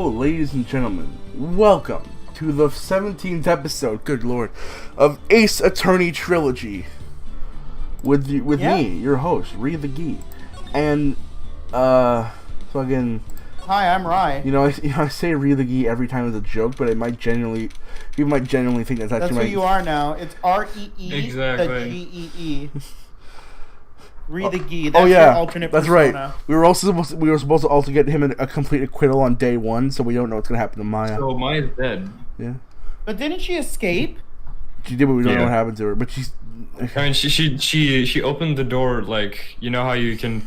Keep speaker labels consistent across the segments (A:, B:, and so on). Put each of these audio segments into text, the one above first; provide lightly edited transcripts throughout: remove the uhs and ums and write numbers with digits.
A: Hello, ladies and gentlemen. Welcome to the 17th episode, good lord, of Ace Attorney Trilogy. With me, your host, Ree the Gee. And, fucking...
B: Hi, I'm Rye.
A: I say Ree the Gee every time as a joke, but people might genuinely think that's actually
B: That's who you are now. It's R-E-E,
C: exactly.
B: the G-E-E. Ree the Gee, that's
A: your
B: alternate
A: that's
B: persona.
A: Right. We were supposed to also get him a complete acquittal on day one, so we don't know what's gonna happen to Maya.
C: So Maya's dead.
A: Yeah.
B: But didn't she escape?
A: She did, but we don't know what happened to her. But she's...
C: I mean, she opened the door, like, you know how you can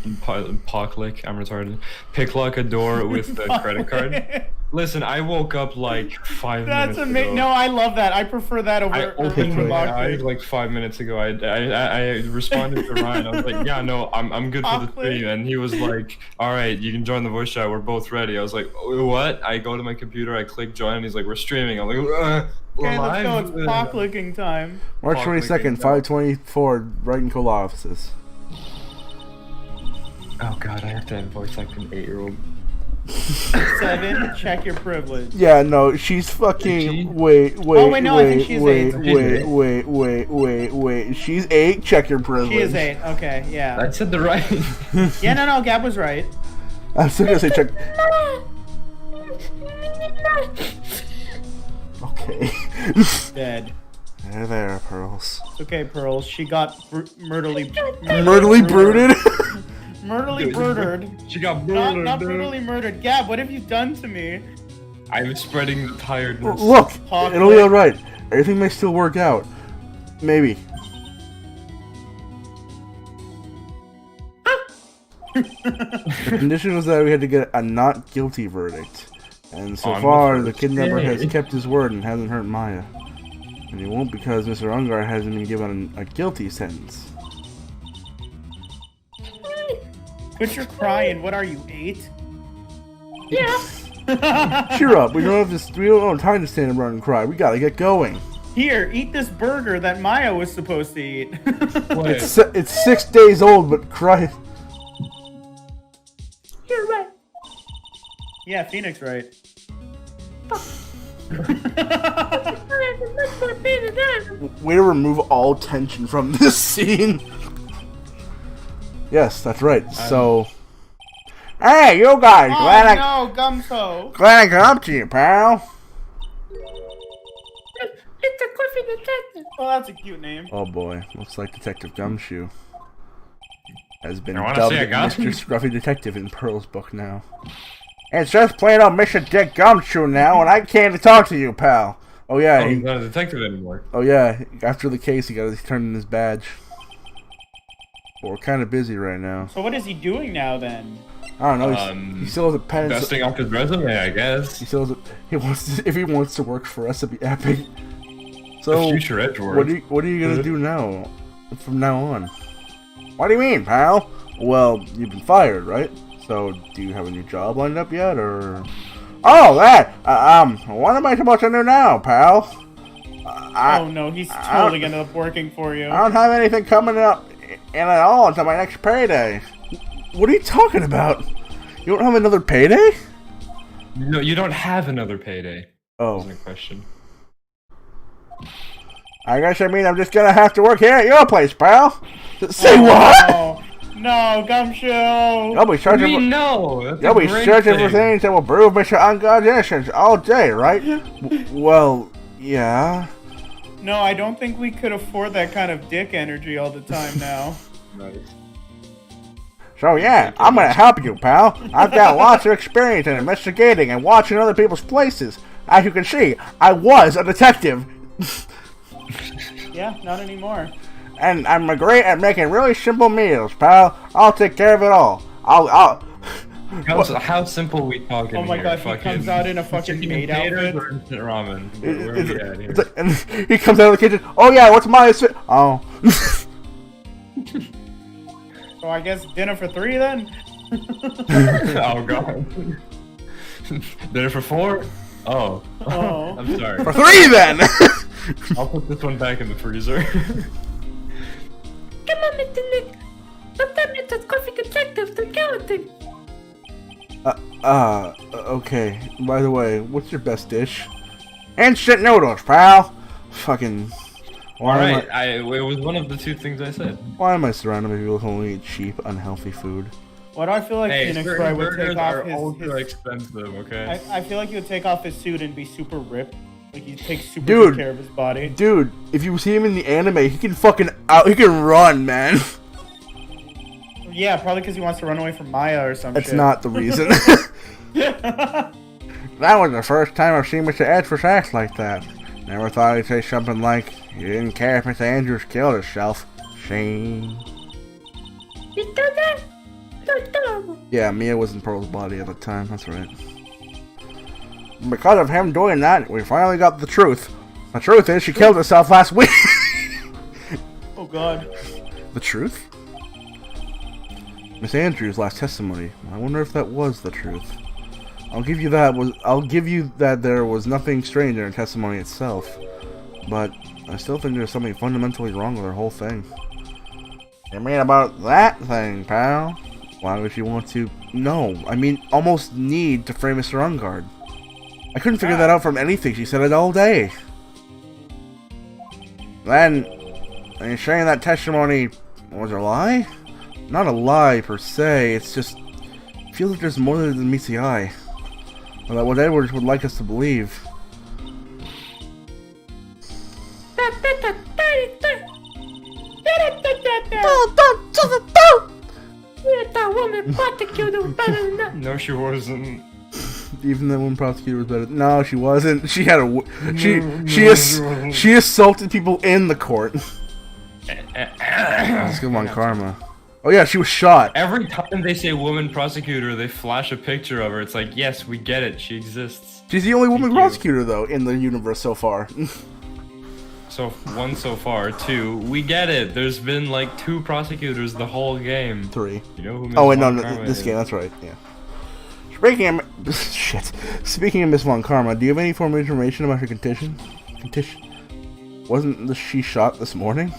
C: pick lock a door with a credit card? Listen, I woke up like 5 minutes ago.
B: That's amazing. No, I love that. I prefer that over...
C: I opened my eyes like 5 minutes ago. I responded to Ryan. I was like, yeah, no, I'm good for the stream. And he was like, all right, you can join the voice chat. We're both ready. I was like, what? I go to my computer, I click join, and he's like, we're streaming. I'm like,
B: okay, let's go. It's clock licking time.
A: March 22nd, 5:24, Brighton Coal offices.
C: Oh god, I have to voice like an 8-year-old.
B: 7, check your privilege.
A: Yeah, no, she's fucking... Wait.
B: Oh, wait, no, I think she's 8.
A: Wait. She's 8, check your privilege.
B: She is 8, okay, yeah.
C: I said the right...
B: Yeah, no, Gab was right.
A: I'm still gonna say check... Okay.
B: Dead.
A: There, Pearls.
B: It's okay, Pearls. She got murderly
A: brooded?
B: Murderly murdered.
C: She got murdered.
B: Not brutally murdered. Gab, what have you done to me?
C: I was spreading the tiredness.
A: Look, it'll be alright. Everything may still work out. Maybe. The condition was that we had to get a not guilty verdict. And so far, the kidnapper has kept his word and hasn't hurt Maya. And he won't because Mr. Engarde hasn't been given a guilty sentence.
B: Quit your crying. What are you, 8?
A: Yeah. Cheer up. We don't have time to stand around and cry. We gotta get going.
B: Here, eat this burger that Maya was supposed to eat.
A: It's 6 days old, but cry.
B: You're right. Yeah, Phoenix right.
A: Way to remove all tension from this scene. Yes, that's right. So, hey, you guys!
B: No, Gumso.
A: Glad I got up to you, pal.
B: It's a Cliffy Detective. Oh, that's a cute name.
A: Oh boy, looks like Detective Gumshoe has been dubbed Mr. Scruffy Detective in Pearl's book now. It's just plain old Mr. Dick Gumshoe now, and I can't talk to you, pal. Oh yeah,
C: he's not a detective anymore.
A: Oh yeah, after the case, he turned in his badge. Well, we're kind of busy right now.
B: So what is he doing now then?
A: I don't know. He still has a pen.
C: Dusting off his resume, I guess.
A: He still has if he wants to work for us, it'd be epic. So,
C: future Edgeworth.
A: What are you gonna do now? From now on? What do you mean, pal? Well, you've been fired, right? So, do you have a new job lined up yet, or? Oh, that! What am I supposed to do now, pal?
B: Oh no, he's totally gonna end up working for you.
A: I don't have anything coming up in at all until my next payday. What are you talking about? You don't have another payday?
C: No, you don't have another payday.
A: Oh.
C: That's my question.
A: I guess I'm just gonna have to work here at your place, pal. Say what?
B: No, Gumshoe!
A: You'll be searching for things that will prove Mr. Engarde's innocence all day, right? Well, yeah.
B: No, I don't think we could afford that kind of dick energy all the time now.
C: Nice.
A: So yeah, I'm gonna help you, pal. I've got lots of experience in investigating and watching other people's places. As you can see, I was a detective.
B: Yeah, not anymore.
A: And I'm great at making really simple meals, pal. I'll take care of it all.
C: How simple are we talking here?
B: Oh my god, he comes out in a fucking maid outfit.
C: Or instant ramen? Where are we at here?
A: And he comes out of the kitchen. Oh yeah, what's my... Oh.
B: So I guess dinner for 3 then?
C: Oh god. Dinner for 4? Oh. I'm sorry.
A: For 3 then!
C: I'll put this one back in the freezer.
D: Come on, Mr. Nick. Sometimes it's a coffee detective to kill a thing.
A: Okay. By the way, what's your best dish? Instant noodles, pal. Fucking.
C: Alright, it was one of the two things I said.
A: Why am I surrounded by people who only eat cheap, unhealthy food?
B: Why do I feel like
C: Hey,
B: Phoenix Wright would take off
C: ultra
B: his
C: expensive, okay?
B: I feel like he would take off his suit and be super ripped. Like he takes super
A: Dude.
B: good care of his body.
A: Dude, if you see him in the anime, he can he can run, man.
B: Yeah, probably because he wants to run away from Maya or something.
A: That's not the reason. That was the first time I've seen Mr. Edgeworth act like that. Never thought he'd say something like, "You didn't care if Mr. Andrews killed himself." Shame. Yeah, Mia was in Pearl's body at the time, that's right. Because of him doing that, we finally got the truth. The truth is she killed herself last week.
B: Oh god.
A: The truth? Miss Andrews' last testimony. I wonder if that was the truth. I'll give you that there was nothing strange in her testimony itself. But I still think there's something fundamentally wrong with her whole thing. You mean about that thing, pal? Why would she want to almost need to frame Mr. Engarde? I couldn't figure that out from anything. She said it all day. Then, are you saying that testimony was a lie? Not a lie per se, it's just it feels like there's more than meets the eye. Or that what Edwards would like us to believe.
C: No, she wasn't.
A: Even the one prosecutor was better. No, she wasn't. She had she assaulted people in the court. Let's go on karma. Oh yeah, she was shot.
C: Every time they say woman prosecutor, they flash a picture of her. It's like, yes, we get it. She exists.
A: She's the only woman prosecutor though in the universe so far.
C: So one so far, two. We get it. There's been like 2 prosecutors the whole game.
A: 3.
C: You know who?
A: Oh wait, no, this game. That's right. Yeah. Speaking of Miss Von Karma, do you have any form of information about her condition? Wasn't she shot this morning?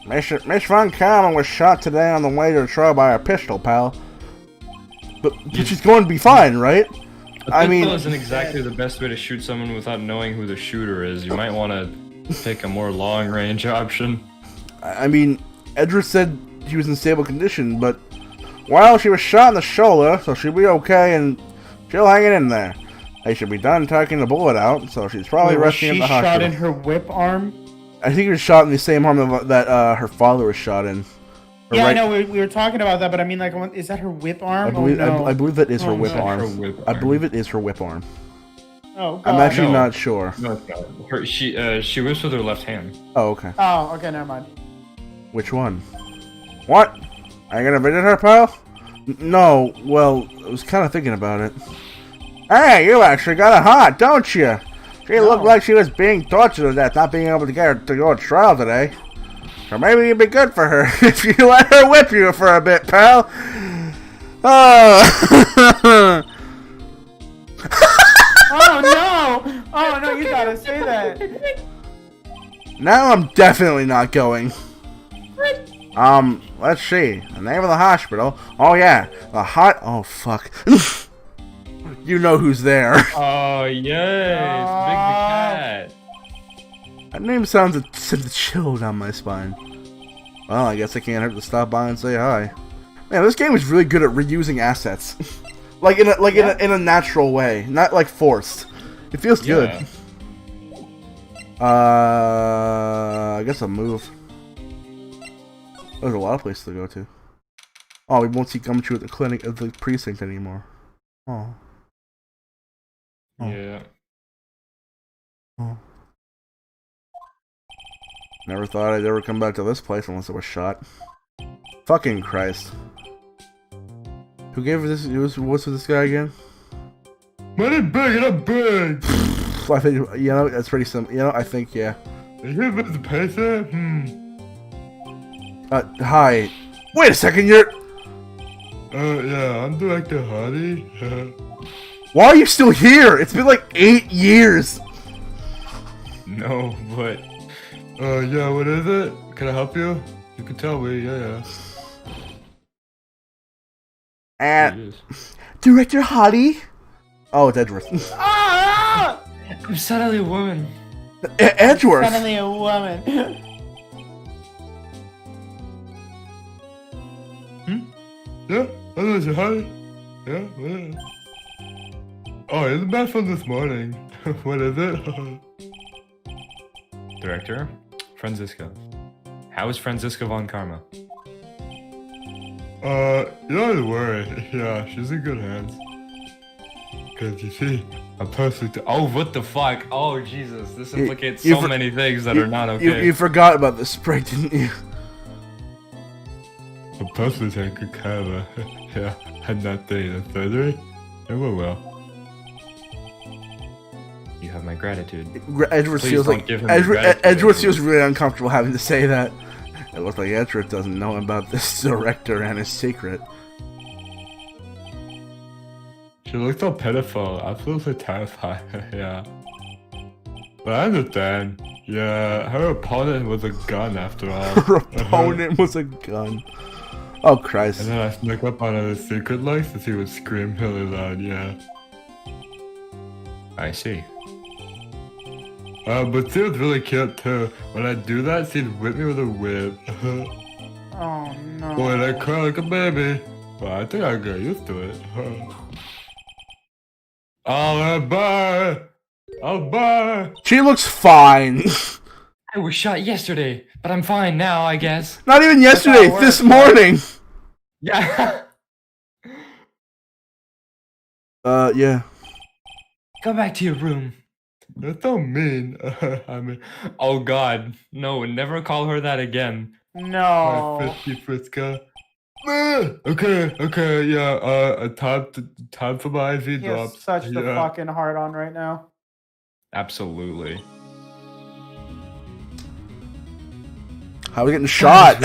A: Miss Von Karma was shot today on the way to the trial by a pistol, pal. But she's going to be fine, right?
C: I mean, isn't exactly the best way to shoot someone without knowing who the shooter is. You might want to pick a more long-range option.
A: I mean, Edra said she was in stable condition, but well, she was shot in the shoulder, so she'll be okay, and she'll hang it in there. They should be done taking the bullet out, so she's probably resting at the hospital.
B: Was she shot in her whip arm?
A: I think she was shot in the same arm that her father was shot in.
B: Yeah, right. I know, we were talking about that, but I mean, like, is that her whip arm?
A: I believe that is her whip arm. I believe it is her whip arm.
B: Oh, God.
A: I'm actually not sure.
C: No, it's not. She whips with her left hand.
A: Oh, okay.
B: Oh, okay, never mind.
A: Which one? What? Are you gonna visit her, pal? No, well, I was kind of thinking about it. Hey, you actually got a heart, don't you? She looked like she was being tortured to death, not being able to get her to go to trial today. So maybe it'd be good for her if you let her whip you for a bit, pal.
B: Oh. Oh no! Oh no! You gotta say that.
A: Now I'm definitely not going. Let's see. The name of the hospital. Oh yeah, oh fuck. You know who's there.
C: Oh yeah, it's Big the Cat.
A: That name sounds sent a chill down my spine. Well, I guess I can't hurt to stop by and say hi. Man, this game is really good at reusing assets, like in a natural way, not like forced. It feels good. I guess I'll move. There's a lot of places to go to. Oh, we won't see Gumshoe at the clinic at the precinct anymore. Oh.
C: Yeah.
A: Oh. Never thought I'd ever come back to this place unless it was shot. Fucking Christ. Who gave her this? What's with this guy again?
C: Money big and I'm big.
A: I think, you know, that's pretty simple. You know, I think, yeah.
C: Are you with the pizza?
A: Hi. Wait a second, you're...
C: Yeah, I'm Director Hardy.
A: Why are you still here? It's been like 8 years.
C: No, but... yeah, what is it? Can I help you? You can tell me, yeah.
A: And Director Hottie. Oh, it's Edgeworth.
C: I'm suddenly a woman.
A: Edgeworth.
B: Suddenly a woman.
C: Yeah, hello, hi. Yeah. Oh, in the bathroom this morning. What is it? Director, Franziska. How is Franziska von Karma? You don't worry. Yeah, she's in good hands. Cause you see, I'm perfect. Oh, what the fuck? Oh, Jesus, this implicates so many things that are not okay.
A: You forgot about the spray, didn't you?
C: I'm perfectly taking good care of her. Yeah, had that day in surgery. It went well. You have my gratitude.
A: Edgeworth feels like Edgeworth feels really uncomfortable having to say that. It looks like Edgeworth doesn't know about this director and his secret.
C: She looked so pitiful. I feel so terrified. Yeah. But I understand. Yeah, her opponent was a gun after all.
A: Her opponent was a gun. Oh, Christ.
C: And then I snuck up on her secret life so she would scream really loud, yeah. I see. But she was really cute too. When I do that, she'd whip me with a whip.
B: Oh no.
C: Boy, I cry like a baby. Well, I think I got used to it. Oh, bye!
A: She looks fine.
C: I was shot yesterday, but I'm fine now, I guess.
A: Not even yesterday, this morning.
C: Yeah.
A: Yeah.
C: Go back to your room. That's so mean. I mean, oh God, no! Never call her that again.
B: No.
C: Frisky Friska. Okay, yeah. Time for my IV
B: He has
C: drops.
B: such the fucking hard on right now.
C: Absolutely.
A: How are we getting shot?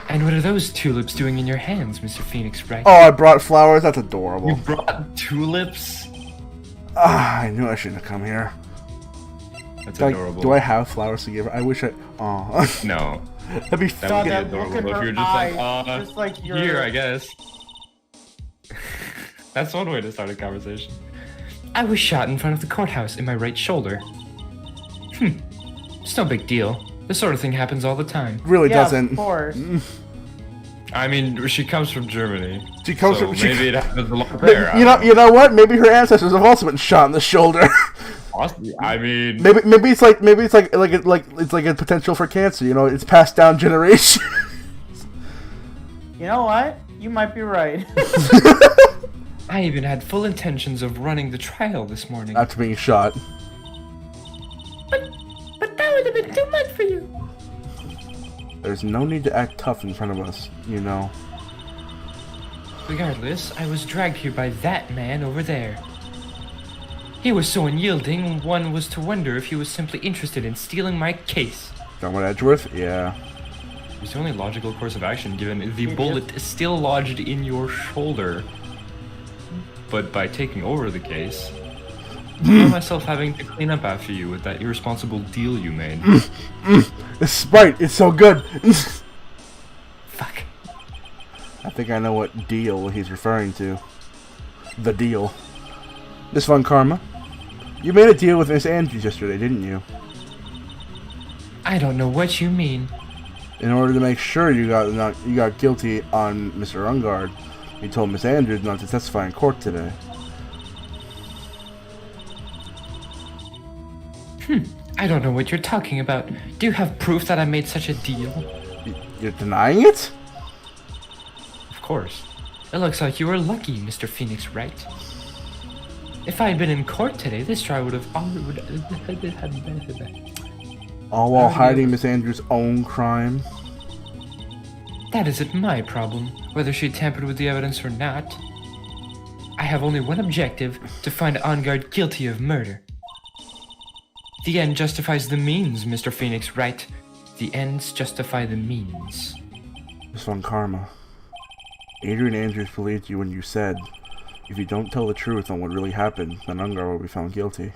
D: And what are those tulips doing in your hands, Mr. Phoenix Wright?
A: Oh, I brought flowers. That's adorable.
C: You brought tulips?
A: Ah, I knew I shouldn't have come here.
C: That's adorable.
A: Do I have flowers to give her? I wish I. Aw.
C: No.
A: That'd be
C: That
A: fun.
C: would be adorable if you're just like, here, I guess. That's one way to start a conversation.
D: I was shot in front of the courthouse in my right shoulder. It's no big deal. This sort of thing happens all the time.
A: Really
B: Yeah,
A: doesn't.
B: of course.
C: I mean, she comes from Germany.
A: She comes
C: so
A: from.
C: Maybe it happens a lot there.
A: You know what? Maybe her ancestors have also been shot in the shoulder.
C: I mean,
A: maybe it's like a potential for cancer. You know, it's passed down generations.
B: You know what? You might be right.
D: I even had full intentions of running the trial this morning.
A: After being shot.
D: But that would have been too much for you.
A: There's no need to act tough in front of us, you know.
D: Regardless, I was dragged here by that man over there. He was so unyielding, one was to wonder if he was simply interested in stealing my case.
A: Done with Edgeworth? Yeah.
C: it was the only logical course of action given the bullet is still lodged in your shoulder. But by taking over the case, I found myself having to clean up after you with that irresponsible deal you made.
A: This Sprite is so good.
D: Fuck.
A: I think I know what deal he's referring to. The deal. Miss Von Karma, you made a deal with Miss Andrews yesterday, didn't you?
D: I don't know what you mean.
A: In order to make sure you got guilty on Mr. Engarde, you told Miss Andrews not to testify in court today.
D: I don't know what you're talking about. Do you have proof that I made such a deal?
A: You're denying it?
D: Of course. It looks like you were lucky, Mr. Phoenix Wright. If I had been in court today, this trial would have
A: All while hiding Miss Andrews' own crime?
D: That isn't my problem, whether she tampered with the evidence or not. I have only one objective, to find Engarde guilty of murder. The end justifies the means, Mr. Phoenix Wright. The ends justify the means.
A: Miss Von Karma, Adrian Andrews believed you when you said, if you don't tell the truth on what really happened, then Engarde will be found guilty.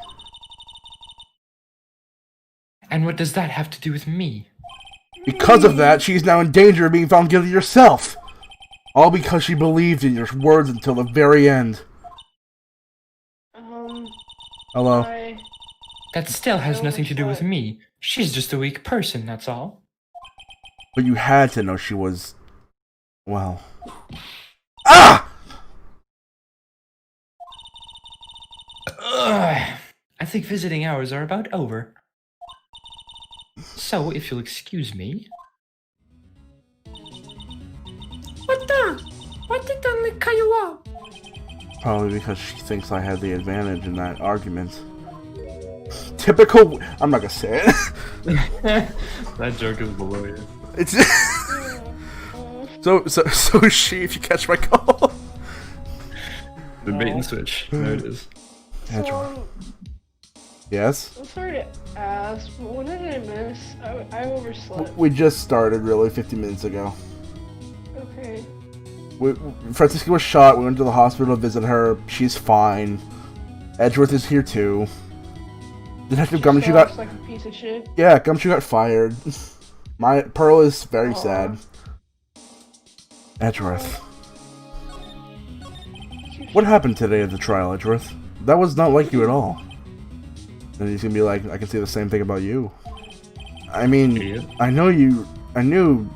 D: And what does that have to do with me?
A: Because of that, she's now in danger of being found guilty herself. All because she believed in your words until the very end. Hello.
D: That still has nothing to do with me. She's just a weak person, that's all.
A: But you had to know she was... well... Ah!
D: Ugh. I think visiting hours are about over. So, if you'll excuse me... What the? What did that cut you off?
A: Probably because she thinks I had the advantage in that argument. Typical... I'm not gonna say it.
C: That joke is below you.
A: It's... So is she, if you catch my call.
C: The bait and switch. There it is.
E: So,
A: Yes?
E: I'm sorry to ask, but when did I miss? I overslept.
A: We just started, really, 50 minutes ago.
E: Okay.
A: Francisca was shot, we went to the hospital to visit her, she's fine. Edgeworth is here too. Detective Gumshoe got...
E: like a piece of shit.
A: Yeah, Gumshoe got fired. My Pearl is very sad. Edgeworth. What happened today at the trial, Edgeworth? That was not like you at all. And he's gonna be like, I can say the same thing about you. I mean, I know you knew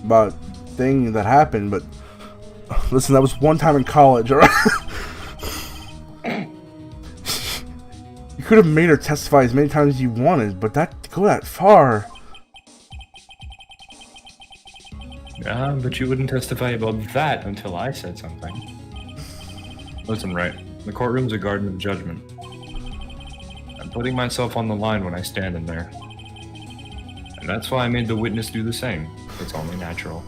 A: about thing that happened, but listen, that was one time in college, alright? You could have made her testify as many times as you wanted, but to go that far...
C: Yeah, but you wouldn't testify about that until I said something. Listen, right. The courtroom's a garden of judgment. I'm putting myself on the line when I stand in there. And that's why I made the witness do the same. It's only natural.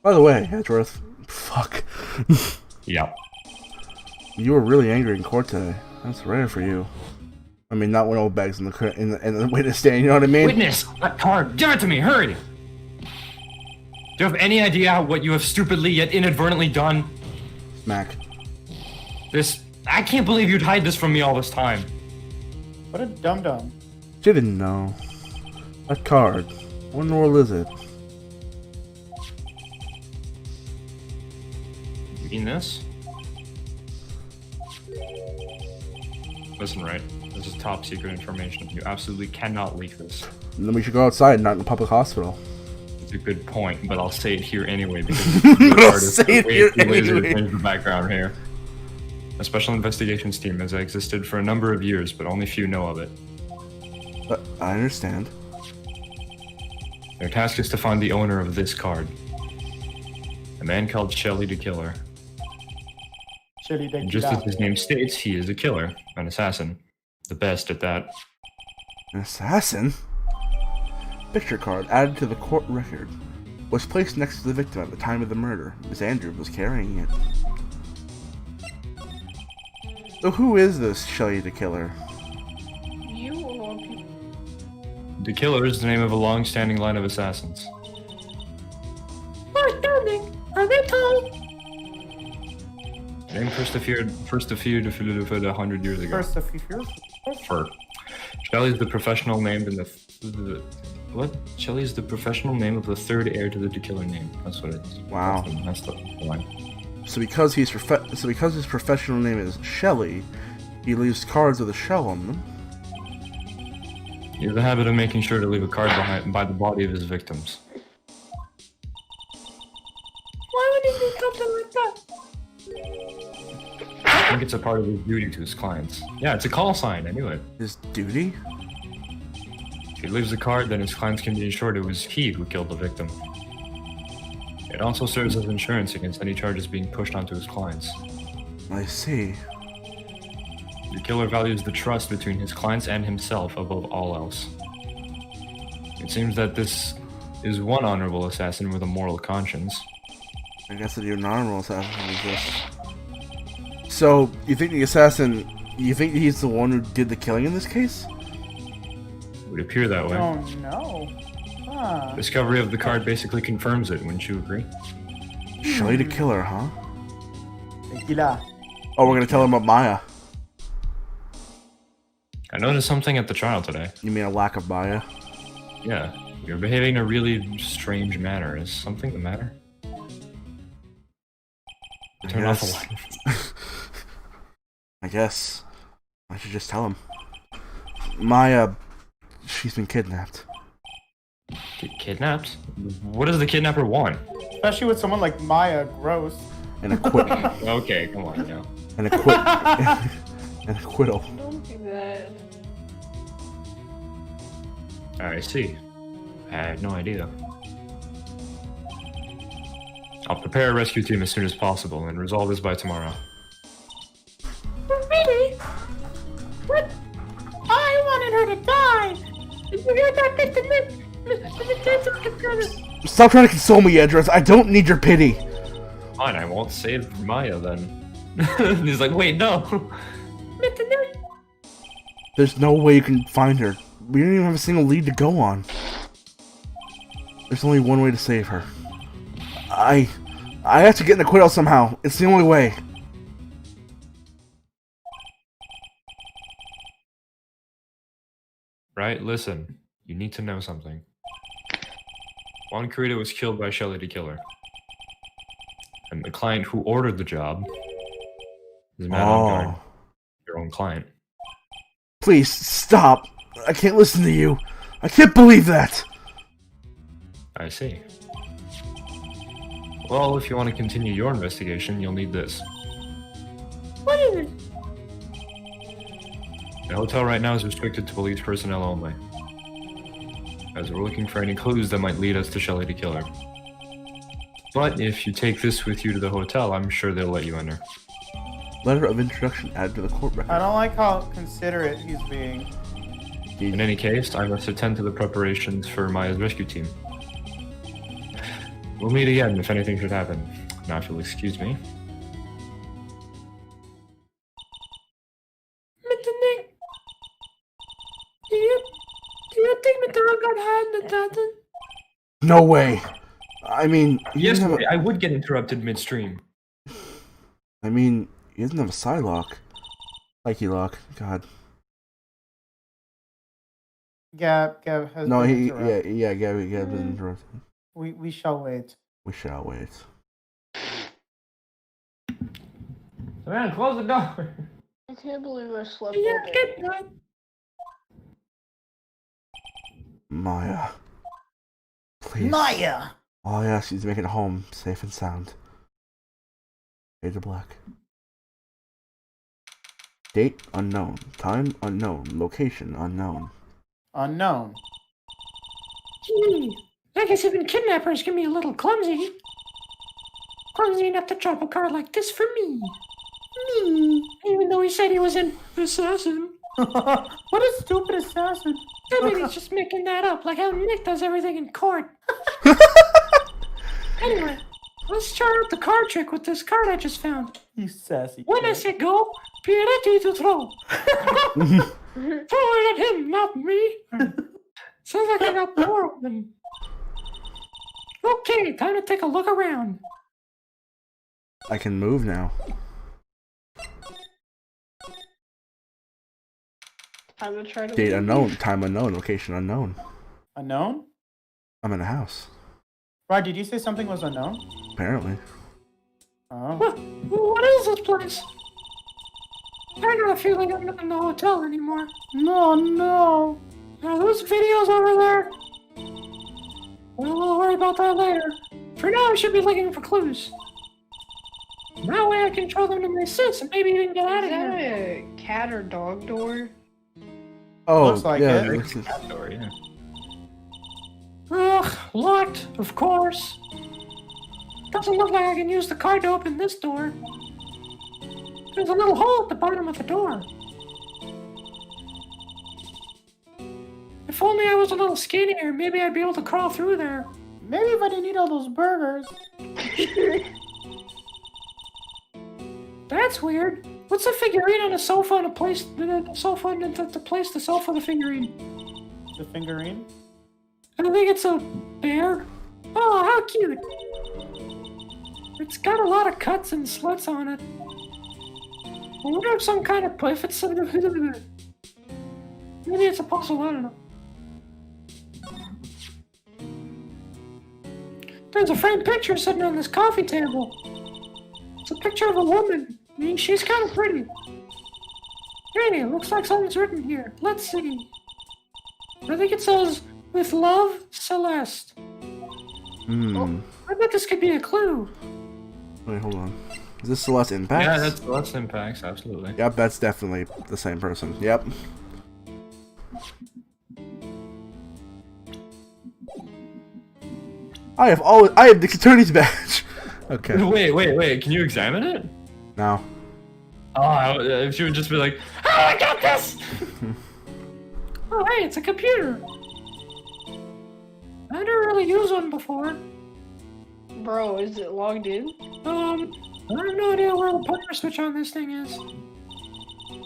A: By the way, Edgeworth, fuck.
C: Yeah.
A: You were really angry in court today. That's rare for you. I mean, not when old bags in the witness stand, you know what I mean?
D: Witness! That card! Give it to me! Hurry! Do you have any idea what you have stupidly yet inadvertently done?
A: Smack.
D: I can't believe you'd hide this from me all this time.
B: What a dum-dum.
A: She didn't know. That card. What in the world is it?
C: You mean this? Listen, right. This is top secret information. You absolutely cannot leak this.
A: And then we should go outside, not in a public hospital.
C: It's a good point, but I'll say it here anyway because
A: I'll say it here anyway.
C: Change the background here. A special investigations team has existed for a number of years, but only few know of it.
A: I understand.
C: Their task is to find the owner of this card. A man called Shelly the Killer. And just as his name states, he is a killer, an assassin. The best at that.
A: An assassin? Picture card added to the court record. Was placed next to the victim at the time of the murder. Miss Andrews was carrying it. So who is this Shelly the Killer?
E: You or people?
C: The Killer is the name of a long-standing line of assassins.
E: Oh, darling! Are they tall?
C: The name first appeared 100 years ago.
B: First, if you're...
C: For Shelley's the professional name in the what? Shelley's the professional name of the third heir to the Killer name. That's what it is.
A: Wow.
C: That's the line.
A: So because his professional name is Shelly, he leaves cards with a shell on them.
C: He has a habit of making sure to leave a card behind by the body of his victims.
E: Why would he do something like that?
C: I think it's a part of his duty to his clients. Yeah, it's a call sign anyway.
A: His duty?
C: If he leaves a card, then his clients can be assured it was he who killed the victim. It also serves as insurance against any charges being pushed onto his clients.
A: I see.
C: The Killer values the trust between his clients and himself above all else. It seems that this is one honorable assassin with a moral conscience.
A: I guess that you're an honorable assassin is this. So, you think the assassin... You think he's the one who did the killing in this case?
C: It would appear that way.
B: Oh, no. Huh.
C: Discovery of the card basically confirms it, wouldn't you agree?
A: Shelly the Killer, huh?
B: Tequila.
A: Oh, we're gonna tell him about Maya.
C: I noticed something at the trial today.
A: You mean a lack of Maya?
C: Yeah, you're behaving in a really strange manner. Is something the matter? Turn off the light.
A: I guess. I should just tell him. Maya, she's been kidnapped.
C: Kidnapped? What does the kidnapper want?
B: Especially with someone like Maya, gross.
A: An acquit.
C: Okay, come on, yeah.
A: An acquit. An acquittal.
E: Don't do that.
C: I see. I had no idea. I'll prepare a rescue team as soon as possible and resolve this by tomorrow.
B: Really? What? I wanted her to die! Did you hear that, Mr.
A: Stop trying to console me, Edris. I don't need your pity.
C: Fine, I won't save Maya then. He's like, wait, no.
A: There's no way you can find her. We don't even have a single lead to go on. There's only one way to save her. I have to get an acquittal somehow. It's the only way.
C: Right, listen. You need to know something. Juan Carita was killed by Shelly the Killer. And the client who ordered the job is Matt Engarde, your own client.
A: Please, stop. I can't listen to you. I can't believe that.
C: I see. Well, if you want to continue your investigation, you'll need this.
B: What is it?
C: The hotel right now is restricted to police personnel only, as we're looking for any clues that might lead us to Shelly the Killer. But if you take this with you to the hotel, I'm sure they'll let you enter.
A: Letter of introduction added to the court record.
B: I don't like how considerate he's being.
C: In any case, I must attend to the preparations for Maya's rescue team. We'll meet again if anything should happen. Now, if you'll excuse me.
B: Mr. Nick, do you think Mr. Engarde had the Titan?
A: No way. I mean, he
C: Yes,
A: doesn't have
C: I would get interrupted midstream.
A: I mean, he doesn't have a Psylock. Psyche lock. God.
B: Gab has
A: No,
B: been interrupted.
A: Gabby been interrupted.
B: We shall wait.
A: We shall wait.
D: Man, close the door.
E: I can't believe I slept all day.
A: Maya. Please.
B: Maya!
A: All I ask is to make it home, safe and sound. Fade to black. Date unknown. Time unknown. Location unknown.
B: Unknown.
F: Gee, I guess even kidnappers can be a little clumsy. Clumsy enough to drop a card like this for me. Me. Even though he said he was an assassin.
B: What a stupid assassin.
F: I mean, he's just making that up, like how Nick does everything in court. Anyway, let's try out the card trick with this card I just found.
B: You sassy
F: When I
B: kid.
F: say go, be ready to throw. Throw it at him, not me. Sounds like I got four of them. Okay, time to take a look around.
A: I can move now.
E: Time to try to
A: Date
E: leave.
A: unknown. Time unknown. Location unknown.
B: Unknown?
A: I'm in a house.
B: Rod, did you say something was unknown?
A: Apparently.
B: Oh.
F: What is this place? I got a feeling I'm not in the hotel anymore.
B: No.
F: Are those videos over there? Well, we'll worry about that later. For now, I should be looking for clues. That way I can throw them to my sis and maybe even get out
E: Is
F: of
E: that
F: here.
E: a cat or dog door?
A: Oh,
B: Looks like
A: yeah.
B: it.
A: Looks like-
C: Cat door, yeah.
F: Ugh, locked, of course. Doesn't look like I can use the card to open this door. There's a little hole at the bottom of the door. If only I was a little skinnier, maybe I'd be able to crawl through there.
B: Maybe if I didn't eat all those burgers.
F: That's weird. What's a figurine on a sofa and a place the sofa and the place the sofa the figurine?
B: The fingerine?
F: I think it's a bear. Oh, how cute! It's got a lot of cuts and slits on it. I wonder if some kind of if it's some. Maybe it's a puzzle, I don't know. There's a framed picture sitting on this coffee table. It's a picture of a woman. I mean, she's kind of pretty. Hey, looks like something's written here. Let's see. I think it says, "With love, Celeste." Oh, I bet this could be a clue.
A: Wait, hold on. Is this Celeste Impacts?
C: Yeah, that's Celeste Impacts, absolutely.
A: Yep, that's definitely the same person. Yep. I have the attorney's badge. Okay.
C: Wait, can you examine it?
A: No.
C: Oh, if she would just be like, "Oh, I got this!"
F: Oh, hey, it's a computer. I never really used one before.
E: Bro, is it logged in?
F: I have no idea where the power switch on this thing is.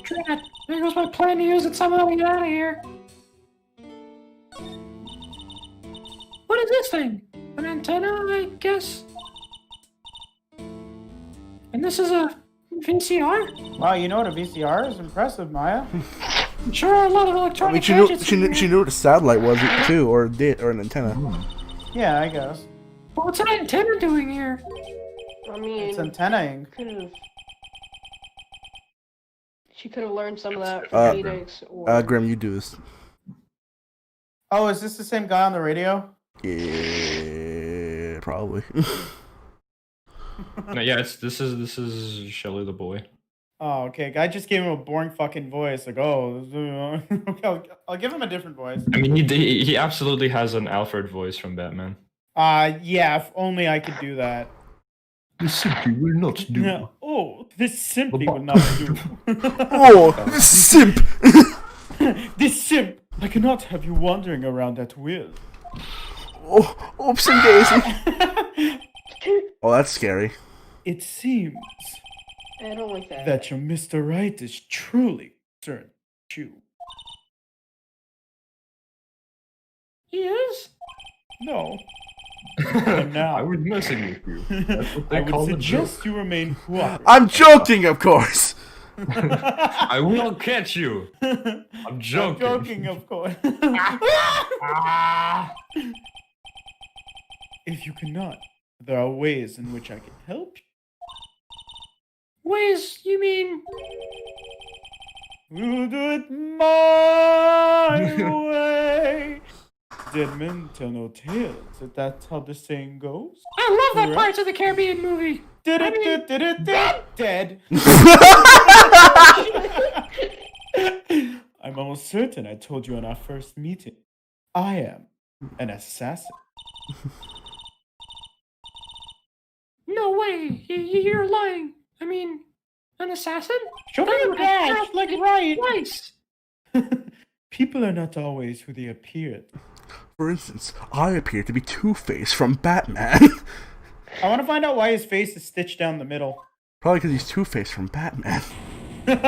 F: Drat, there goes my plan to use it somehow to get out of here. What is this thing? An antenna, I guess? And this is a VCR?
B: Wow, you know what a VCR is? Impressive, Maya.
F: I'm sure a lot of
A: I
F: electronic
A: mean, she knew what a satellite was too, or an antenna.
B: Yeah, I guess.
F: What's an antenna doing here?
E: I mean,
B: It's antennaing.
E: she could have learned some of that from Phoenix. Or
A: Grim, you do this.
B: Oh, is this the same guy on the radio?
A: Yeah, probably.
C: No, yeah, this is Shelly the boy.
B: Oh, okay. Guy just gave him a boring fucking voice. Like, oh, I'll give him a different voice.
C: I mean, he absolutely has an Alfred voice from Batman.
B: Yeah, if only I could do that.
C: This simply will not do.
B: Yeah. Oh, this simply will not do.
A: Oh, this simp!
B: This simp! I cannot have you wandering around at will.
A: Oh, oops and daisy. Oh, that's scary.
B: It seems
E: I don't like that.
B: that your Mr. Right is truly concerned with you.
F: He is?
B: No. But now,
C: I was messing with you. That's what they
B: I
C: call
B: would
C: the joke.
B: suggest you remain cooperative.
A: I'm joking, of course.
C: I will catch you. I'm joking.
B: I'm joking, of course. If you cannot, there are ways in which I can help you.
F: Ways, you mean?
B: We'll do it my way. Dead men tell no tales. If that's how the saying goes.
F: I love that
B: Correct.
F: Pirates of the Caribbean movie.
B: Dead. I'm almost certain I told you in our first meeting. I am an assassin.
F: No way, you're lying. I mean, an assassin?
B: Show me your badge, like Ryan.
F: Nice.
B: People are not always who they appear.
A: For instance, I appear to be Two-Face from Batman.
B: I want to find out why his face is stitched down the middle.
A: Probably because he's Two-Face from Batman.
F: Nick!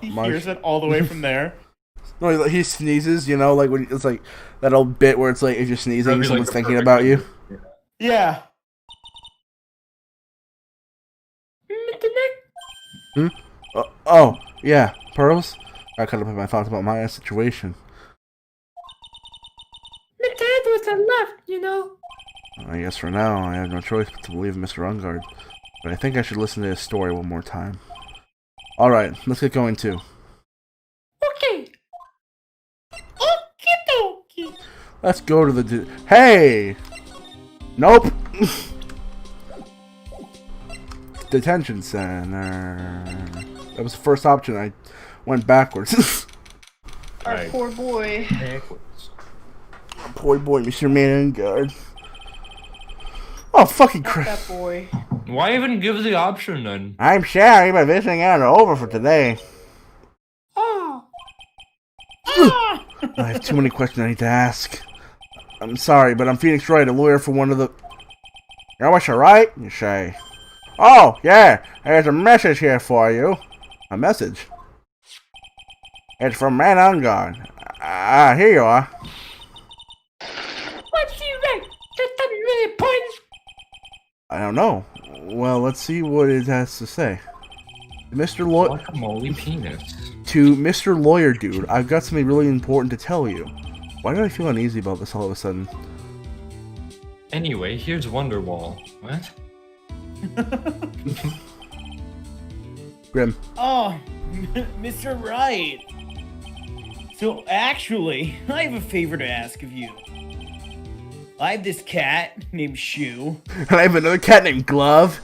B: He hears it all the way from there.
A: No, he sneezes, you know, like when it's like that old bit where it's like if you're sneezing,
C: That'd be
A: someone's
C: like a
A: thinking
C: perfect
A: about you.
B: Yeah.
F: Nick?
A: Oh, yeah, Pearls? I could have put my thoughts about my situation.
F: Nick, the with the left, you know.
A: I guess for now, I have no choice but to believe Mr. Engarde. But I think I should listen to his story one more time. Alright, let's get going too.
F: Okay. Okie dokie.
A: Let's go to the hey! Nope! Detention center. That was the first option. I went backwards.
E: Our
C: Right.
E: poor boy.
A: Poor boy, Mr. Engarde. Oh, fucking
E: Not
A: crap.
E: that boy.
C: Why even give the option then?
A: I'm sorry, my visiting hours are over for today.
F: Oh.
A: I have too many questions I need to ask. I'm sorry, but I'm Phoenix Wright, a lawyer for one of the... You wish right? You say. Oh, yeah, there's a message here for you. A message? It's from Man Engarde. Here you are.
F: What's he right? That doesn't really point.
A: I don't know. Well, let's see what it has to say. Mr. Lawyer.
C: Guacamole penis.
A: To Mr. Lawyer Dude, I've got something really important to tell you. Why do I feel uneasy about this all of a sudden?
C: Anyway, here's Wonderwall. What?
A: Grim.
B: Oh, Mr. Wright. So actually, I have a favor to ask of you. I have this cat named Shoe,
A: And I have another cat named Glove.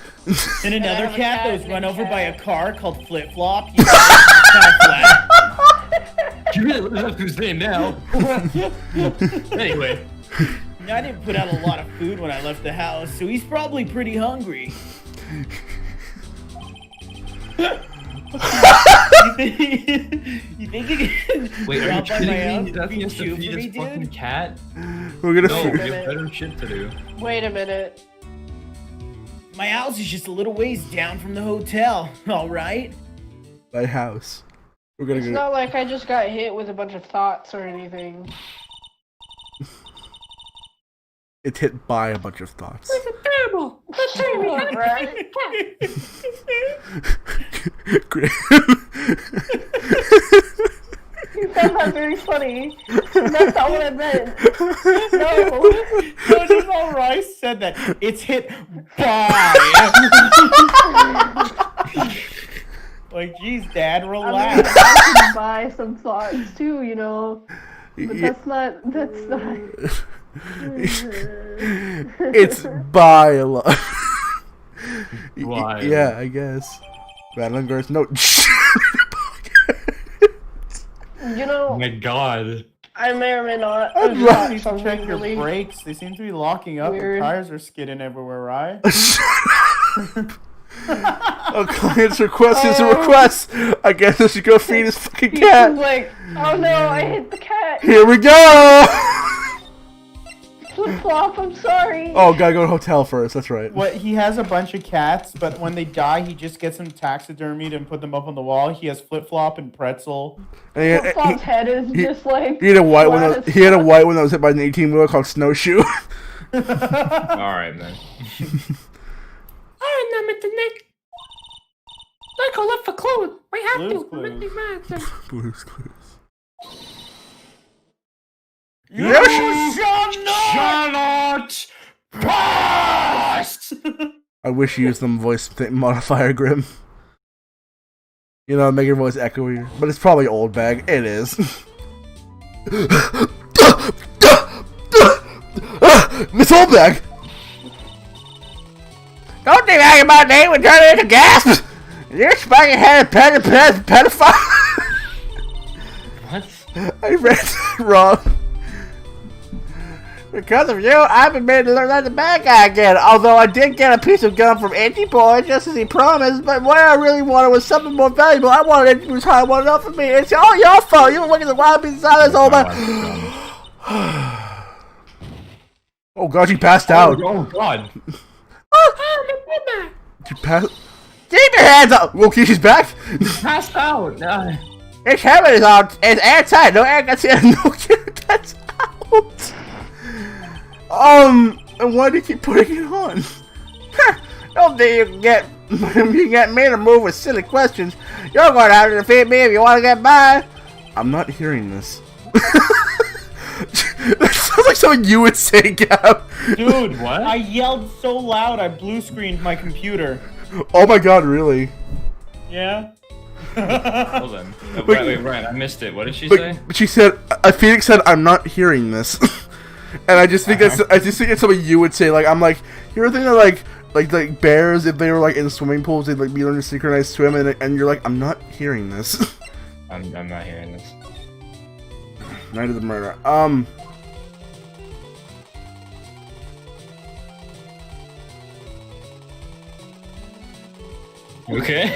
B: and another
E: have a
B: cat
E: cat
B: that was run
E: named
B: over by a
E: Cat.
B: car called Flip Flop. You know, kind of flat.
C: You really live up to his name now. Anyway.
B: I didn't put out a lot of food when I left the house, so he's probably pretty hungry. You think you can
C: Wait, are you
B: drop by
C: kidding
B: my
C: me?
B: house
C: He's
B: and
C: asking
B: feed
C: us to
B: Shoe
C: feed
B: for me,
C: his fucking
B: dude?
C: cat?
A: We're gonna.
C: No,
E: Wait a
C: we have
E: minute.
C: better shit to do.
E: Wait a minute.
B: My house is just a little ways down from the hotel, alright?
A: My house. We're gonna
E: It's
A: go.
E: not like I just got hit with a bunch of thoughts or anything.
A: It's hit by a bunch of thoughts.
F: This is terrible. Let's say we have
E: Right?
A: Grim.
E: You found that very funny. That's not what I meant. No.
B: No, just how Rice said that. It's hit by. Like, geez, Dad,
E: I mean,
B: relax.
E: I can buy some thoughts too, you know. But that's not.
A: It's by a lot.
C: By.
A: Yeah, I guess. Battling Guards. No.
E: You
C: Oh
E: know,
C: my god.
E: I may or may not
A: I'd
E: have
A: love
E: thought
B: You should
E: something
B: check your
E: really
B: brakes. They seem to be locking up.
E: Weird.
B: The tires are skidding everywhere, right?
A: A client's request is a request. I guess I should go feed his fucking
E: He's
A: cat.
E: like, oh no, I hit the cat.
A: Here we go.
E: Flip flop, I'm sorry.
A: Oh, gotta go to hotel first. That's right.
B: What, he has a bunch of cats, but when they die, he just gets them taxidermied and put them up on the wall. He has Flip Flop and Pretzel.
A: And
E: Flip flop's head is just like.
A: he had a white one.
E: flat as
A: He had a
E: fuck.
A: white one that was hit by an 18-wheeler called Snowshoe.
C: Alright, man.
F: Alright, now, Mr. Nick. Let's go look for clues. We have
B: Blue's
F: to.
B: Clues.
F: Mr. Manson.
A: Blue's Clues.
B: You
A: Yes!
B: shall not pass!
A: I wish you used some voice modifier, Grim. You know, make your voice echoey. But it's probably old bag. It is. Miss Oldbag! Don't think I my name and turn it into gas! You're spiking headed pedophile!
C: What?
A: I read it wrong. Because of you, I've been made to learn that the bad guy again. Although I did get a piece of gum from Angie Boy, just as he promised. But what I really wanted was something more valuable. I wanted it to how I wanted it for me. It's all your fault. You were looking at the wild beast out of this old man. Oh god, you passed out.
C: Oh god.
A: You passed. Keep your hands up. Okay, she's back.
C: Passed out.
A: This helmet is on. It's airtight. No air gets in. No air gets out. And why do you keep putting it on? Don't think you can get me to move with silly questions. You're going to have to defeat me if you want to get by. I'm not hearing this. That sounds like something you would say, Gab.
B: Dude,
C: What?
B: I yelled so loud I blue screened my computer.
A: Oh my god, really?
B: Yeah?
C: Hold on. Wait, Ryan, I missed it. What did she say?
A: But she said, Phoenix said, I'm not hearing this. And I just think I just think it's something you would say. Like, I'm like, you ever think that like bears, if they were like in swimming pools, they'd like be learning to synchronized swim, and you're like, I'm not hearing this.
C: I'm not hearing this.
A: Night of the murder.
C: Okay.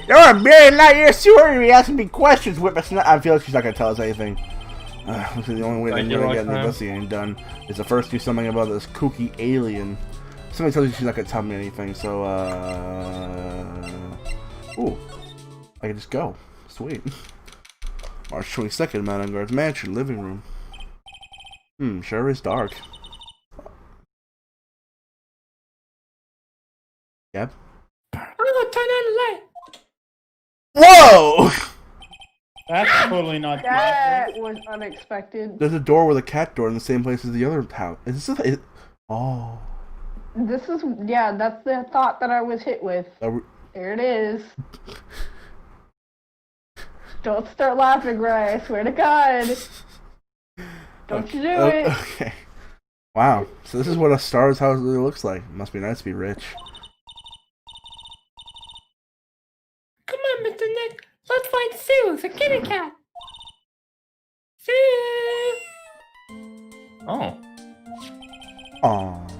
A: You're a million light years too early to be asking me questions, Whippersnapper. I feel like she's not gonna tell us anything. This is the only way
C: Like
A: they're
C: you
A: gonna
C: all
A: get the
C: time?
A: investigating done. Is to first do something about this kooky alien. Somebody tells you she's not gonna tell me anything, so ooh, I can just go. Sweet. March 22nd, Mount Engarde's mansion, living room. Sure is dark. Yep.
F: I'm gonna tell
A: Whoa!
B: That's totally not
E: That
B: good.
E: was unexpected.
A: There's a door with a cat door in the same place as the other house. Is this a... Oh.
E: This is, yeah, that's the thought that I was hit with. There it is. Don't start laughing, Ray. I swear to God. Don't you do it.
A: Okay. Wow. So this is what a star's house really looks like. Must be nice to be rich.
F: Come on, Mr. Nick. Let's find Sue, the kitty cat. Sue!
C: Oh.
A: Aww.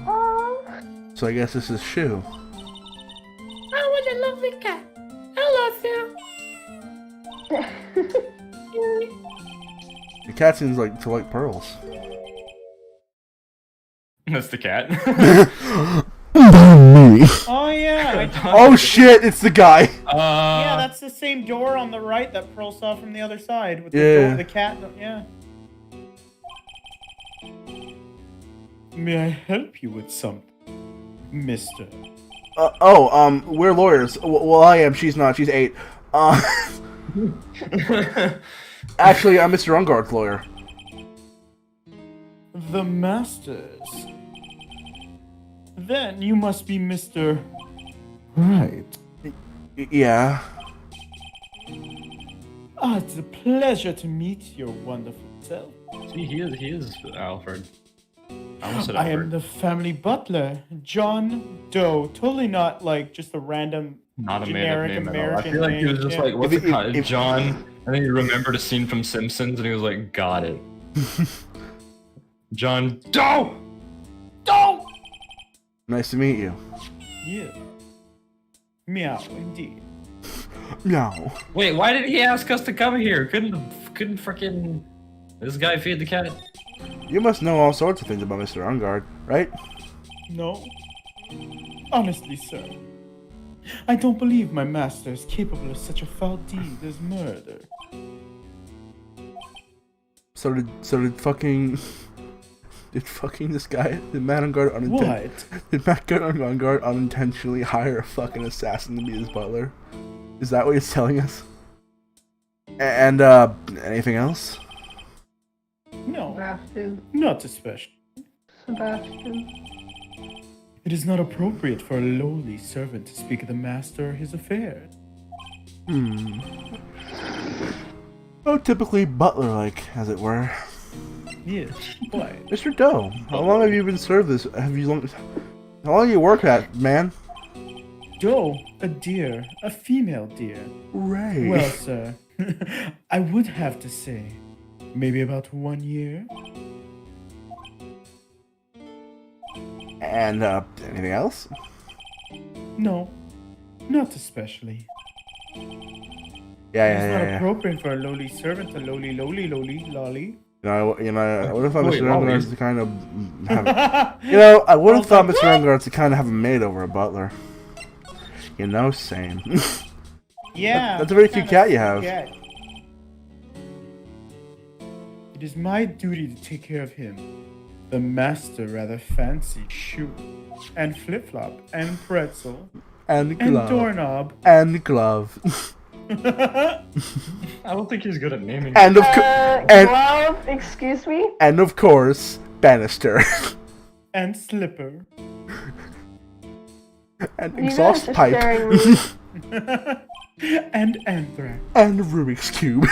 E: Aw.
A: So I guess this is Shu.
F: Oh, what a lovely cat. Hello, Sue.
A: The cat seems like to like pearls.
C: That's the cat.
B: Oh yeah.
A: Oh shit! It's the guy.
B: Yeah, that's the same door on the right that Pearl saw from the other side with the
A: Yeah.
B: door, the cat. Yeah. May I help you with something, Mister?
A: We're lawyers. Well, I am. She's not. She's 8. Actually, I'm Mr. Engarde's lawyer.
B: The Masters. Then you must be Mr. Right.
A: Yeah.
B: Ah, it's a pleasure to meet your wonderful self.
C: See, he is Alfred. I almost said
B: I am
C: Alfred.
B: the family butler, John Doe. Totally not like just a random
C: Not a
B: generic
C: made-up name at all. I
B: American
C: feel like he was
B: name,
C: just
B: yeah.
C: like, what's
A: If
C: it
A: it-
C: called?
A: if-
C: John, and then he remembered a scene from Simpsons, and he was like, got it. John Doe! Doe!
A: Nice to meet you.
B: Yeah. Meow, indeed.
A: Meow.
C: Wait, why did he ask us to come here? Couldn't frickin' this guy feed the cat?
A: You must know all sorts of things about Mr. Engarde, right?
B: No. Honestly, sir. I don't believe my master is capable of such a foul deed as murder.
A: So did fucking this guy, did Matt Engarde did Matt Engarde unintentionally hire a fucking assassin to be his butler? Is that what he's telling us? And anything else?
B: No,
E: Sebastian.
B: not especially.
E: Sebastian.
B: It is not appropriate for a lowly servant to speak of the master or his affairs.
A: Oh, typically butler-like, as it were.
B: Yes, why?
A: Mr. Doe, how long have you been served this? How long have you worked at, man?
B: Doe, a deer, a female deer.
A: Right.
B: Well, sir, I would have to say, maybe about 1 year.
A: And anything else?
B: No, not especially.
A: Yeah,
B: It's not
A: yeah.
B: appropriate for a lowly servant to lolly.
A: I would have thought
C: Wait,
A: Mr.
C: Lolly?
A: Engarde's to kind of have. I would have thought Mr. Engarde's to kind of have a maid over a butler. Same.
B: Yeah.
A: That's a very cute
B: kinda
A: cat you
B: sweet
A: have.
B: cat. It is my duty to take care of him. The master rather fancy shoe, and flip-flop, and pretzel,
A: And
B: and
A: glove.
B: doorknob.
A: And glove.
C: I don't think he's good at naming.
A: And of
E: Glove, excuse me?
A: and of course, banister.
B: And slipper.
A: And
E: You
A: exhaust
E: guys are
A: pipe.
E: staring me.
B: And anthrax.
A: And Rubik's cube.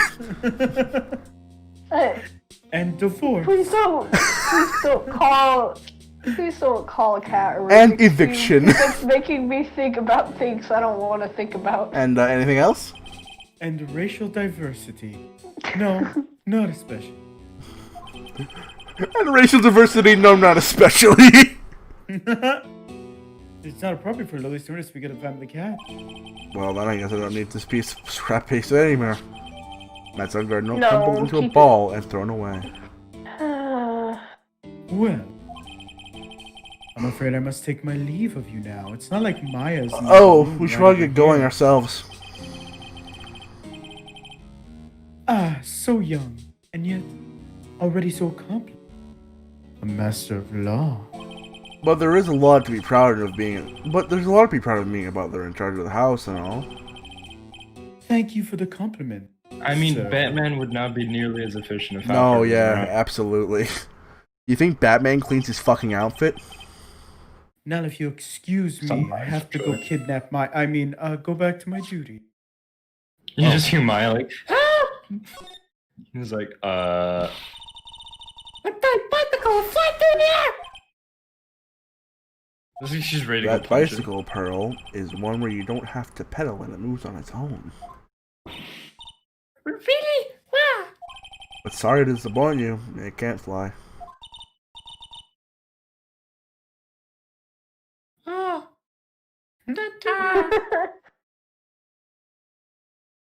B: And divorce.
E: Please don't call a cat a
A: And
E: Rubik's Cube.
A: eviction.
E: It's making me think about things I don't want to think about.
A: And anything else?
B: And racial diversity. No, not especially.
A: And racial diversity, no, not especially.
B: It's not appropriate for a lowly servant to speak of a family cat.
A: Well, then I guess I don't need this piece of scrap paste anymore. Matt Engarde, no,
E: No,
A: crumpled into a
E: keep it.
A: ball and thrown away.
B: Well, I'm afraid I must take my leave of you now. It's not like Maya's. in the
A: Oh,
B: room
A: we should
B: right
A: probably
B: over
A: get going
B: here.
A: ourselves.
B: Ah, so young, and yet already so accomplished. A master of law.
A: But there is a lot to be proud of being. But there's a lot to be proud of being a butler in charge of the house and all.
B: thank you for the compliment.
C: I mean,
B: sir.
C: Batman would not be nearly as efficient if
A: No,
C: Alfred was
A: yeah,
C: around.
A: absolutely. You think Batman cleans his fucking outfit?
B: Now, if you excuse me, I
C: Sometimes,
B: have to go
C: sure.
B: kidnap go back to my duty.
C: You just hear Maya like, help! He's like,
F: A bad bicycle fly through the air!
C: I think she's ready to
A: That
C: go punch him.
A: bicycle, Pearl, is one where you don't have to pedal and it moves on its own.
F: Really? Wow.
A: But sorry to disappoint you, it can't fly.
F: Oh. That,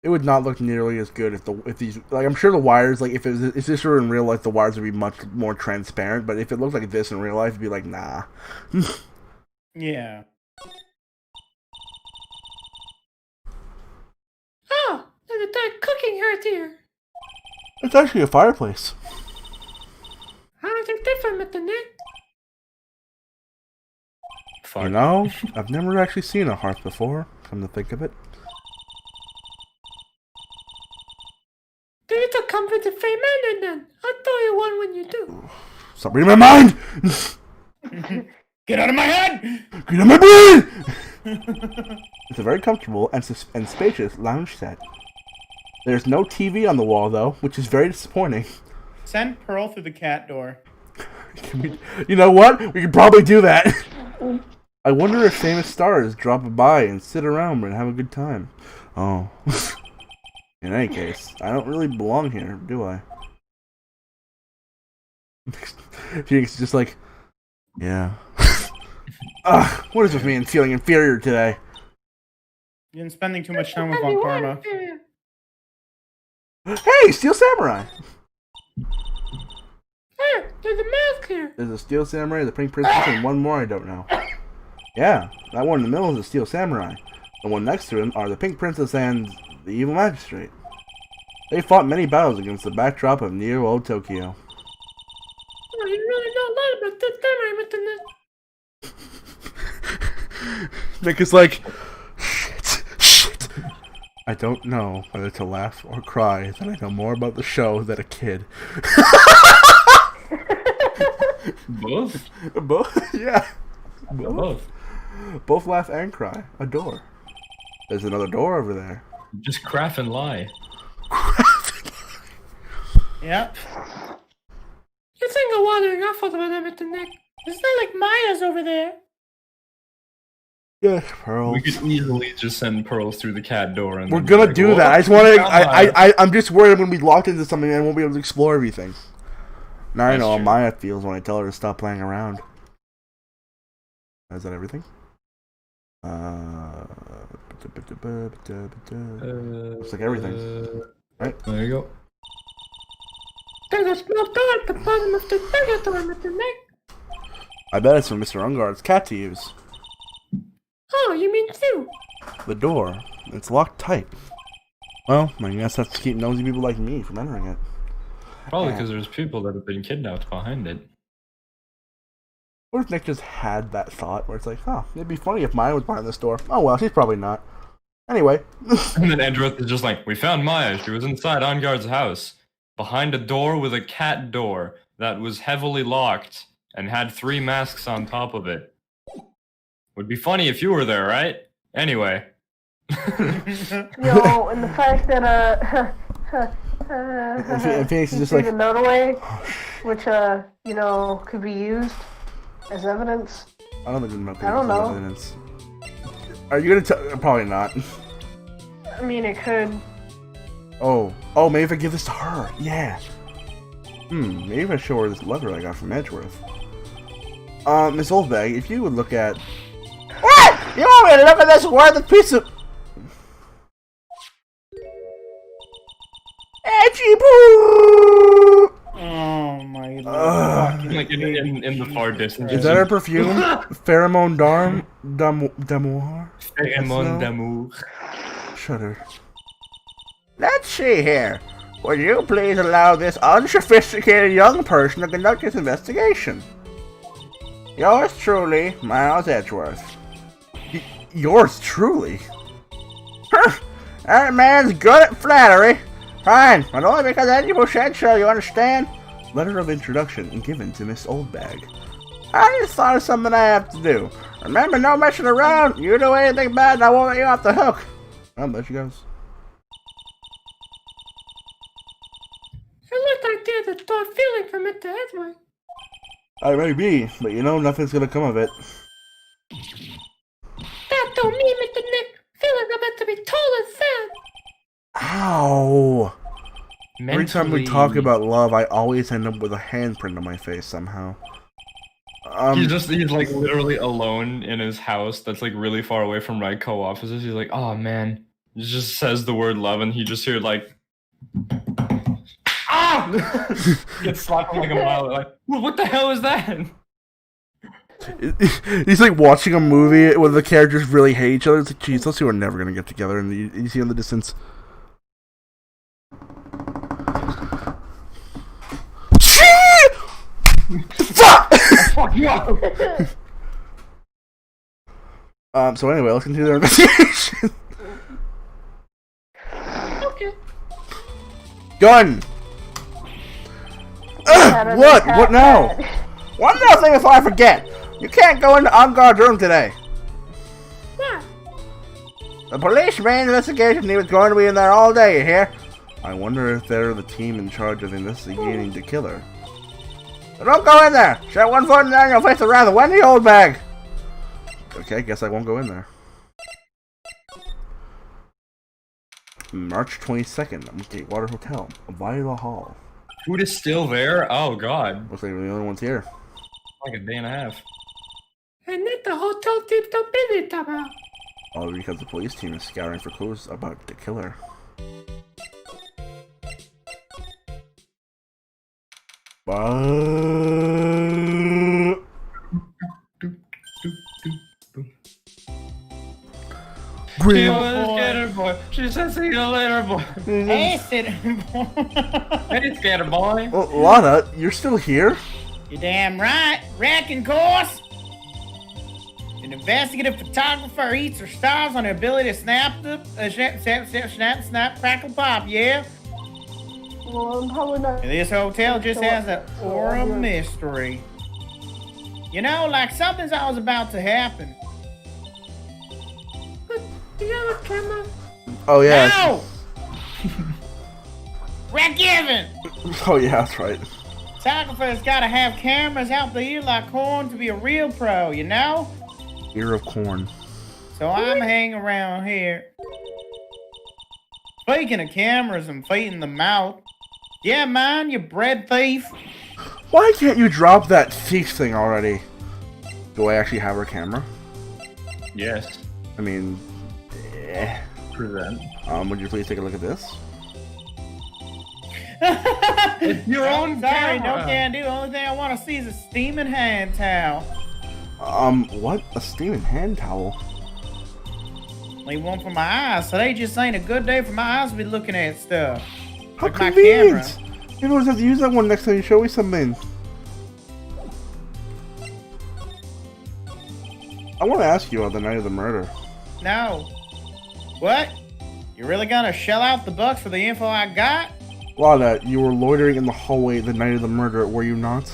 A: It would not look nearly as good if these, like, I'm sure the wires, like, if this were in real life, the wires would be much more transparent. But if it looked like this in real life, it'd be like, nah.
B: Yeah.
F: oh, there's a dark cooking hearth here.
A: It's actually a fireplace.
F: How is it different with the neck?
C: Fuck.
A: You know, I've never actually seen a hearth before. Come to think of it.
F: Do you to comfort the fey man then? I'll throw you one when you do.
A: Stop reading my mind!
B: Get out of my head!
A: Get out of my brain! It's a very comfortable and spacious lounge set. There's no TV on the wall, though, which is very disappointing.
B: Send Pearl through the cat door.
A: You know what? We could probably do that. I wonder if famous stars drop by and sit around and have a good time. Oh. In any case, I don't really belong here, do I? Phoenix is just like, yeah. Ugh, what is with me and feeling inferior today?
B: You've been spending too much time with
F: Everyone
B: Von Karma.
F: here.
A: Hey, Steel Samurai!
F: Here, there's a mask here.
A: There's a Steel Samurai, the Pink Princess, and one more I don't know. Yeah, that one in the middle is a Steel Samurai. The one next to him are the Pink Princess and the Evil Magistrate. They fought many battles against the backdrop of near old Tokyo.
F: Oh, you really know a lot about this memory with the neck.
A: Nick is like, shit. I don't know whether to laugh or cry that I know more about the show than a kid.
C: Both?
A: Both? Yeah.
C: Both.
A: Both laugh and cry. A door. There's another door over there.
C: Just craft and lie.
B: Yep.
F: You think of wandering off over them at the neck. It's not like Maya's over there.
A: Yeah, Pearl.
C: We could easily just send Pearls through the cat door and
A: We're
C: then be
A: gonna
C: like,
A: do
C: "Whoa,
A: that. I just want
C: we
A: to.
C: found Maya."
A: I'm just worried I'm gonna be locked into something and I won't be able to explore everything. Now I
C: That's
A: know how
C: true.
A: Maya feels when I tell her to stop playing around. Is that everything? Looks like everything. Right?
C: There you go.
F: There's a small door at the bottom of the bigger door with the neck.
A: I bet it's for Mr. Engarde's cat to use.
F: Oh, you mean two?
A: The door. It's locked tight. Well, I guess that's to keep nosy people like me from entering it.
C: Probably because there's people that have been kidnapped behind it.
A: What if Nick just had that thought where it's like, huh, it'd be funny if Maya was behind this door. Oh well, she's probably not. Anyway.
C: And then Edgeworth is just like, we found Maya. She was inside Engarde's house, behind a door with a cat door that was heavily locked and had 3 masks on top of it. Would be funny if you were there, right? Anyway.
E: Yo, and the fact that
A: And Phoenix is just
E: he
A: like,
E: threw the note away, which you know, could be used as evidence.
A: I don't think there's nothing
E: I don't know.
A: evidence. Are you gonna tell? Probably not.
E: I mean, it could.
A: Oh, maybe if I give this to her. Yeah. Maybe if I show her this letter I got from Edgeworth. Miss Oldbag, if you would look at... What? You want me to look at this worthless piece of... Edgy poo!
B: Oh my
A: Ugh.
B: fucking
C: Like in the far distance.
A: Is that her perfume? Pheromone d'amour?
C: Pheromone d'amour.
A: Shudder. Let's see here. Would you please allow this unsophisticated young person to conduct his investigation? Yours truly, Miles Edgeworth. Yours truly? Huh. That man's good at flattery. Fine, but only because Angie said so, you understand? Letter of introduction given to Miss Oldbag. I just thought of something I have to do. Remember, no messing around. You do anything bad and I won't let you off the hook. I'll let you guys.
F: It looked like they had a feeling from it to Edward.
A: I may be, but you know nothing's gonna come of it.
F: That don't mean, Mr. Nick. Feelings are meant to be told and said.
A: Ow! Every time we talk
D: Mentally-
A: about love, I always end up with a handprint on my face somehow.
C: He's like literally alone in his house that's like really far away from my co-offices. He's like, oh man. He just says the word love and he just hear like ah! Gets slapped like a mile. Like, what the hell is that?
A: He's like watching a movie where the characters really hate each other. It's like, geez, those two are never gonna get together. And you see in the distance. Fuck!
C: Fuck you up!
A: So anyway, let's continue our investigation.
F: Okay.
A: Gun! Ugh, what now? One more thing before I forget. You can't go into Engarde's room today.
F: Why?
A: The police main investigation team is going to be in there all day, you hear? I wonder if they're the team in charge of investigating the killer. So don't go in there! Shut one foot in there and you'll face the wrath of Wendy Oldbag! Okay, guess I won't go in there. March 22nd, Gatewater Hotel, Viola Hall.
C: Food is still there? Oh god.
A: Looks like we're the only ones here.
C: Like a day and a half.
F: And then the hotel team don't busy about.
A: All because the police team is scouring for clues about the killer.
C: She was scatter boy. She said see you later, boy.
B: Hey, sit.
C: Hey, scatter boy.
A: Well, Lana, you're still here?
B: You're damn right. Wrecking course. An investigative photographer eats her stars on her ability to snap, snap, crackle, pop, yeah?
E: Well, I'm probably not.
B: And this hotel just has an aura of mystery. You know, like something's always about to happen.
F: Do you have a camera?
A: Oh yeah.
B: No! Wreck Given!
A: Oh yeah, that's right.
B: Photographer's gotta have cameras out the ear like corn to be a real pro, you know?
A: Ear of corn.
B: So I'm hanging around here. Speaking of cameras and feet in the mouth, yeah, man, you bread thief.
A: Why can't you drop that thief thing already? Do I actually have her camera?
C: Yes.
A: I mean,
C: Present.
A: would you please take a look at this?
C: It's your own
B: Sorry,
C: camera.
B: no can do. Only thing I want to see is a steaming hand towel.
A: What? A steaming hand towel?
B: Leave one for my eyes. Today just ain't a good day for my eyes to be looking at stuff.
A: How
B: Like my
A: convenient! You always have to use that one next time you show me something. I want to ask you about the night of the murder.
B: No. What? You really gonna shell out the bucks for the info I got?
A: Lana, you were loitering in the hallway the night of the murder, were you not?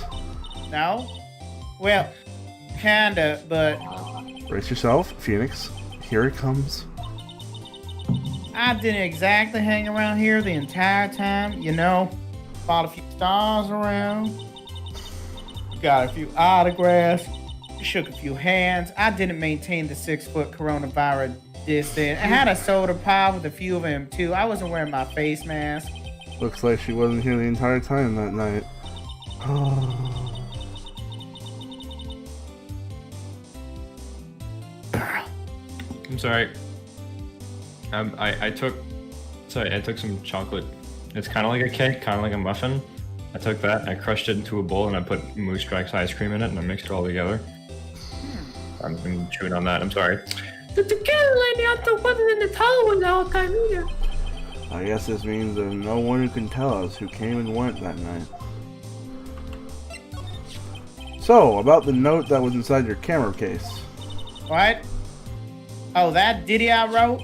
B: No. Well, kinda, but
A: Brace yourself, Phoenix. Here it comes.
B: I didn't exactly hang around here the entire time. You know, bought a few stars around, got a few autographs, shook a few hands. I didn't maintain the 6-foot coronavirus distance. I had a soda pop with a few of them too. I wasn't wearing my face mask.
A: Looks like she wasn't here the entire time that night.
C: I'm sorry. I took some chocolate. It's kind of like a cake, kind of like a muffin. I took that, I crushed it into a bowl, and I put Moose Strike's ice cream in it, and I mixed it all together. I've been chewing on that. I'm sorry.
F: The tequila lady out there wasn't in the Hollywood all the time either.
A: I guess this means there's no one who can tell us who came and went that night. So, about the note that was inside your camera case.
B: What? Oh, that ditty I wrote?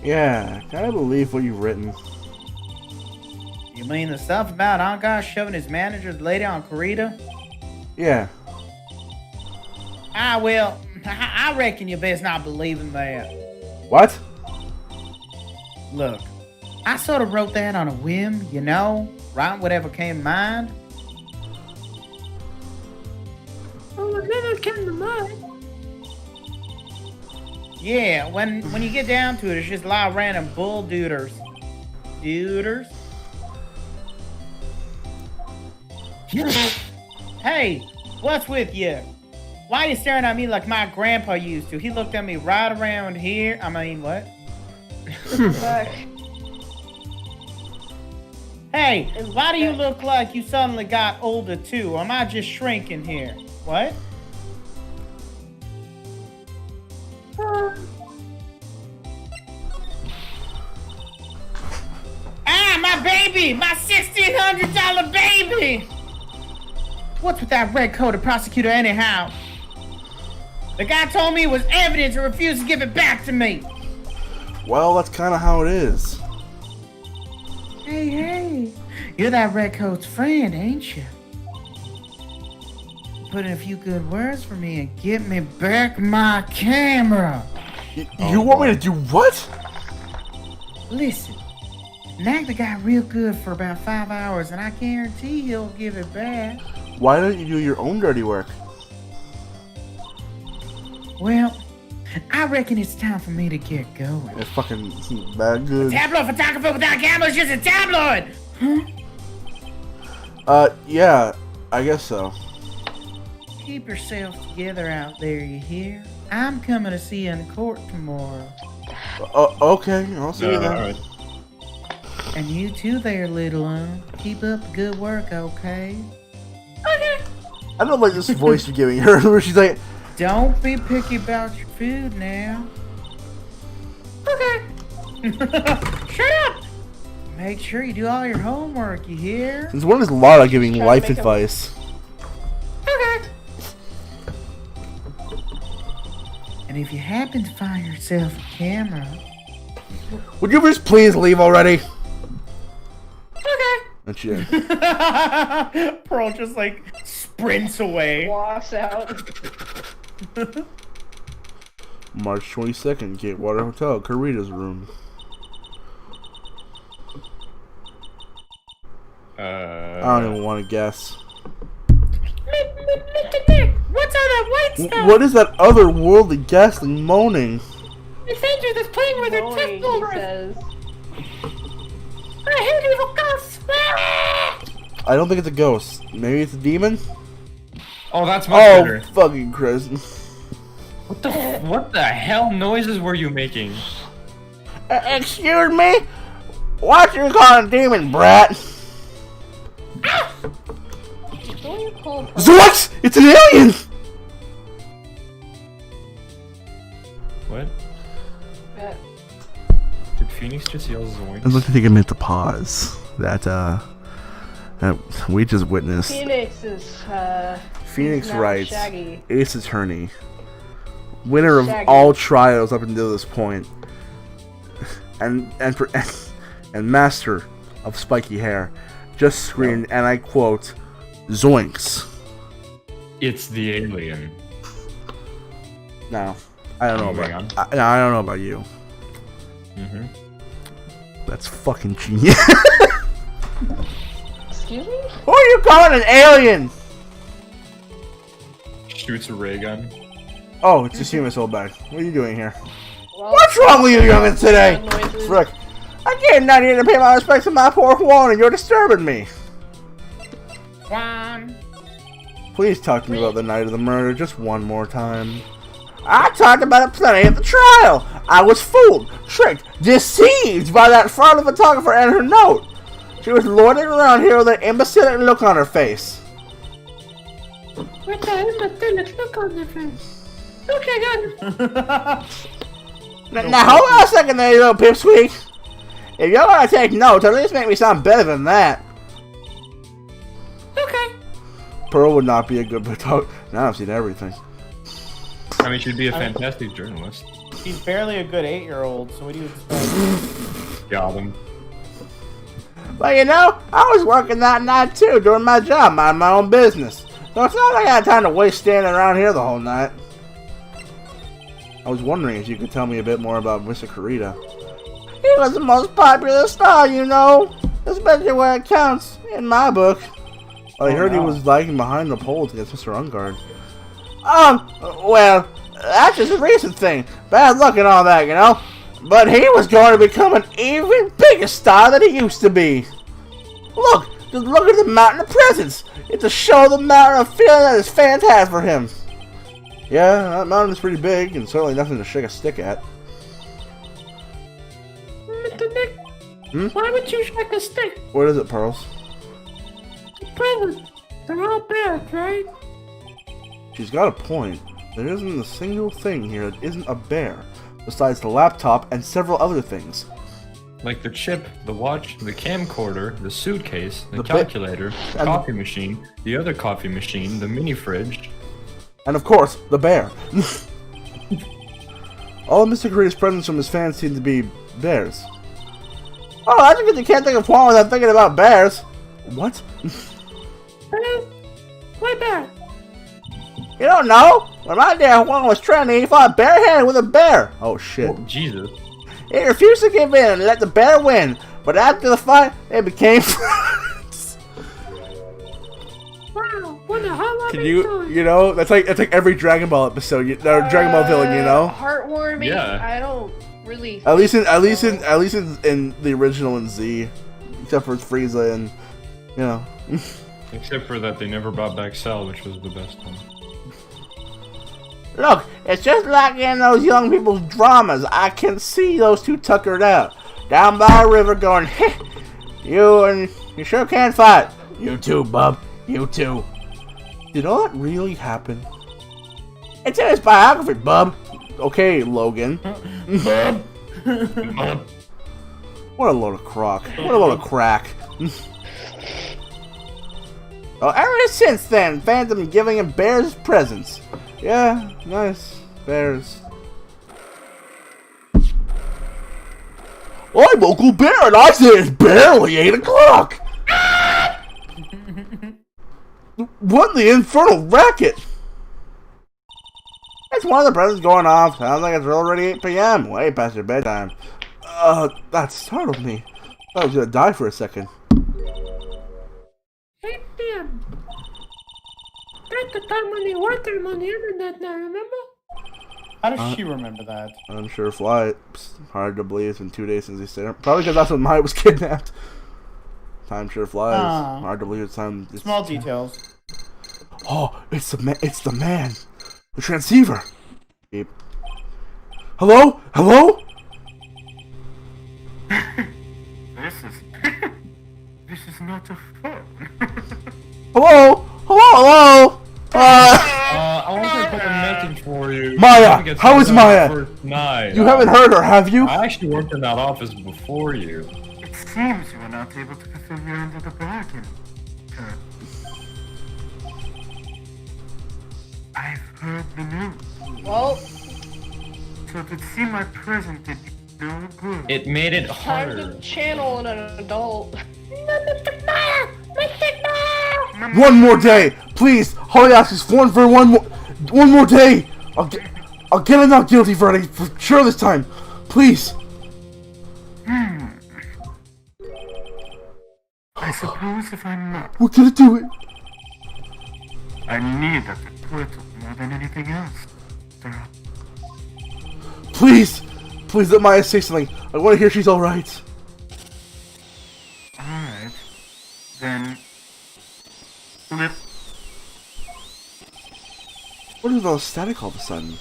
A: Yeah, can I believe what you've written?
B: You mean the stuff about Engarde shoving his manager's lady on Karita?
A: Yeah.
B: Well, I reckon you best not believing that.
A: What?
B: Look, I sort of wrote that on a whim, you know? Write whatever came to mind.
F: Oh, whatever came to mind.
B: Yeah, when you get down to it, it's just a lot of random bull duders. Duders? Hey, what's with you? Why are you staring at me like my grandpa used to? He looked at me right around here. I mean, what?
E: Fuck.
B: Hey, why do you look like you suddenly got older too? Or am I just shrinking here? What? My baby! My $1,600 baby! What's with that red-coated prosecutor anyhow? The guy told me it was evidence and refused to give it back to me.
A: Well, that's kind of how it is.
B: Hey, you're that redcoat's friend, ain't you? Put in a few good words for me and get me back my camera.
A: You want me to do what?
B: Listen, nag the guy real good for about 5 hours and I guarantee he'll give it back.
A: Why don't you do your own dirty work?
B: Well, I reckon it's time for me to get going.
A: It's fucking bad good.
B: Tabloid photographer without a camera is just a tabloid!
A: Yeah, I guess so.
B: Keep yourself together out there, you hear? I'm coming to see you in court tomorrow.
A: Okay, I'll see you then.
C: Alright.
B: And you too there, little one. Keep up the good work, okay?
A: I don't like this voice you're giving her, where she's like,
B: Don't be picky about your food now. Okay. Shut up! Make sure you do all your homework, you hear?
A: since when is Lara giving
E: Trying to
A: life
E: make him-
A: advice?
B: Okay. And if you happen to find yourself a camera,
A: Would you just please leave already?
B: okay.
A: And she did.
B: Pearl just like sprints away.
E: Walks out.
A: March 22nd, Gatewater Hotel, Karita's room. I don't even want to guess.
F: What's all that white stuff?
A: What is that otherworldly ghastly moaning?
F: It's Andrew that's playing with her
E: Moaning,
F: test
E: he
F: holders.
E: says.
F: I hate evil ghosts. Ah!
A: I don't think it's a ghost. Maybe it's a demon?
C: Oh, that's much
A: Oh,
C: better.
A: fucking Chris.
C: What the hell noises were you making?
A: Excuse me? What you calling a demon, brat?
E: Don't you call her?
A: What? It's an alien!
C: What?
E: Uh,
C: Did Phoenix just yell zoink?
A: I'd like to take a minute to pause. That we just witnessed.
E: Phoenix is,
A: Phoenix
E: now
A: writes,
E: Shaggy.
A: Ace Attorney, winner of
E: Shaggy.
A: all trials up until this point, and master of spiky hair, just screamed, and I quote, "Zoinks!"
C: It's the alien.
A: Now, I don't know
C: Moving
A: about I don't know about you.
C: Mm-hmm.
A: That's fucking genius.
E: Excuse me?
A: Who are you calling an alien?
C: Shoots a ray gun.
A: Oh, it's just human soul bag. What are you doing here?
E: Well,
A: What's wrong with you youngins today?
E: noises.
A: Frick. I came down here to pay my respects to my poor Juan, and you're disturbing me.
B: Juan.
A: Please talk to me about the night of the murder just one more time. I talked about it plenty at the trial. I was fooled, tricked, deceived by that fraud photographer and her note. She was loitering around here with an imbecile look on her face.
F: With the imbecile look on their face. Okay, good.
A: Now hold on a second there, you little pipsqueak. If you're gonna take notes, at least make me sound better than that.
F: Okay.
A: Pearl would not be a good photographer. Now I've seen everything.
C: I mean, she'd be a fantastic journalist.
B: He's barely a good 8-year-old, so what do you expect?
C: Got him.
A: But you know, I was working that night too, doing my job, minding my own business. So it's not like I had time to waste standing around here the whole night. I was wondering if you could tell me a bit more about Mr. Kurita. He was the most popular star, you know, especially where it counts, in my book. I heard he was lagging behind the polls against Mr. Engarde. Well, that's just a recent thing. Bad luck and all that, you know. But he was going to become an even bigger star than he used to be. Look, just look at the mountain of presents. It's to show the mountain of feeling that his fans have for him. Yeah, that mountain is pretty big and certainly nothing to shake a stick at.
F: Mr. Nick, why would you shake a stick?
A: What is it, Pearls?
F: The presents. They're all bears, right?
A: She's got a point. There isn't a single thing here that isn't a bear, besides the laptop and several other things.
C: Like the chip, the watch, the camcorder, the suitcase, the
A: The
C: calculator, the coffee machine, the other coffee machine, the mini fridge.
A: And of course, the bear. All of Mr. Kurita's presents from his fans seem to be bears. Oh, that's because you can't think of one without thinking about bears. What?
F: Why bear?
A: You don't know? When my dad one was trending, he fought barehanded with a bear. Oh shit.
C: Oh, Jesus.
A: He refused to give in and let the bear win. But after the fight, they became friends.
F: Wow, what a hell of
A: Can
F: a
A: you,
F: story.
A: you know, that's like every Dragon Ball episode, Dragon Ball villain, you know.
E: Heartwarming.
C: Yeah.
E: I don't really.
A: At least in the original in Z, except for Frieza and, you know.
C: Except for that they never brought back Cell, which was the best one.
A: Look, it's just like in those young people's dramas. I can see those two tuckered out down by a river, going, "Heh, you sure can fight. You too, bub. You too." Did all that really happen? It's in his biography, bub. Okay, Logan.
B: Bub.
A: What a load of crock. What a load of crack. Oh, ever since then, fans have been giving him bears presents. Yeah, nice. Bears. I'm Uncle Bear, and I say it's barely 8 o'clock! What in the infernal racket? It's one of the presents going off. Sounds like it's already 8 p.m. Way past your bedtime. That startled me. I was gonna die for a second.
F: 8 p.m. That's the time when they work them on the internet now, remember?
B: How does she remember that?
A: I'm sure Fly. Hard to believe it's been 2 days since he stayed up. Probably because that's when Mai was kidnapped. Time sure flies.
B: Aw.
A: Hard to believe it's time.
B: Small details.
A: Oh, it's the man. The transceiver. Beep. Hello? Hello?
G: This is not a phone.
A: Hello? Hello?
C: I want to put a message for you.
A: Maya! How is Maya?
C: First night.
A: You haven't heard her, have you?
C: I actually worked in that office before you.
G: It seems you were not able to fulfill your end of the bargain. I've heard the news.
E: Well,
G: So it would seem my present did you no good.
C: It made it
E: time
C: harder.
E: to channel an adult.
A: One more day, please. Holly asks one for one more day. I'll get a not guilty verdict for sure this time. Please.
G: I suppose if I'm not,
A: We're gonna do it.
G: I need that portal more than anything else.
A: Please. Please let Maya say something. I want to hear she's alright.
G: Alright. Then flip.
A: What is all static all of a sudden?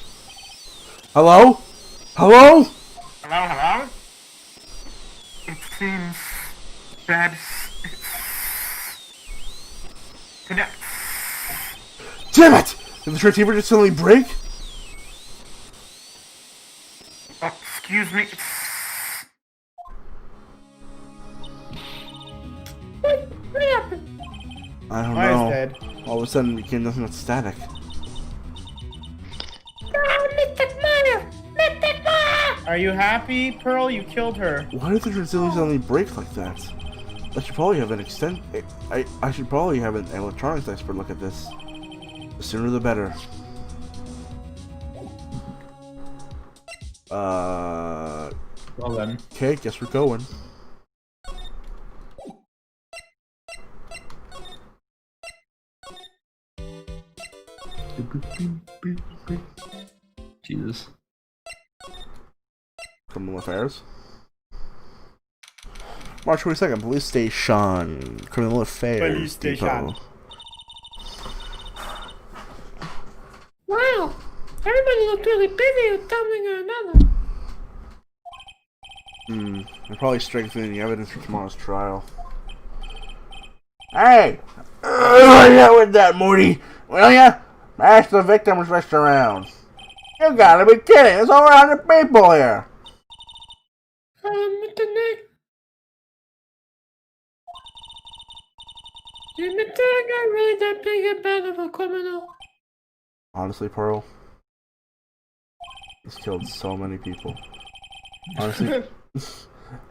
A: Hello? Hello?
G: Hello? It seems that connect.
A: Damn it! Did the transceiver just suddenly break?
G: Excuse me.
F: What happened?
A: I don't
B: Maya's
A: know.
B: dead.
A: All of a sudden it became nothing but static.
F: Mystic Maya! Mystic Maya!
B: Are you happy, Pearl? You killed her.
A: Why did the Transilians only break like that? I should probably have an I should probably have an electronics expert look at this. The sooner the better.
C: Well then.
A: Okay, guess we're going.
C: Jesus.
A: Criminal Affairs. March 22nd, Police Station. Criminal Affairs.
B: Police Station.
A: Depot.
F: Wow, everybody looked really busy with something or another.
A: They're probably strengthening the evidence for tomorrow's trial. Hey! What with that, Morty? Will ya? Smash the victim's wrist around. You gotta be kidding! There's over 100 people here!
F: Mr. Nick. Is Mr. Guy really that big and bad of a criminal?
A: Honestly, Pearl, he's killed so many people.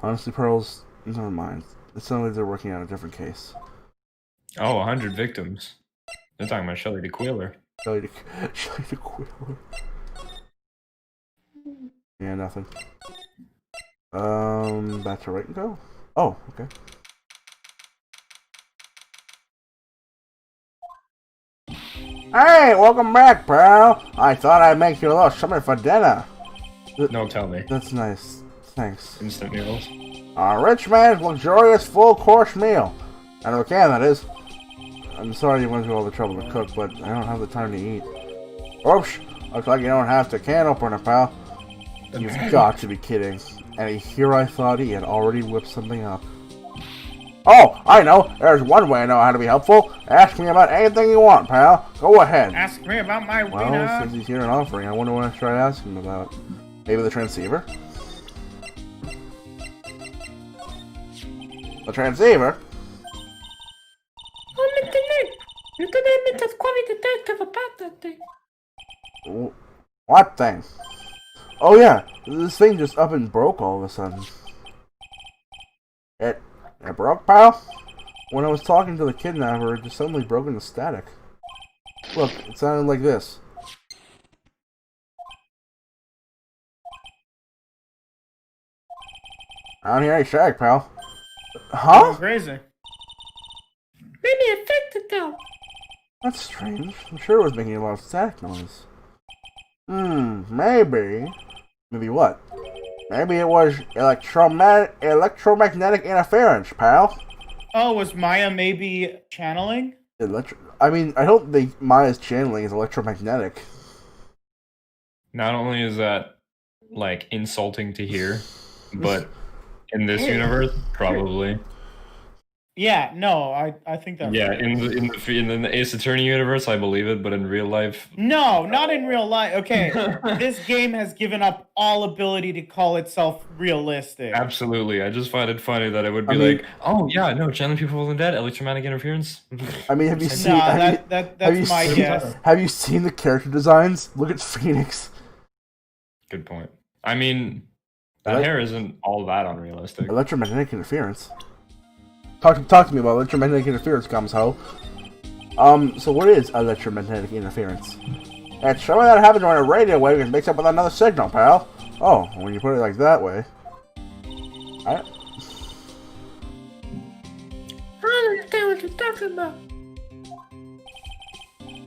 A: Honestly, Pearl's... Never mind. It sounds like they're working on a different case.
C: Oh, 100 victims. They're talking about Shelly the Quailer.
A: Shelly the Quailer. Yeah, nothing. Back to right and go? Oh, okay. Hey, welcome back, pal. I thought I'd make you a little something for dinner.
C: No, tell me.
A: That's nice. Thanks.
C: Instant noodles.
A: A rich man's luxurious full-course meal. Out of a can, that is. I'm sorry you went through all the trouble to cook, but I don't have the time to eat. Oops! Looks like you don't have the can opener, pal. You've got to be kidding. And here I thought he had already whipped something up. Oh, I know. There's one way I know how to be helpful. Ask me about anything you want, pal. Go ahead.
B: Ask me about my
A: Well,
B: wiener.
A: since he's here and offering, I wonder what I should ask him about. Maybe the transceiver? The transceiver?
F: Oh, Mr. Nick, you could admit that's quite a detective about that thing.
A: What thing? Oh yeah, this thing just up and broke all of a sudden. It broke, pal? When I was talking to the kidnapper, it just suddenly broke into static. Look, it sounded like this. I don't hear any shag, pal. Huh?
B: Crazy.
F: Maybe it fixed it though.
A: That's strange. I'm sure it was making a lot of static noise. Maybe. Maybe what? Maybe it was electromagnetic interference, pal.
B: Oh, was Maya maybe channeling?
A: I mean, I don't think Maya's channeling is electromagnetic.
C: Not only is that, like, insulting to hear, but in this universe, probably.
B: Yeah, no, I think that's
C: Yeah, in the Ace Attorney universe, I believe it, but in real life,
B: No, not in real life. Okay, this game has given up all ability to call itself realistic.
C: absolutely. I just find it funny that it would be
A: I mean-
C: like, oh yeah, no, channeling people from the dead, electromagnetic interference.
A: I mean, have you
B: No,
A: seen?
B: that's my guess.
A: Have you seen the character designs? Look at Phoenix.
C: Good point. I mean, that hair isn't all that unrealistic.
A: Electromagnetic interference. Talk to me about electromagnetic interference, Gamso. So what is electromagnetic interference? It's something that happens when a radio wave is mixed up with another signal, pal. Oh, when you put it like that way.
F: I don't understand what you're talking about.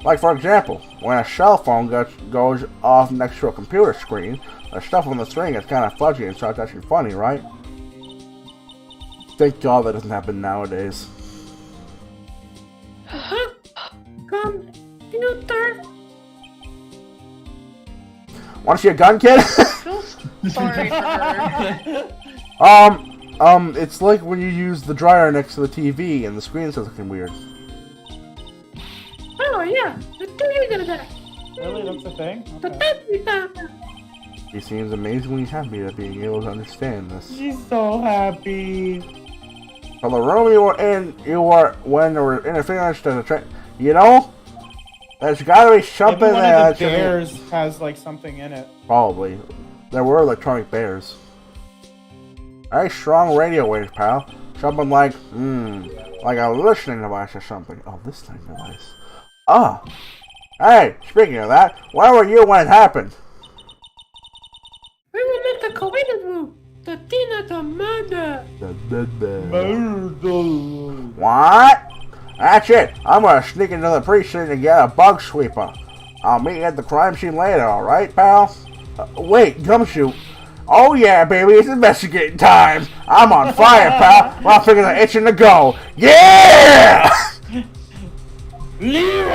A: Like, for example, when a cell phone goes off next to a computer screen, the stuff on the screen gets kind of fudgy and starts acting funny, right? Thank God that doesn't happen nowadays.
F: Computer.
A: Want to see a gun, kid?
E: Sorry for her.
A: It's like when you use the dryer next to the TV and the screen starts looking weird.
F: Oh yeah, the TV's gonna die.
B: Really, that's a thing?
F: The
B: Okay.
F: battery's down.
A: He seems amazingly happy at being able to understand this.
B: She's so happy.
A: So the room you were in, when there was interference to the train, you know? There's gotta be something
B: Maybe one
A: there.
B: of the bears has like something in it.
A: Probably. there were electronic bears. Very strong radio waves, pal. Something like, like a listening device or something. Oh, listening device. Ah. Hey, speaking of that, where were you when it happened?
F: We were in the corridor room. The scene of the murder.
A: What? That's it. I'm gonna sneak into the precinct and get a bug sweeper. I'll meet you at the crime scene later, alright, pal? Wait, Gumshoe. Oh yeah, baby, it's investigating time. I'm on fire, pal. My fingers are itching to go. Yeah!
C: Leroy!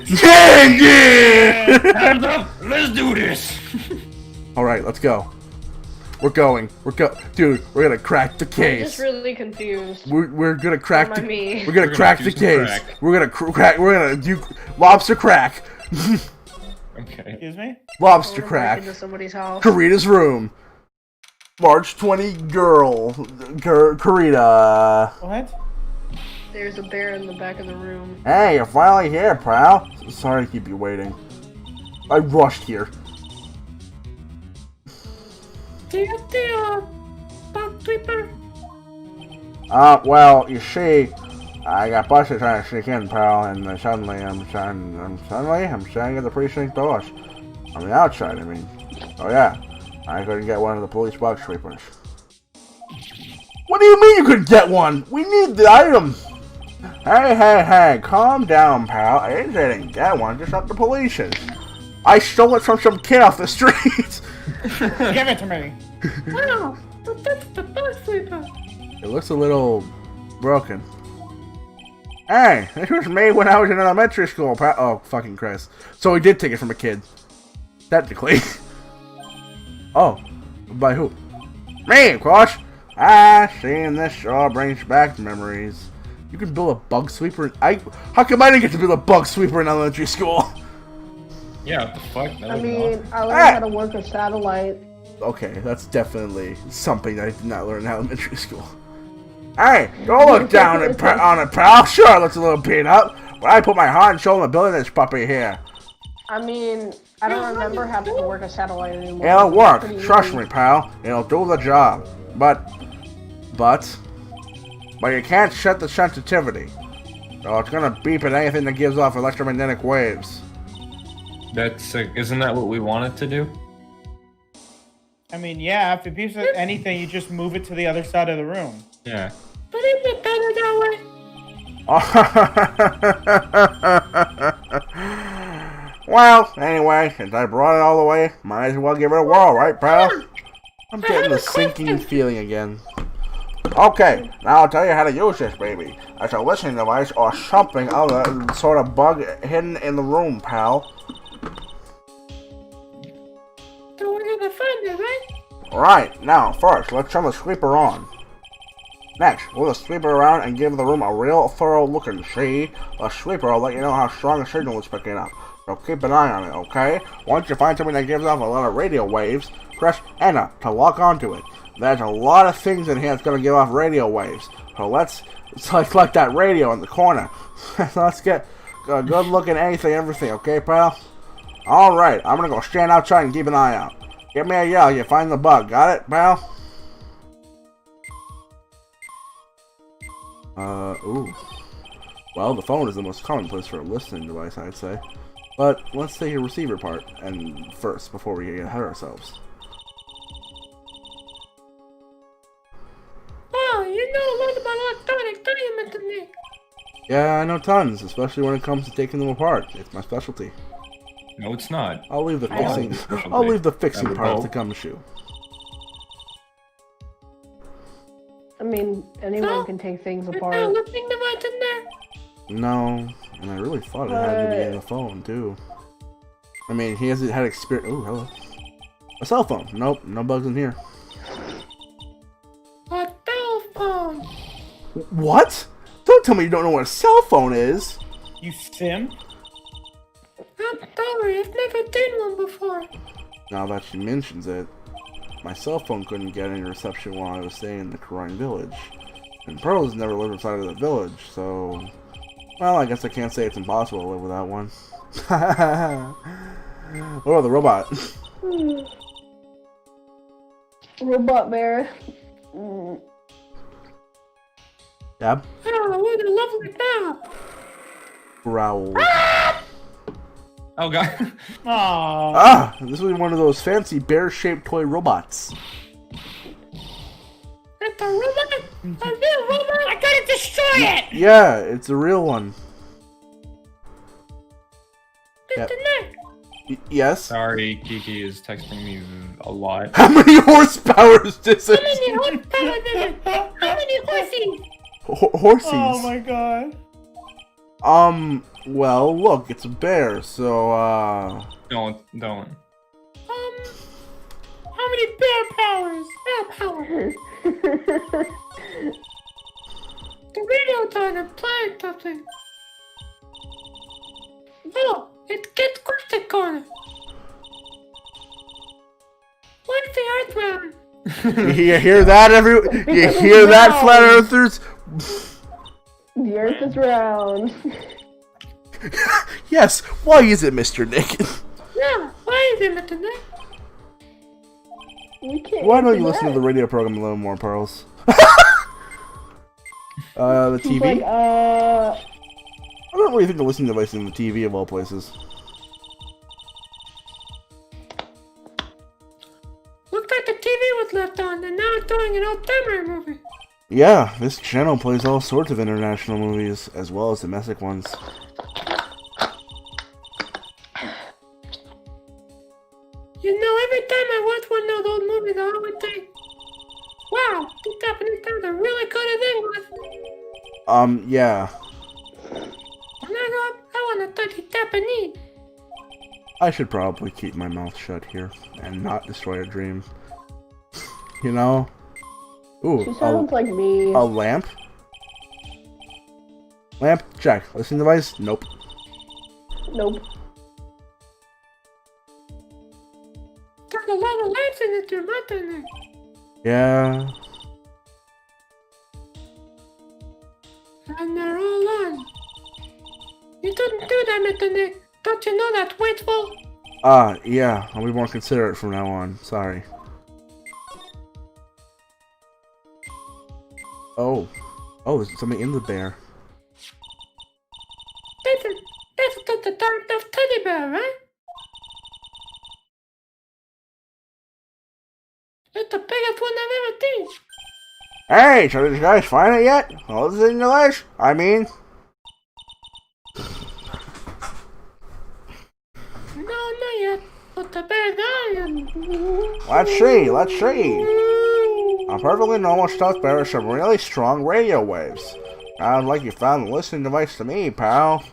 A: Yeah!
C: Hands up! Let's do this!
A: Alright, let's go. We're going. Dude, we're gonna crack the
E: I'm
A: case.
E: just really confused.
A: We're gonna crack
E: Don't
A: the.
E: mind me.
A: We're gonna crack
C: do
A: the
C: some
A: case.
C: crack.
A: We're gonna crack. We're gonna do lobster crack.
C: Okay.
B: Excuse me?
A: Lobster
E: Break
A: crack.
E: into somebody's house.
A: Karita's room. March 20, girl. Karita.
B: What?
E: There's a bear in the back of the room.
A: Hey, you're finally here, pal. Sorry to keep you waiting. I rushed here.
F: Do you see a bug sweeper?
A: Well, you see, I got busted trying to sneak in, pal, and suddenly I'm trying to get the precinct doors. On the outside, I mean. Oh yeah, I couldn't get one of the police bug sweepers. What do you mean you couldn't get one? We need the item. Hey, calm down, pal. I didn't say I didn't get one, just not the police. I stole it from some kid off the street.
B: Give it to me.
F: Wow, but that's the bug sweeper.
A: It looks a little broken. Hey, this was made when I was in elementary school. Oh, fucking Chris. So he did take it from a kid. Technically. Oh, by who? Me, of course. Seeing this sure brings back memories. You can build a bug sweeper. How come I didn't get to build a bug sweeper in elementary school?
C: Yeah, what the fuck? That
E: I
C: was
E: mean,
C: awesome.
E: I learned how to work a satellite.
A: Okay, that's definitely something that I did not learn in elementary school. Hey, don't look down on it, pal. Sure, it looks a little beat up, but I put my heart and soul in building this puppy here.
E: I mean, I don't remember having to work a satellite anymore.
A: It'll work.
E: Pretty
A: Trust
E: easy.
A: me, pal. It'll do the job. But you can't set the sensitivity. So it's gonna beep at anything that gives off electromagnetic waves.
C: That's isn't that what we wanted to do?
B: I mean, yeah, if it beeps at anything, you just move it to the other side of the room.
C: Yeah.
F: But isn't it better that way?
A: Well, anyway, since I brought it all the way, might as well give it a whirl, right, pal? I'm getting the sinking feeling again. Okay, now I'll tell you how to use this, baby. It's a listening device or something other sort of bug hidden in the room, pal.
F: So we're gonna find it, right?
A: Right, now, first, let's turn the sweeper on. Next, move the sweeper around and give the room a real thorough look and see. The sweeper will let you know how strong a signal is picking up. So keep an eye on it, okay? Once you find something that gives off a lot of radio waves, press Enter to lock onto it. There's a lot of things in here that's gonna give off radio waves. So it's like that radio in the corner. Let's get a good look at everything, okay, pal? Alright, I'm gonna go stand outside and keep an eye out. Give me a yell, you find the bug. Got it, pal? Ooh. Well, the phone is the most commonplace for a listening device, I'd say. But let's take the receiver part and first before we get ahead of ourselves.
F: Wow, you know a lot about electronics, don't you, Mr. Nick?
A: Yeah, I know tons, especially when it comes to taking them apart. It's my specialty.
C: No, it's not.
A: I'll leave the
E: I know.
A: fixing.
C: Specialty.
A: I'll leave the fixing
C: And
A: part
C: both.
A: to Gumshoe.
E: I mean, anyone
F: No.
E: can take things
F: There's no
E: apart.
F: listening device in there.
A: No, and I really thought it had to be in the phone too. I mean, he hasn't had experience. Oh, hello. A cell phone. Nope, no bugs in here.
F: A cell phone.
A: What? Don't tell me you don't know what a cell phone is.
B: You sim?
F: I'm sorry, I've never seen one before.
A: Now that she mentions it, my cell phone couldn't get any reception while I was staying in the Karine village. And Pearl's never lived inside of the village, so... Well, I guess I can't say it's impossible to live without one. What about the robot?
E: Robot bear.
A: Yep.
F: Oh, what a lovely bear.
A: Growl.
C: Oh god.
B: Aww.
A: Ah, this is one of those fancy bear-shaped toy robots.
F: It's a robot. A new robot.
B: I gotta destroy it!
A: Yeah, it's a real one. Yep.
F: Mr. Nick.
A: Yes.
C: Sorry, Kiki is texting me a lot.
A: How many horsepower is this?
F: How many horsepower is it? How many horses?
A: Horses.
B: Oh my god.
A: Well, look, it's a bear, so,
C: Don't.
F: How many bear powers? Bear power. The radio tower playing something. Oh, it gets question corner. What's the earth round?
A: you hear that, you hear that, flat earthers?
E: The earth is round.
A: Yes, why is it, Mr. Nick?
F: Yeah, why is it, Mr. Nick?
E: You can't
A: Why don't
E: answer
A: you listen to
E: that.
A: the radio program a little more, Pearls? The
E: He's
A: TV?
E: like,
A: I don't really think the listening device is in the TV of all places.
F: Looks like the TV was left on, and now it's doing an old samurai movie.
A: Yeah, this channel plays all sorts of international movies, as well as domestic ones.
F: You know, every time I watch one of those old movies, I always think, wow, these Japanese guys are really good at English.
A: Yeah.
F: When I grow up, I want to study Japanese.
A: I should probably keep my mouth shut here and not destroy a dream. You know? Ooh,
E: she sounds like me.
A: a lamp? Lamp, check. Listening device? Nope.
E: Nope.
F: There's a lot of lamps in this room, aren't there?
A: Yeah.
F: And they're all on. You didn't do that, Mr. Nick. Don't you know that's wasteful?
A: Yeah. I'll be more considerate from now on. Sorry. Oh. Oh, there's something in the bear.
F: This is just a dark enough teddy bear, right? It's the biggest one I've ever seen.
A: Hey, so did you guys find it yet? Well, this is in the list. I mean...
F: No, not yet. But the bear died.
A: Let's see, let's see. A perfectly normal stuffed bear with some really strong radio waves. Sounds like you found the listening device to me, pal.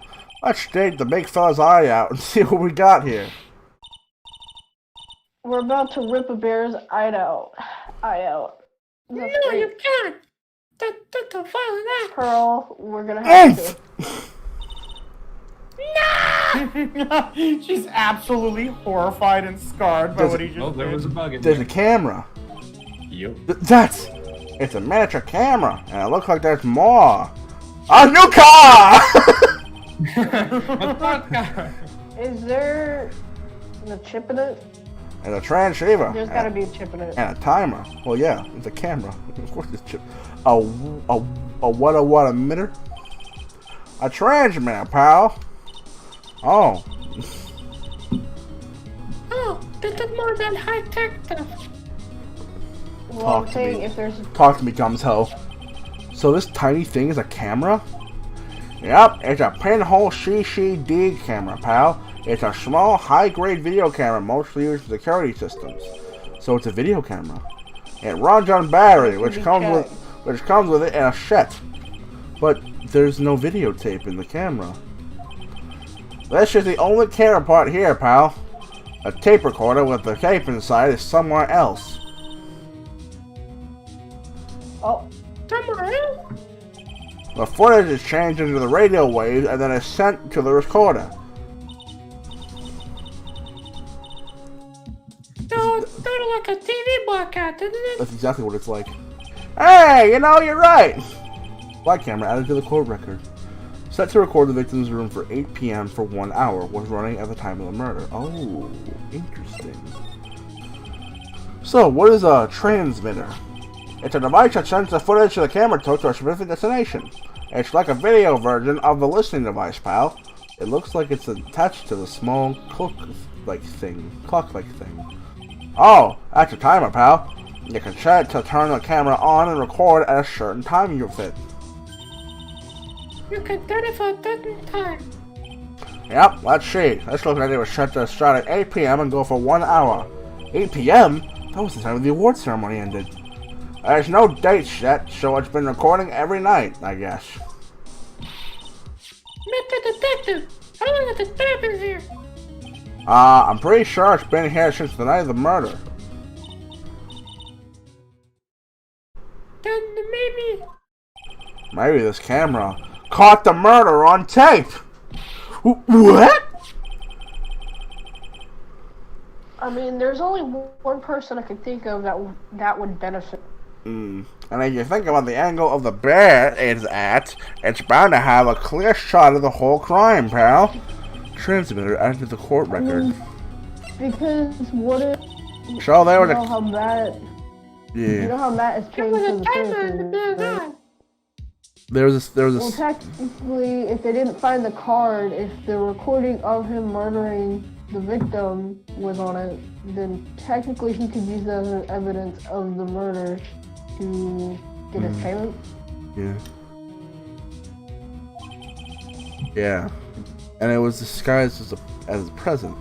A: Let's dig the big fella's eye out and see what we got here.
E: We're about to rip a bear's eye out.
F: No,
E: That's
F: you
E: great.
F: can't. That's a violent act.
E: Pearl, we're gonna have to.
B: She's absolutely horrified and scarred by
A: Does
B: what
A: it-
B: he just
C: Oh, there
B: did.
C: was a bug in
A: There's a
C: there.
A: camera.
C: Yup.
A: It's a miniature camera, and it looks like there's more. A new car!
E: Is there a chip in it?
A: And a transceiver.
E: There's gotta be a chip in it.
A: And a timer. Well, yeah, it's a camera. Of course, it's chip. A what emitter? A transmitter, pal. Oh,
F: Oh, this is more than high-tech stuff.
E: Well,
A: Talk
E: I'm
A: to
E: saying
A: me.
E: if there's
A: talk to me, Gumsho. So this tiny thing is a camera? Yep, it's a pinhole CCD camera, pal. It's a small, high-grade video camera mostly used in security systems. So it's a video camera. It runs on battery, which comes with it in a set. But there's no videotape in the camera. This is the only camera part here, pal. A tape recorder with the tape inside is somewhere else.
E: oh,
F: Somewhere else?
A: The footage is changed into the radio waves and then is sent to the recorder.
F: So it's sort of like a TV broadcast, isn't it?
A: That's exactly what it's like. Hey, you know, you're right! Black camera added to the court record. Set to record the victim's room for 8 p.m. for 1 hour, was running at the time of the murder. Oh, interesting. So, what is a transmitter? It's a device that sends the footage the camera took to a specific destination. It's like a video version of the listening device, pal. It looks like it's attached to the small clock-like thing. Oh, that's a timer, pal. You can set it to turn the camera on and record at a certain time you fit.
F: You can turn it for a certain time.
A: Yep, let's see. This looks like it was set to start at 8 p.m. and go for 1 hour. 8 p.m.? That was the time the award ceremony ended. There's no date set, so it's been recording every night, I guess.
F: Mr. Detective, how long has this bear been here?
A: I'm pretty sure it's been here since the night of the murder.
F: Then maybe...
A: Maybe this camera caught the murder on tape! What?
E: I mean, there's only one person I could think of that would benefit.
A: And if you think about the angle of the bear is at, it's bound to have a clear shot of the whole crime, pal. Transmitter added to the court record.
E: Because what if...
A: So there was
E: you know how Matt...
A: Yeah.
E: You know how Matt is
F: There
E: trained
F: was
E: for
F: a
E: the
F: timer in the bear's
E: right?
F: eye.
A: There was
E: Well, technically, if they didn't find the card, if the recording of him murdering the victim was on it, then technically he could use that as evidence of the murder to get his payment.
A: Yeah. Yeah. And it was disguised as a present.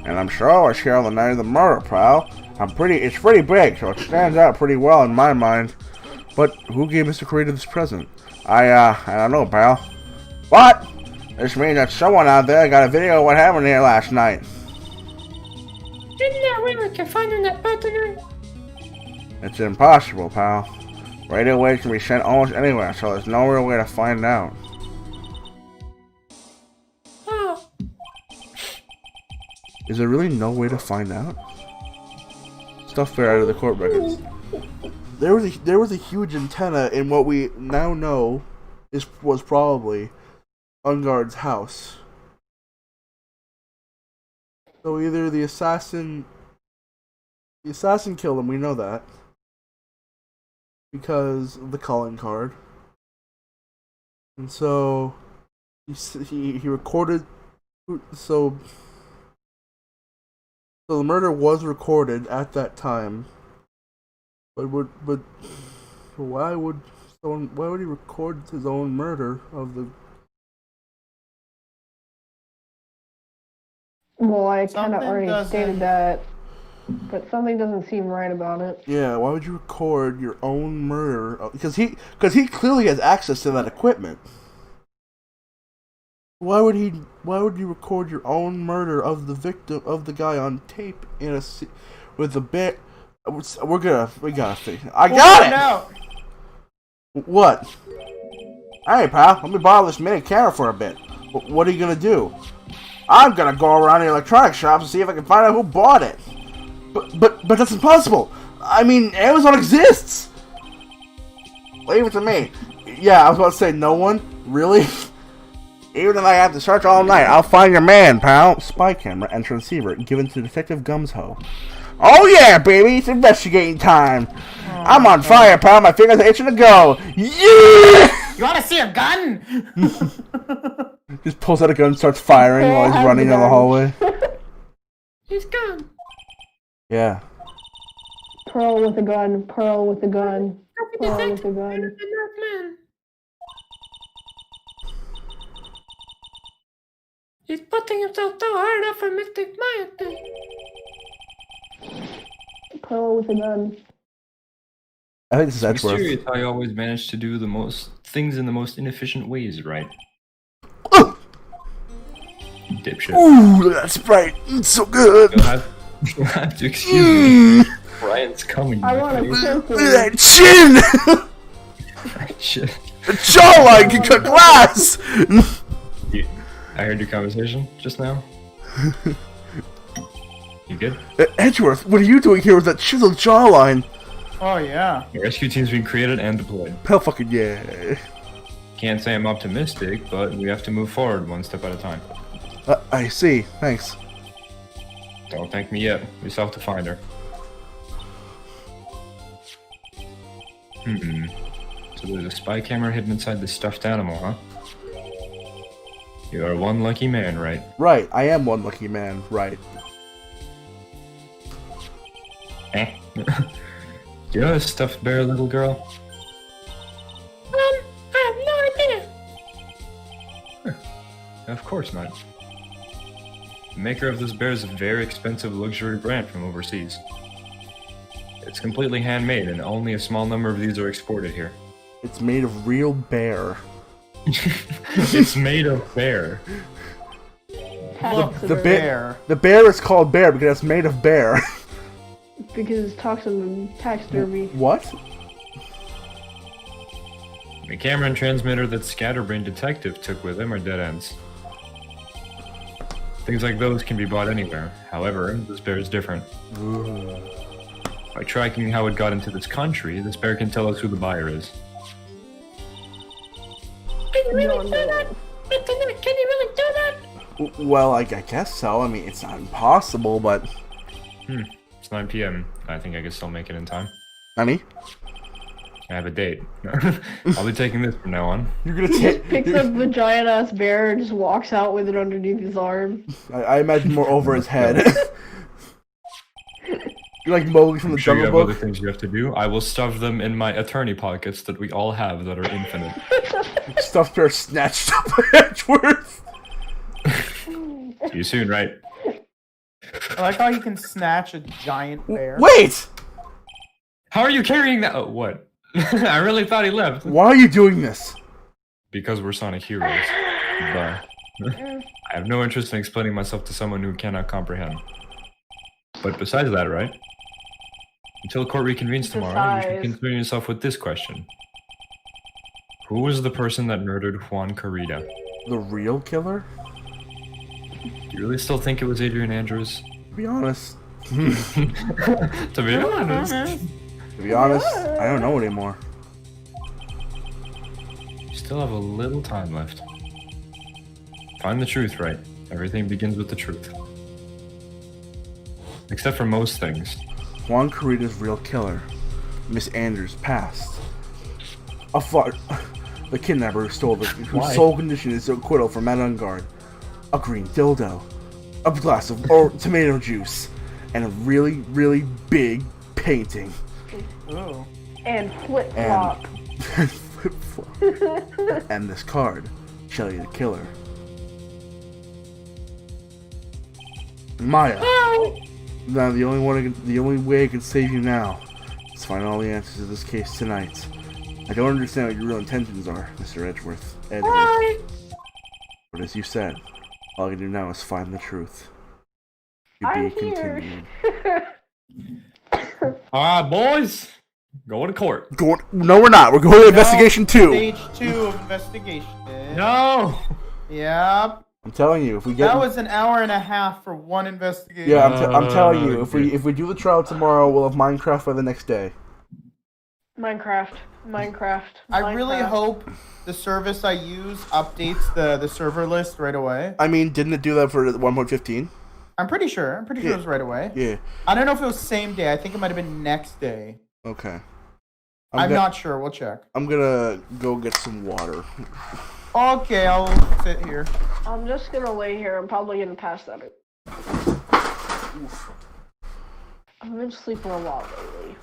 A: And I'm sure I was here on the night of the murder, pal. It's pretty big, so it stands out pretty well in my mind. But who gave Mr. Creator this present? I don't know, pal. But this means that someone out there got a video of what happened here last night.
F: Isn't there a way we can find him that part tonight?
A: It's impossible, pal. Radio waves can be sent almost anywhere, so there's no real way to find out.
F: Oh,
A: Is there really no way to find out? Stuff fair out of the court records. There was a huge antenna in what we now know was probably Engarde's house. So either the assassin killed him, we know that, because of the calling card. And so he recorded, so the murder was recorded at that time. But why would he record his own murder of the?
E: Well, I kind of
B: Something
E: already
B: doesn't-
E: stated that, but something doesn't seem right about it.
A: Yeah, why would you record your own murder? Because he clearly has access to that equipment. Why would you record your own murder of the victim, of the guy on tape with a bit? We gotta fix it. I got it! What? Hey, pal, let me borrow this mini camera for a bit. What are you gonna do? I'm gonna go around the electronic shops and see if I can find out who bought it. But that's impossible. I mean, Amazon exists. Leave it to me. Yeah, I was about to say no one. Really? Even if I have to search all night, I'll find your man, pal. Spy camera and transceiver given to Detective Gumsho. Oh yeah, baby, it's investigating time. I'm on fire, pal. My fingers are itching to go. Yeah!
B: You wanna see a gun?
A: Just pulls out a gun and starts firing while he's running down the hallway.
F: he's gone.
A: Yeah.
E: Pearl with a gun, Pearl with a gun,
F: Happy
E: Pearl with a
F: detective,
E: gun.
F: the Northman. He's putting himself so hard up for Mystic Maya thing.
E: Pearl with a gun.
A: I think this is
C: It's
A: Edgeworth.
C: mysterious how you always manage to do the most things in the most inefficient ways, right? Dipshit.
A: Ooh, that's right. It's so good.
C: You'll have to excuse me. Brian's coming.
E: I
C: my
E: want
C: face.
E: to kiss you.
A: That chin!
C: Shit.
A: The jawline can cut glass!
C: I heard your conversation just now. You good?
A: Edgeworth, what are you doing here with that chiseled jawline?
B: Oh yeah.
C: The rescue team's been created and deployed.
A: Hell fucking yeah.
C: Can't say I'm optimistic, but we have to move forward one step at a time.
A: I see. Thanks.
C: Don't thank me yet. We still have to find her. So there's a spy camera hidden inside the stuffed animal, huh? You are one lucky man, right?
A: Right, I am one lucky man, right.
C: Eh? Do you have a stuffed bear, little girl?
F: I have no idea.
C: Of course not. The maker of this bear is a very expensive luxury brand from overseas. It's completely handmade, and only a small number of these are exported here.
A: It's made of real bear.
C: It's made of bear.
B: Look,
E: The
B: the
A: bear-
B: bear.
A: The bear is called bear because it's made of bear.
E: Because it's toxin and taxidermy.
A: What?
C: The camera and transmitter that Scatterbrain Detective took with him are dead ends. Things like those can be bought anywhere. However, this bear is different. By tracking how it got into this country, this bear can tell us who the buyer is.
F: Can you really
E: No,
F: do
E: no.
F: that? Lieutenant, can you really do that?
A: Well, I guess so. I mean, it's not impossible, but...
C: It's 9 p.m. I think I can still make it in time.
A: Honey?
C: I have a date. I'll be taking this from now on.
A: You're gonna
E: He just
A: take...
E: picks up the giant ass bear and just walks out with it underneath his arm.
A: I imagine more over his head. You're like Mowgli from
C: I'm
A: the
C: sure you
A: Jungle
C: have other
A: Book.
C: things you have to do. I will stuff them in my attorney pockets that we all have that are infinite.
A: Stuffed bear snatched up by Edgeworth.
C: See you soon, right?
B: I like how you can snatch a giant bear.
A: Wait!
C: How are you carrying that? Oh, what? I really thought he left.
A: Why are you doing this?
C: Because we're Sonic heroes. But I have no interest in explaining myself to someone who cannot comprehend. But besides that, right? Until court reconvenes tomorrow, you should
E: Besides.
C: concern yourself with this question. Who was the person that murdered Juan Carida?
A: The real killer?
C: Do you really still think it was Adrian Andrews?
A: To be honest.
C: To be honest.
A: To be honest, I don't know anymore.
C: You still have a little time left. Find the truth, right? Everything begins with the truth. Except for most things.
A: Juan Carida's real killer. Miss Andrews passed. A fart. The kidnapper who stole the whose
C: Why?
A: sole condition is acquittal from Matt Engarde. A green dildo. A glass of tomato juice. And a really, really big painting.
B: Ooh.
E: And flip flop.
A: And this card. Shelly the killer. Maya. Now the only way I can save you now is find all the answers to this case tonight. I don't understand what your real intentions are, Mr. Edgeworth. But as you said, all I can do now is find the truth. To
E: I'm
A: be
E: here.
A: continued.
C: Alright, boys! Go to court.
A: No, we're not. We're going to investigation 2.
B: Stage 2 of investigation.
C: No!
B: Yep.
A: I'm telling you, if we get
B: That was an hour and a half for one investigation.
A: yeah, I'm telling you, if
C: good.
A: we do the trial tomorrow, we'll have Minecraft by the next day.
E: Minecraft.
B: I really hope the service I use updates the server list right away.
A: I mean, didn't it do that for 1.15?
B: I'm pretty sure.
A: Yeah.
B: It was right away.
A: Yeah.
B: I don't know if it was same day. I think it might have been next day.
A: Okay.
B: I'm not sure. We'll check.
A: I'm gonna go get some water.
B: Okay, I'll sit here.
E: I'm just gonna lay here. I'm probably gonna pass out. I've been sleeping a lot lately.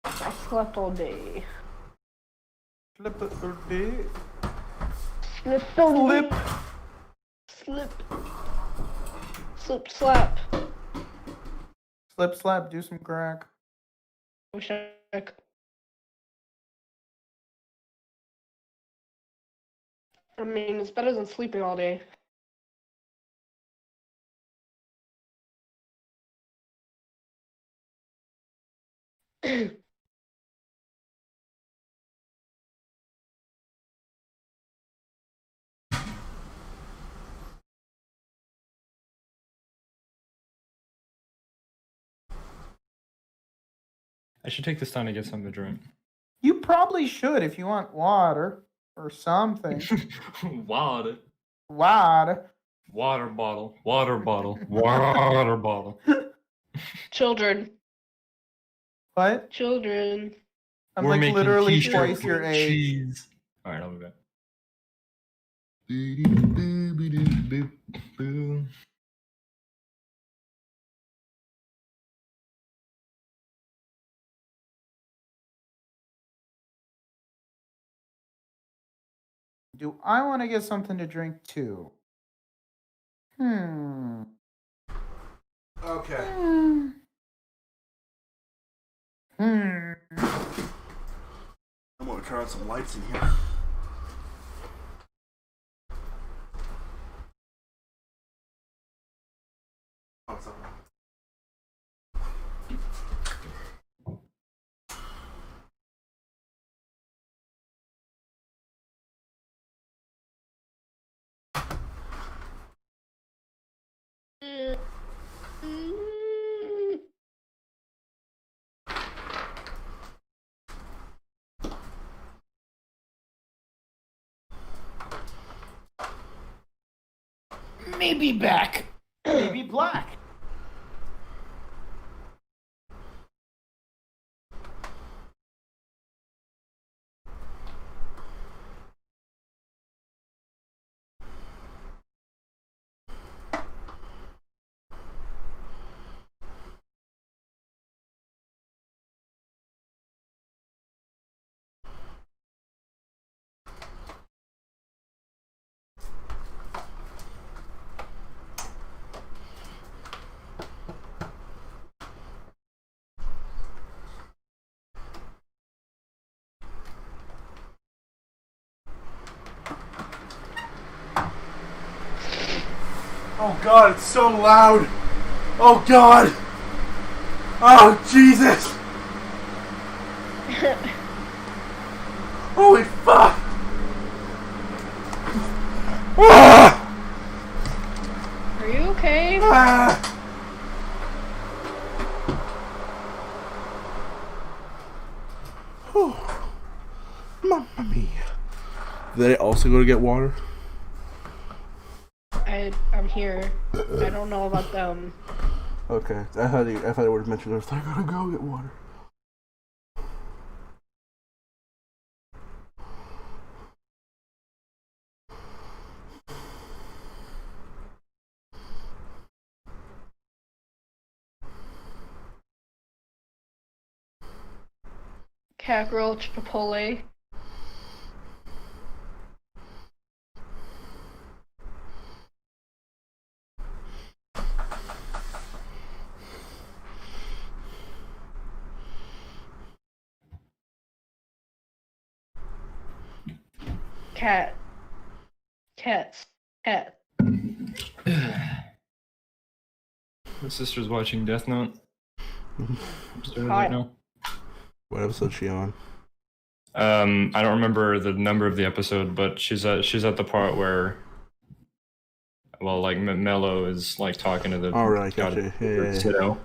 E: I slept all day.
B: Flip it a bit.
E: Slept all day. Slip. Slip slap.
B: Slip slap. Do some crack.
E: Wish I could. I mean, it's better than sleeping all day.
C: I should take this time to get something to drink.
B: You probably should if you want water or something.
C: Water.
B: Water.
C: Water bottle. Water bottle. Water bottle.
E: Children,
B: What?
E: Children.
B: I'm
C: We're
B: like
C: making
B: literally
C: t-shirts
B: twice your
C: with
B: age.
C: cheese. All right, I'll be back.
B: Do I want to get something to drink too?
A: Okay. I'm gonna turn on some lights in here. Oh, it's up.
B: Maybe back. Maybe black.
A: Oh God, it's so loud. Oh God. Oh Jesus. Holy fuck. Ah!
E: Are you okay?
A: Ah! Oh, Mamma mia. Did they also go to get water?
E: I'm here. I don't know about them.
A: Okay, I thought they would have mentioned they're gonna go get water.
E: Cat Girl Chipotle. Cat. Cats. Cat.
C: My sister's watching Death Note. Started
E: Hi.
C: right now.
A: What episode is she on?
C: I don't remember the number of the episode, but she's at the part where, well, like Mello is like talking to the
A: All right, gotcha. Yeah.
C: Ditto.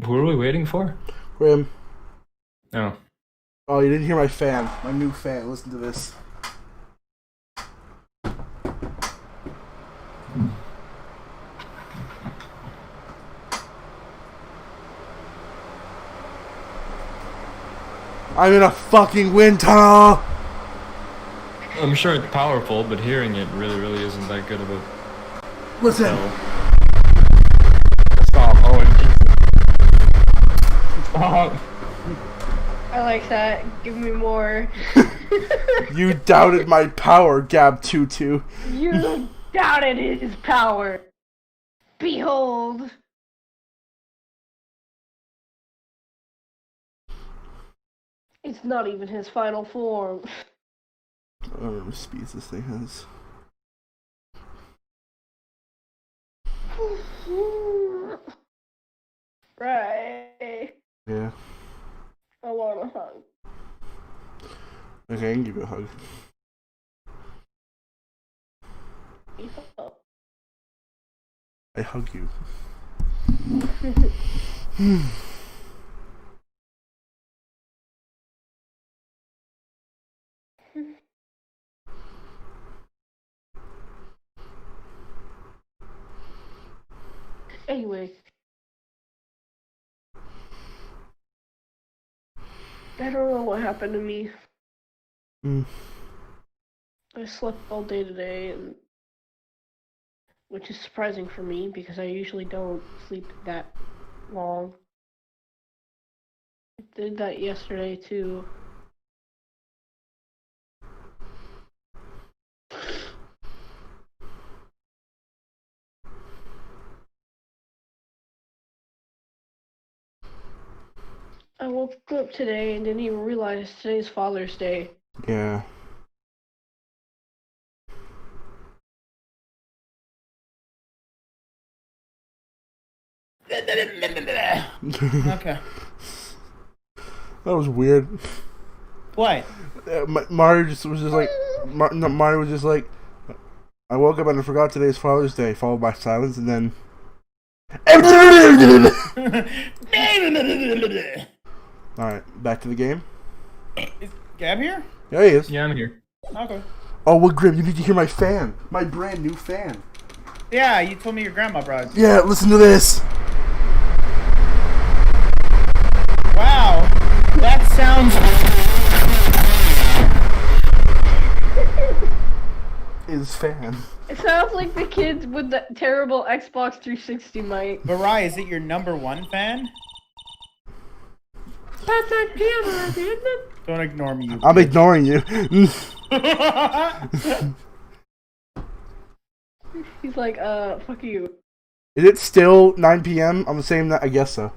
C: Who are we waiting for?
A: Grim.
C: No.
A: Oh, you didn't hear my fan. My new fan. Listen to this. I'm in a fucking wind tunnel!
C: I'm sure it's powerful, but hearing it really isn't that good of a
A: Listen!
C: Stop. Oh, Jesus. Stop.
E: I like that. Give me more.
A: You doubted my power, Gab Tutu.
E: You doubted his power. Behold. It's not even his final form.
A: I don't know how many speeds this thing has.
E: Right.
A: Yeah. Okay, I can give you a hug. I hug you.
E: Anyway. I don't know what happened to me. I slept all day today, and which is surprising for me because I usually don't sleep that long. I did that yesterday too. I woke up today and didn't even realize today's Father's Day.
A: Yeah.
B: Okay.
A: That was weird.
B: What?
A: Mario was just like, Mario was just like, I woke up and I forgot today's Father's Day, followed by silence, and then. Alright, back to the game.
B: Is Gab here?
A: Yeah, he is.
C: Yeah, I'm here.
B: Okay.
A: Oh, well, Grim, you need to hear my fan. My brand new fan.
B: Yeah, you told me your grandma brought it.
A: Yeah, listen to this.
B: Wow. That sounds...
A: His fan.
E: It sounds like the kids with the terrible Xbox 360 mic.
B: Barai, is it your #1 fan?
F: That's not piano, isn't it?
B: Don't ignore me, you
A: I'm ignoring you.
E: He's like, fuck you.
A: Is it still 9 p.m. on the same night? I guess so.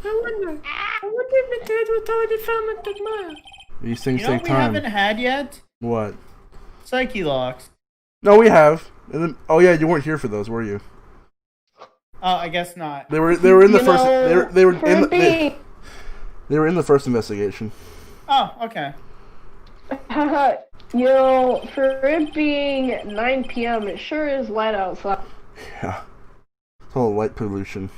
F: I wonder if the kids were already filming tomorrow.
A: These things
B: You know
A: take
B: what we
A: time.
B: haven't had yet?
A: What?
B: Psyche locks.
A: No, we have. And then, oh yeah, you weren't here for those, were you?
B: Oh, I guess not.
A: They were in the
E: You
A: first.
E: know,
A: They were
E: for
A: in.
E: being-
A: They were in the first investigation.
B: Oh, okay.
E: You know, for it being 9 p.m., it sure is light outside.
A: Yeah. It's all light pollution.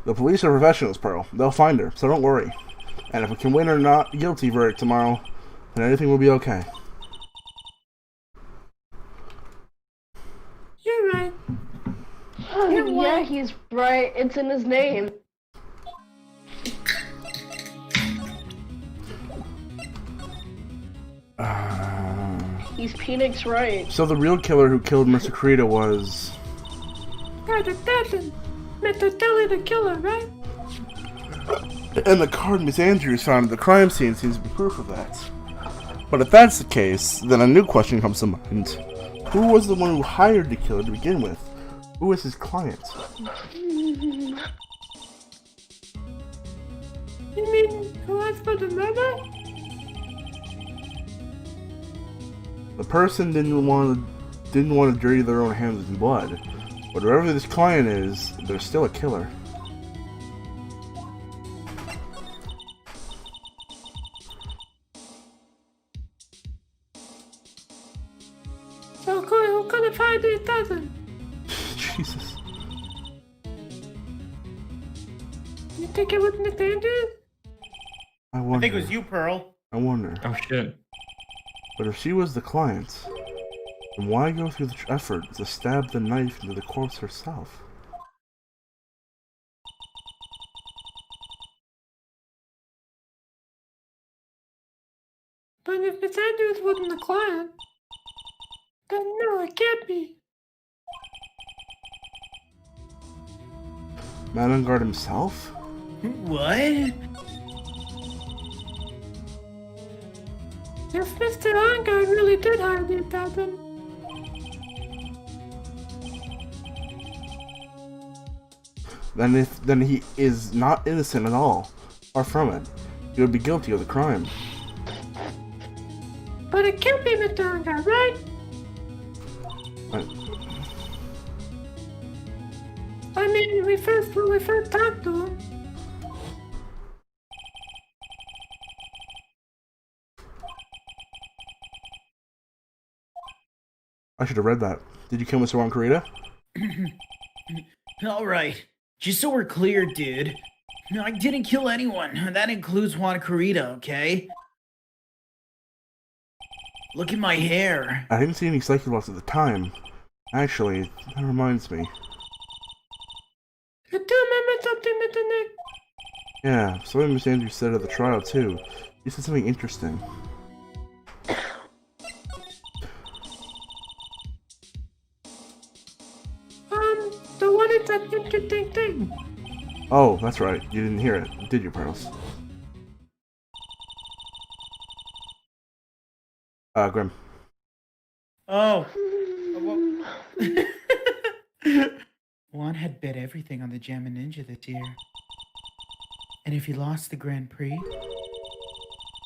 A: The police are professionals, Pearl. They'll find her, so don't worry. And if we can win or not guilty verdict tomorrow, then everything will be okay.
F: You're right.
E: Yeah, he's right. It's in his name. He's Phoenix right.
A: So the real killer who killed Mr. Credo was...
F: That's a dozen. Mr. Telly the killer, right?
A: And the card Miss Andrews found at the crime scene seems to be proof of that. But if that's the case, then a new question comes to mind. Who was the one who hired the killer to begin with? Who was his client?
F: You mean who asked for the murder?
A: The person didn't want to dirty their own hands in blood. But whoever this client is, they're still a killer.
F: So who could have hired the dozen?
A: Jesus.
F: You think it was Mr. Andrews?
A: I wonder.
B: I think it was you, Pearl.
A: I wonder.
C: Oh shit.
A: But if she was the client, then why go through the effort to stab the knife into the corpse herself?
F: But if Miss Andrews wasn't the client, then no, it can't be.
A: Engarde himself?
B: What?
F: If Mr. Engarde really did hire the dozen,
A: Then he is not innocent at all. Far from it. He would be guilty of the crime.
F: but it can't be Mr. Engarde, right?
A: But
F: I mean, when we first talked to him,
A: I should have read that. Did you kill Mr. Juan Corrida?
B: Alright, just so we're clear, dude. No, I didn't kill anyone. That includes Juan Corrida, okay? Look at my hair.
A: I didn't see any psychopaths at the time. Actually, that reminds me.
F: I do remember something, Mr. Nick.
A: Yeah, something Miss Andrews said at the trial, too. He said something interesting.
F: The one is that interesting thing.
A: Oh, that's right. You didn't hear it, did you, Pearls? Grim.
B: Oh. Juan had bet everything on the Jamma Ninja this year. And if he lost the Grand Prix,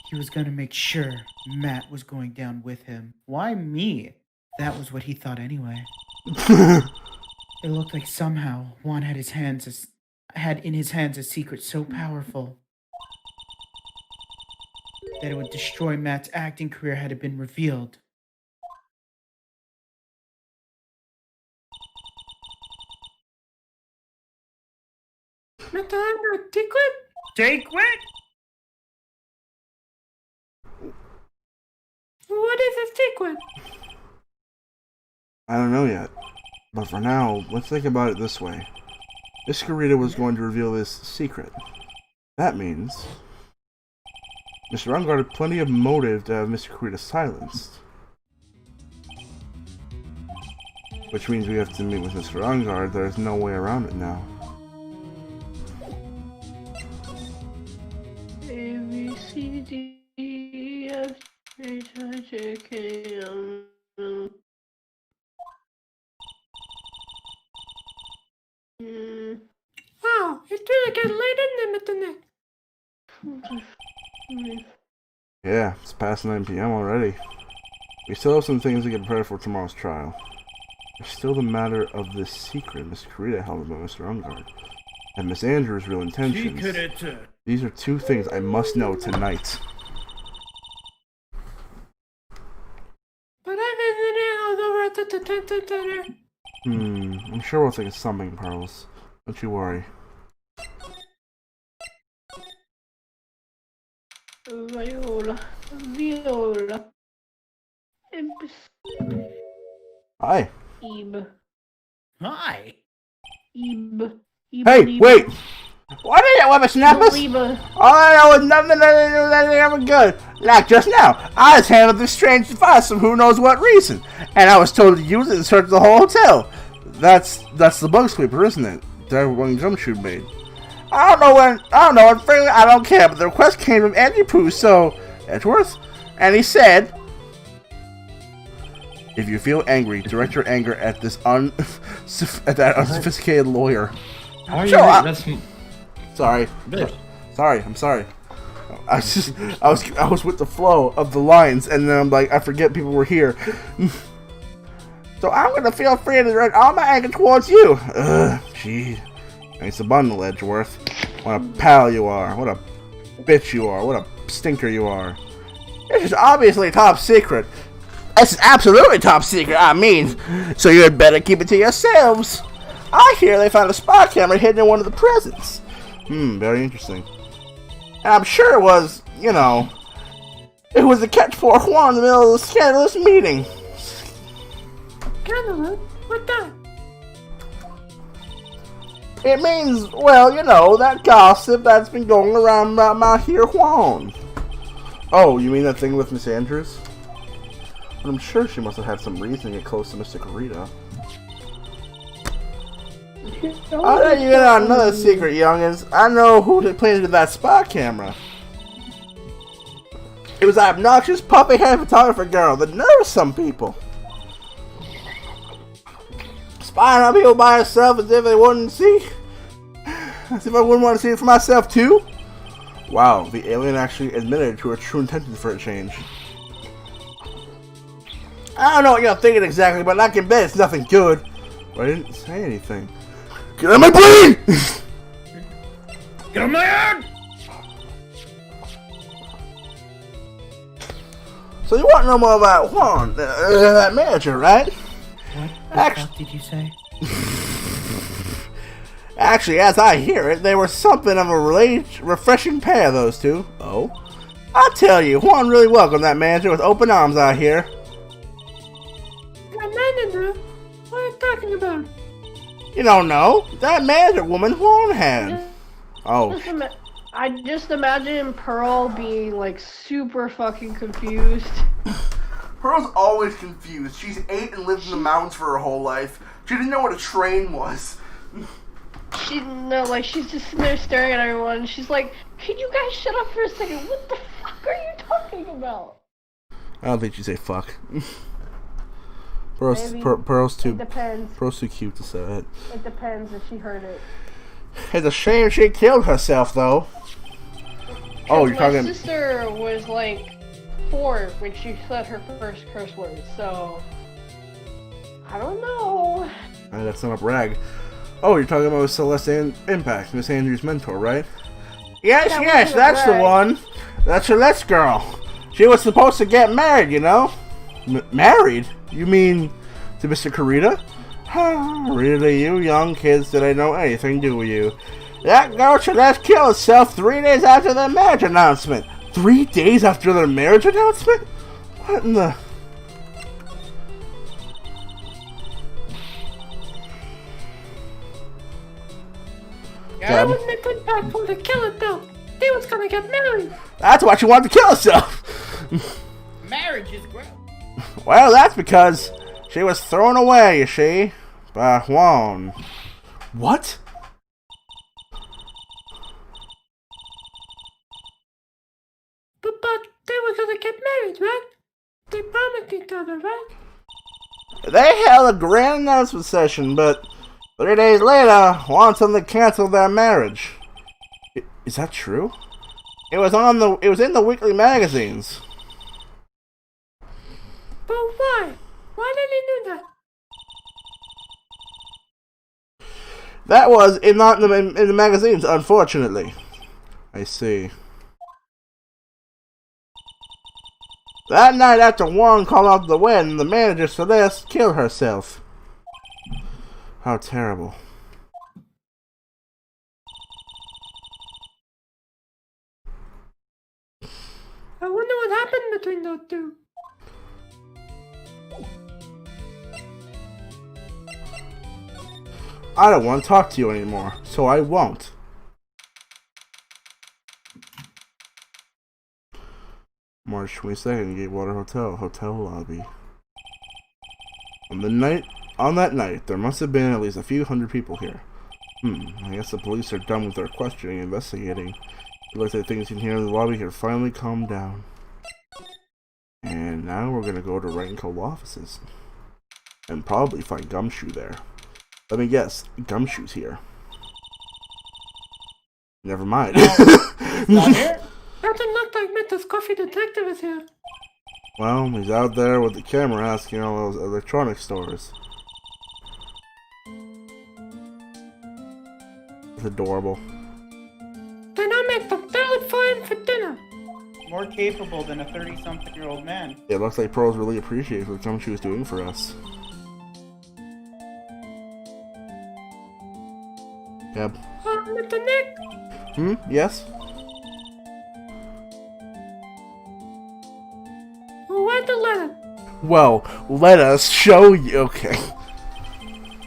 B: he was gonna make sure Matt was going down with him. Why me? That was what he thought anyway. It looked like somehow Juan had in his hands a secret so powerful that it would destroy Matt's acting career had it been revealed.
F: Mr. Andrew, secret?
B: Secret?
F: What is a secret?
A: I don't know yet. But for now, let's think about it this way. Miss Corrida was going to reveal this secret. That means Mr. Engarde had plenty of motive to have Mr. Corrida silenced. Which means we have to meet with Mr. Engarde. There's no way around it now.
E: A, B, C, D, E, F, H, I, J, K, L, M,
F: Oh, it's really getting late, isn't it, Mr. Nick?
A: Yeah, it's past 9 p.m. already. We still have some things to get prepared for tomorrow's trial. There's still the matter of this secret Miss Corrida held about Mr. Engarde, and Miss Andrews' real intentions. These are two things I must know tonight.
F: But I visited over at the detention center.
A: I'm sure we'll think of something, Pearls. Don't you worry.
E: Viola, Viola,
A: Hi.
E: Ib,
B: Hi.
E: Ib.
A: Hey, wait! What are you, whippersnappers? All I know is nothing ever good. Like just now, I just handled this strange device for who knows what reason, and I was told to use it to search the whole hotel. That's the bug sweeper, isn't it? That one Gumshoe made. I don't know, and frankly, I don't care, but the request came from Andy Pooh, so, Edgeworth? And he said, if you feel angry, direct your anger at this at that unsophisticated lawyer.
C: How are
A: Sure,
C: you? That's
A: Sorry.
C: Bitch.
A: Sorry, I'm sorry. I was with the flow of the lines, and then I'm like, I forget people were here. So I'm gonna feel free to direct all my anger towards you. Ugh, gee. Thanks a bundle, Edgeworth. What a pal you are. What a bitch you are. What a stinker you are. This is obviously top secret. This is absolutely top secret, I mean. So you had better keep it to yourselves. I hear they found a spy camera hidden in one of the prisons. Very interesting. And I'm sure it was, you know, it was a catch for Juan in the middle of the scandalous meeting.
F: Scandalous? What that?
A: It means, well, you know, that gossip that's been going around about my here Juan. Oh, you mean that thing with Miss Andrews? But I'm sure she must have had some reason to get close to Mr. Corrida. I'll let you in on another secret, youngins. I know who planted that spy camera. It was that obnoxious, puffy-headed photographer girl that nerves some people. Spying on people by herself as if they wouldn't see. As if I wouldn't want to see it for myself, too. Wow, the alien actually admitted to her true intentions for a change. I don't know what you're thinking exactly, but I can bet it's nothing good. But I didn't say anything. Get on my brain!
B: Get on my head!
A: So you want to know more about Juan, that manager, right?
B: fuck did you say?
A: Actually, as I hear it, they were something of a refreshing pair, those two. Oh? I tell you, Juan really welcomed that manager with open arms out here.
F: My manager? What are you talking about?
A: You don't know? That manager woman Juan had. Oh.
E: I just imagine Pearl being like super fucking confused.
A: Pearl's always confused. She's 8 and lived in the mountains for her whole life. She didn't know what a train was.
E: She she's just sitting there staring at everyone. She's like, "Can you guys shut up for a second? What the fuck are you talking about?"
A: I don't think she'd say fuck. Pearl's too.
E: It depends.
A: Pearl's too cute to say it.
E: It depends if she heard it.
A: It's a shame she killed herself, though. Oh, you're talking.
E: My sister was like 4 when she said her first curse word, so I don't know.
A: That's not a brag. Oh, you're talking about Celeste Impact, Miss Andrews' mentor, right? Yes, yes, that's the one. That's Celeste girl. She was supposed to get married, you know. Married? You mean to Mr. Kurita? Really, you young kids that I know anything do with you. That girl Celeste killed herself 3 days after their marriage announcement. 3 days after their marriage announcement? What in the...
F: That wouldn't have been bad for the killer though. They was gonna get married.
A: That's why she wanted to kill herself.
B: Marriage is great.
A: Well, that's because she was thrown away, you see, by Juan. What?
F: But they were gonna get married, right? They promised each other, right?
A: They held a grand announcement session, but 3 days later, Juan suddenly canceled their marriage. Is that true? It was in the weekly magazines.
F: But why? Why did he do that?
A: That was not in the magazines, unfortunately. I see. That night after Juan called off the wedding, the manager Celeste killed herself. How terrible.
F: I wonder what happened between those two.
A: I don't want to talk to you anymore, so I won't. March 22nd, Gatewater Hotel lobby. On that night, there must have been at least a few hundred people here. I guess the police are done with their questioning and investigating. It looks like things in here in the lobby have finally calmed down. And now we're gonna go to Right and Cold offices. And probably find Gumshoe there. Let me guess, Gumshoe's here. Never mind.
B: Not here?
F: Doesn't look like Mr. Scuffy Detective is here.
A: Well, he's out there with the camera asking all those electronic stores. It's adorable.
F: Then I'll make the salad for him for dinner.
B: More capable than a 30-something-year-old man.
A: It looks like Pearl's really appreciates what Gumshoe is doing for us. Yep.
F: Mr. Nick?
A: Yes?
F: Where's the letter?
A: Well, let us show you. Okay.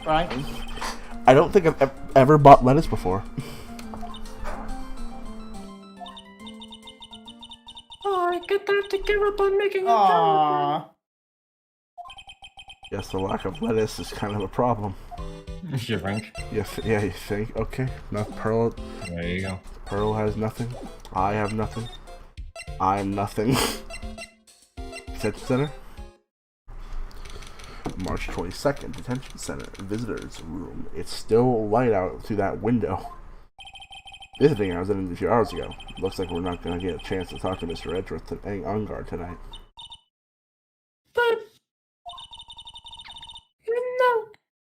B: Right?
A: I don't think I've ever bought lettuce before.
F: Oh, I get to have to give up on making a
B: Aww.
A: Yes, the lack of lettuce is kind of a problem.
C: You think?
A: Yeah, you think? Okay. No, Pearl.
C: There you go.
A: Pearl has nothing. I have nothing. I'm nothing. Detention Center. March 22nd, Detention Center. Visitors room. It's still light out through that window. Visiting I was in a few hours ago. Looks like we're not going to get a chance to talk to Mr. Edgeworth and Engarde tonight.
F: But,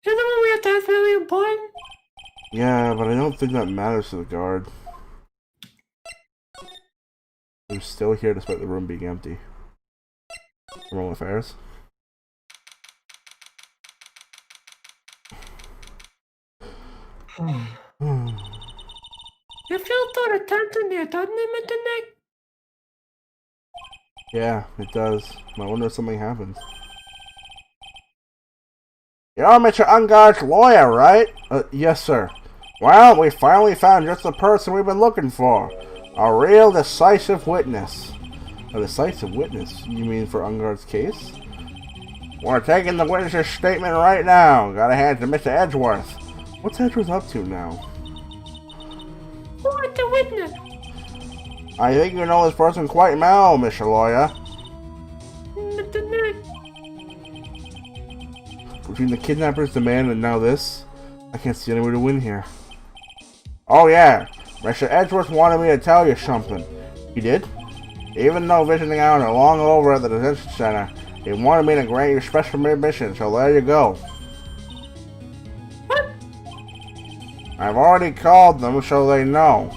F: isn't what we have to ask really important?
A: Yeah, but I don't think that matters to the guard. Who's still here despite the room being empty. Normal affairs.
F: You felt all the tension there, doesn't it, Mr. Nick?
A: Yeah, it does. I wonder if something happens. You're Mr. Engarde's lawyer, right? Yes, sir. Well, we finally found just the person we've been looking for. A real decisive witness. A decisive witness? You mean for Engarde's case? We're taking the witness's statement right now. Gotta hand it to Mr. Edgeworth. What's Edgeworth up to now?
F: Who is the witness?
A: I think you know this person quite well, Mr. Lawyer.
F: Mr. Nick.
A: Between the kidnapper's demand and now this, I can't see any way to win here. Oh yeah, Mr. Edgeworth wanted me to tell you something. He did? Even though visiting hours are long over at the detention center, he wanted me to grant you special admission, so there you go.
F: What?
A: I've already called them so they know.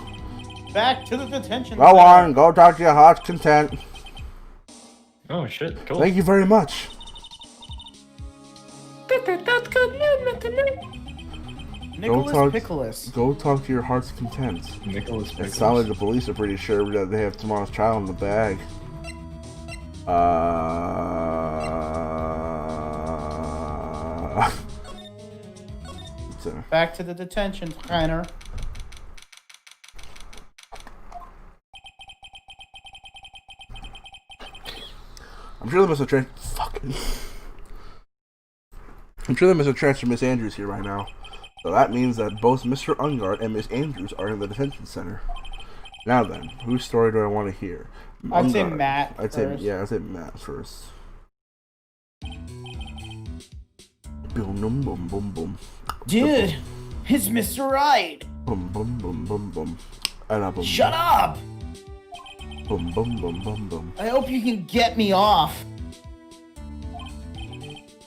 B: Back to the detention
A: Go
B: center.
A: on, go talk to your heart's content.
C: Oh shit, cool.
A: Thank you very much.
F: That's good news, Mr. Nick.
B: Nicholas
A: talk-
B: Pickles.
A: Go talk to your heart's content.
C: Nicholas
A: It
C: Pickles.
A: sounds like the police are pretty sure that they have tomorrow's trial in the bag. So,
B: Back to the detention center.
A: I'm sure there must have I'm sure there must have transferred Miss Andrews here right now. So that means that both Mr. Engarde and Miss Andrews are in the detention center. Now then, whose story do I want to hear?
B: I'd say
A: Engarde.
B: Matt
A: I'd say
B: first.
A: I'd say Matt first. Boom boom boom boom boom.
B: Dude, it's Mr. Right.
A: Boom boom boom boom boom. And boom.
B: Shut up.
A: Boom boom boom boom boom.
B: I hope you can get me off.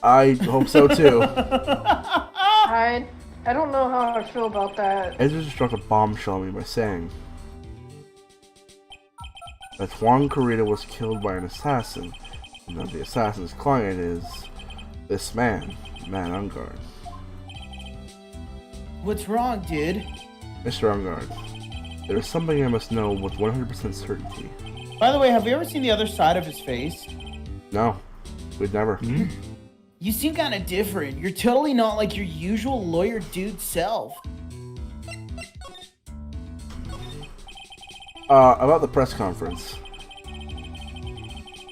A: I hope so too.
E: I don't know how I feel about that.
A: Ezra just dropped a bombshell on me by saying that Juan Corrida was killed by an assassin, and that the assassin's client is this man, Engarde.
B: What's wrong, dude?
A: Mr. Engarde, there is something I must know with 100% certainty.
B: By the way, have you ever seen the other side of his face?
A: No, we'd never.
B: You seem kind of different. You're totally not like your usual lawyer dude self.
A: About the press conference.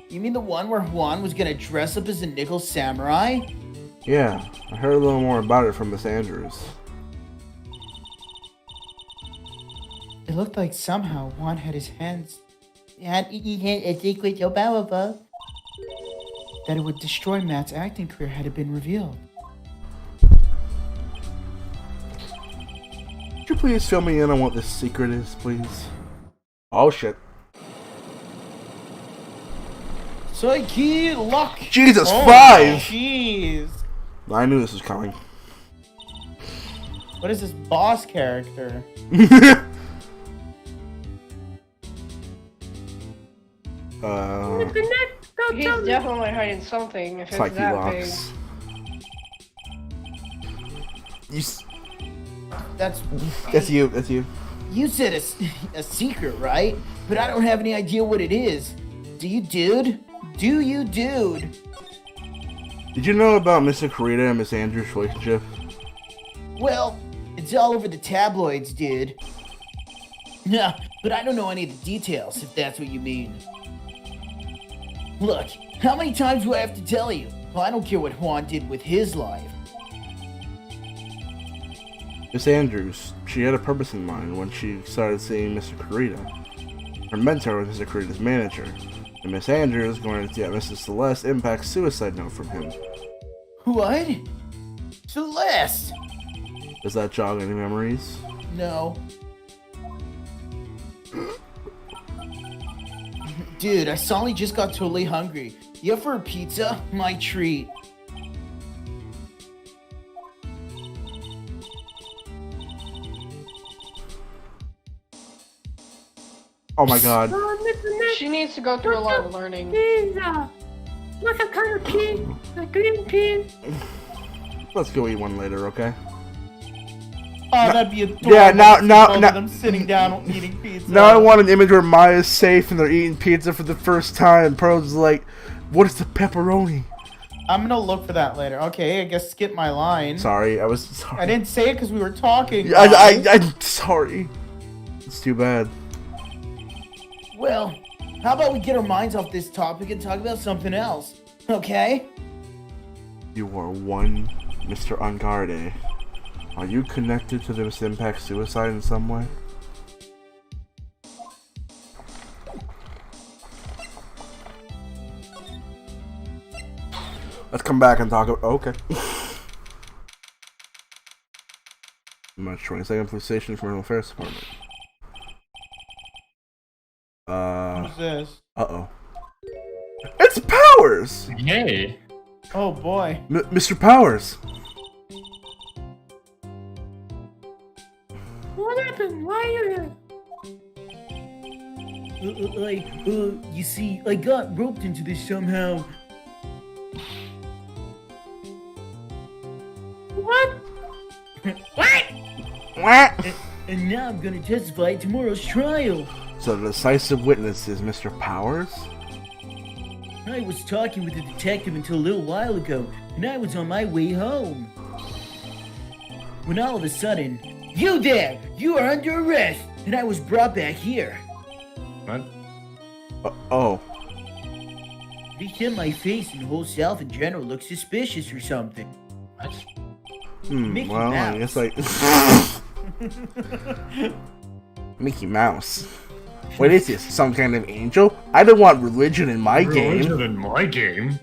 B: You mean the one where Juan was gonna dress up as a nickel samurai?
A: Yeah, I heard a little more about it from Miss Andrews.
B: It looked like somehow Juan had his hands. Had a secret so powerful that it would destroy Matt's acting career had it been revealed.
A: Could you please fill me in on what this secret is, please? Oh shit.
B: Psyche luck!
A: Jesus,
B: Oh,
A: 5!
B: Jeez.
A: I knew this was coming.
B: What is this boss character?
F: Mr. Nick, don't
E: He's
F: tell me.
E: definitely hiding something if it's
A: Psyche
E: that big.
A: locks.
B: That's
A: That's you.
B: You said a secret, right? But I don't have any idea what it is. Do you, dude? Do you, dude?
A: Did you know about Mr. Corrida and Miss Andrews' relationship?
B: Well, it's all over the tabloids, dude. Nah, but I don't know any of the details, if that's what you mean. Look, how many times do I have to tell you? Well, I don't care what Juan did with his life.
A: Miss Andrews, she had a purpose in mind when she started seeing Mr. Corrida. Her mentor was Mr. Corrida's manager, and Miss Andrews wanted to get Mrs. Celeste Impact's suicide note from him.
B: What? Celeste!
A: Does that jog any memories?
B: No. Dude, I suddenly just got totally hungry. You up for a pizza? My treat.
A: Oh my god.
F: Oh, Mr. Nick,
E: She needs to go through a lot of learning.
F: please, look at kind of pea, a green pea.
A: Let's go eat one later, okay?
B: Oh, that'd be adorable.
A: Yeah, now
B: Both of them sitting down eating pizza.
A: Now I want an image where Maya's safe and they're eating pizza for the first time. Pearl's like, what is the pepperoni?
B: I'm gonna look for that later. Okay, I guess skip my line.
A: Sorry, I was sorry.
B: I didn't say it because we were talking.
A: I'm sorry. It's too bad.
B: Well, how about we get our minds off this topic and talk about something else? Okay?
A: You are one Mr. Engarde. Are you connected to this impact suicide in some way? Let's come back and talk about. Okay. March 22nd, police station, criminal affairs department.
B: Who's this?
A: Uh-oh. It's Powers!
C: Hey.
B: Oh boy.
A: Mr. Powers!
F: What happened? Why are you here?
H: You see, I got roped into this somehow.
F: What?
A: What?
H: And now I'm gonna testify at tomorrow's trial.
A: So the decisive witness is Mr. Powers?
H: I was talking with the detective until a little while ago, and I was on my way home. When all of a sudden, you there! You are under arrest! And I was brought back here.
C: What?
A: Oh.
H: They said my face and the whole South in general looks suspicious or something.
C: What?
H: Mickey
A: Well, I
H: Mouse.
A: guess like... Mickey Mouse. What is this? Some kind of angel? I don't want religion in my game.
C: Religion in my game?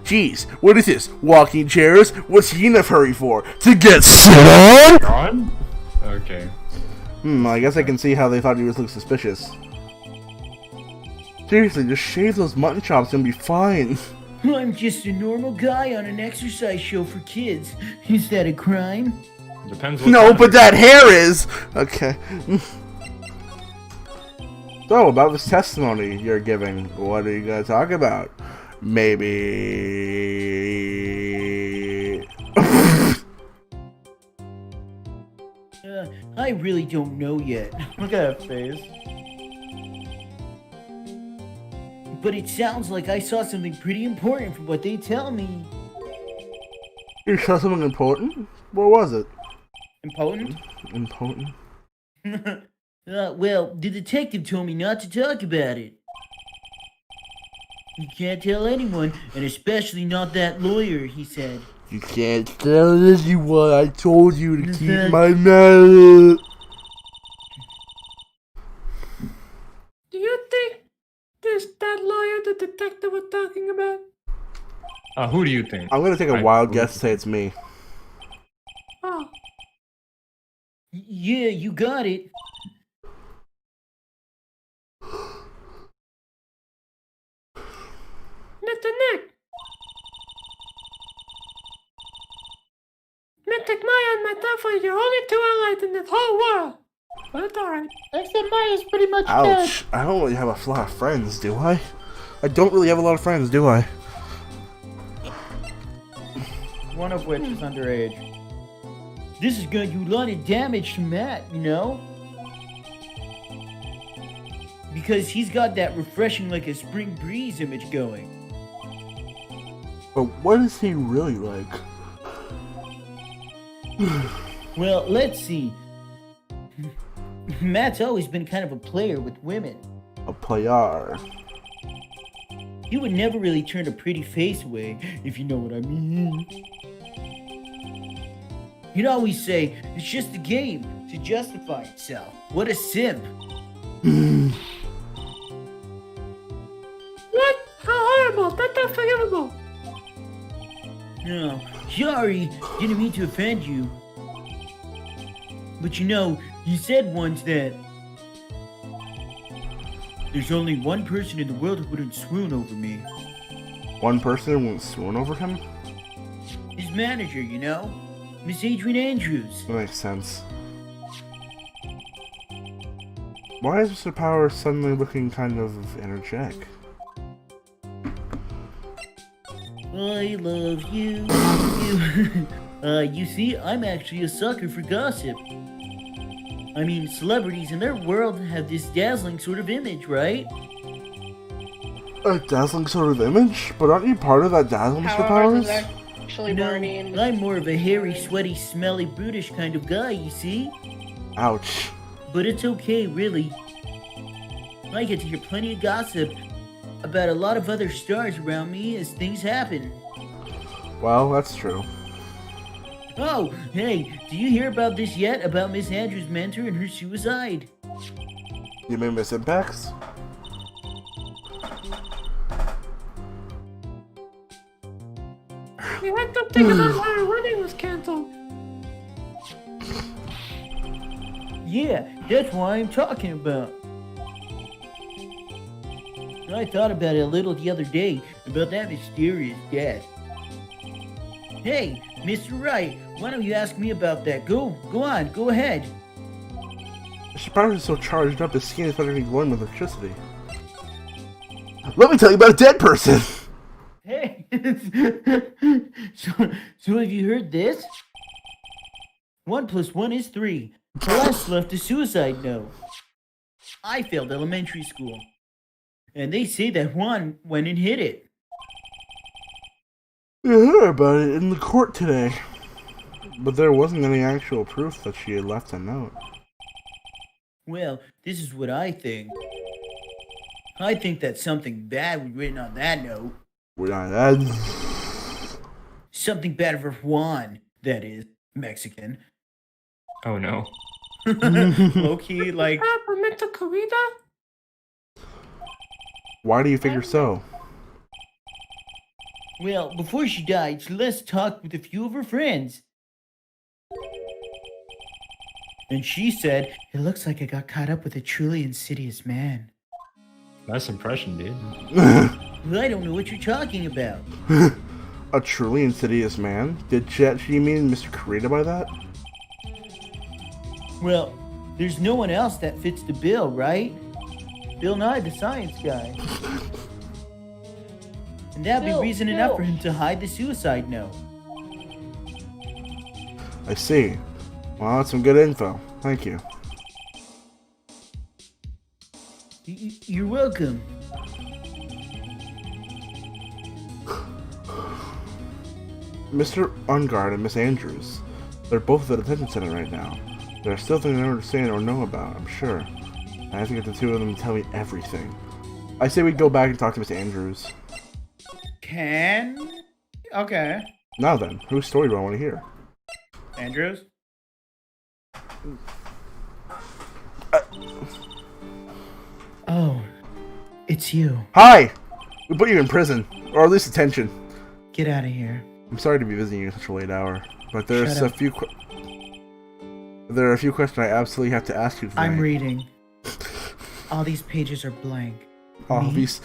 A: Jeez, what is this? Walking chairs? What's he in a hurry for? To get sit on?
C: Gone? Okay.
A: I guess I can see how they thought he was look suspicious. Seriously, just shave those mutton chops and be fine.
H: I'm just a normal guy on an exercise show for kids. Is that a crime?
C: Depends what
A: No,
C: kind
A: but
C: of-
A: that hair is! Okay. So, about this testimony you're giving, what are you gonna talk about? Maybe...
H: I really don't know yet.
B: Look at that face.
H: But it sounds like I saw something pretty important from what they tell me.
A: You saw something important? What was it?
B: Impotent?
A: Important?
H: Well, the detective told me not to talk about it. You can't tell anyone, and especially not that lawyer, he said.
A: You can't tell anyone. I told you to keep my mouth.
F: Do you think that lawyer the detective was talking about?
C: Who do you think?
A: I'm gonna take a wild guess and say it's me.
F: Oh,
H: Yeah, you got it.
F: Mr. Nick. Mythic Maya and my Tougher, you're only two allies in this whole world. But it's alright.
B: Except Maya's pretty much dead.
A: Ouch. I don't really have a lot of friends, do I? I don't really have a lot of friends, do I?
B: One of which is underage.
H: This is gonna do a lot of damage to Matt, you know? Because he's got that refreshing like a spring breeze image going.
A: But what is he really like?
H: Well, let's see. Matt's always been kind of a player with women.
A: A player.
H: He would never really turn a pretty face away, if you know what I mean. He'd always say, it's just a game, to justify itself. What a simp.
F: What? How horrible. That's unforgivable.
H: No, sorry, didn't mean to offend you. But you know, you said once that there's only one person in the world who wouldn't swoon over me.
A: One person won't swoon over him?
H: His manager, you know? Miss Adrian Andrews.
A: That makes sense. Why is Mr. Power suddenly looking kind of energetic?
H: I love you. You see, I'm actually a sucker for gossip. I mean, celebrities in their world have this dazzling sort of image, right?
A: A dazzling sort of image? But aren't you part of that dazzle, Mr.
E: However,
A: Powers?
E: this is actually
H: No,
E: Barney and
H: I'm more of a hairy, sweaty, smelly, brutish kind of guy, you see?
A: Ouch.
H: But it's okay, really. I get to hear plenty of gossip about a lot of other stars around me as things happen.
A: Well, that's true.
H: Oh, hey, do you hear about this yet? About Miss Andrews' mentor and her suicide?
A: You mean Miss Impacts?
F: We had to think about why our wedding was canceled.
H: Yeah, that's what I'm talking about. I thought about it a little the other day, about that mysterious death. Hey, Mr. Wright, why don't you ask me about that? Go on, go ahead.
A: Mr. Powers is so charged up, his skin is starting to glowing with electricity. Let me tell you about a dead person!
H: Hey, so have you heard this? 1 + 1 is 3. Celeste left a suicide note. I failed elementary school. And they say that Juan went and hid it.
A: I heard about it in the court today. But there wasn't any actual proof that she had left a note.
H: Well, this is what I think. I think that something bad was written on that note.
A: We're not that.
H: Something bad for Juan, that is, Mexican.
C: Oh no.
B: Low-key, like,
F: Pimenta Corrida?
A: Why do you figure so?
H: Well, before she died, Celeste talked with a few of her friends. And she said, "It looks like I got caught up with a truly insidious man."
C: Nice impression, dude.
H: Well, I don't know what you're talking about.
A: A truly insidious man? Did she mean Mr. Corrida by that?
H: Well, there's no one else that fits the bill, right? Bill Nye, the science guy. And that'd be reason enough for him to hide the suicide note.
A: I see. Well, that's some good info. Thank you.
H: You're welcome.
A: Mr. Engarde and Miss Andrews. They're both at the detention center right now. There are still things I don't understand or know about, I'm sure. I have to get the two of them to tell me everything. I say we go back and talk to Miss Andrews.
B: Okay.
A: Now then, whose story do I want to hear?
B: Andrews?
H: Oh, it's you.
A: Hi! We put you in prison, or at least detention.
H: Get out of here.
A: I'm sorry to be visiting you at such a late hour, but there's
H: Shut
A: a
H: up.
A: few there are a few questions I absolutely have to ask you tonight.
H: I'm reading. All these pages are blank.
A: All
H: Me?
A: these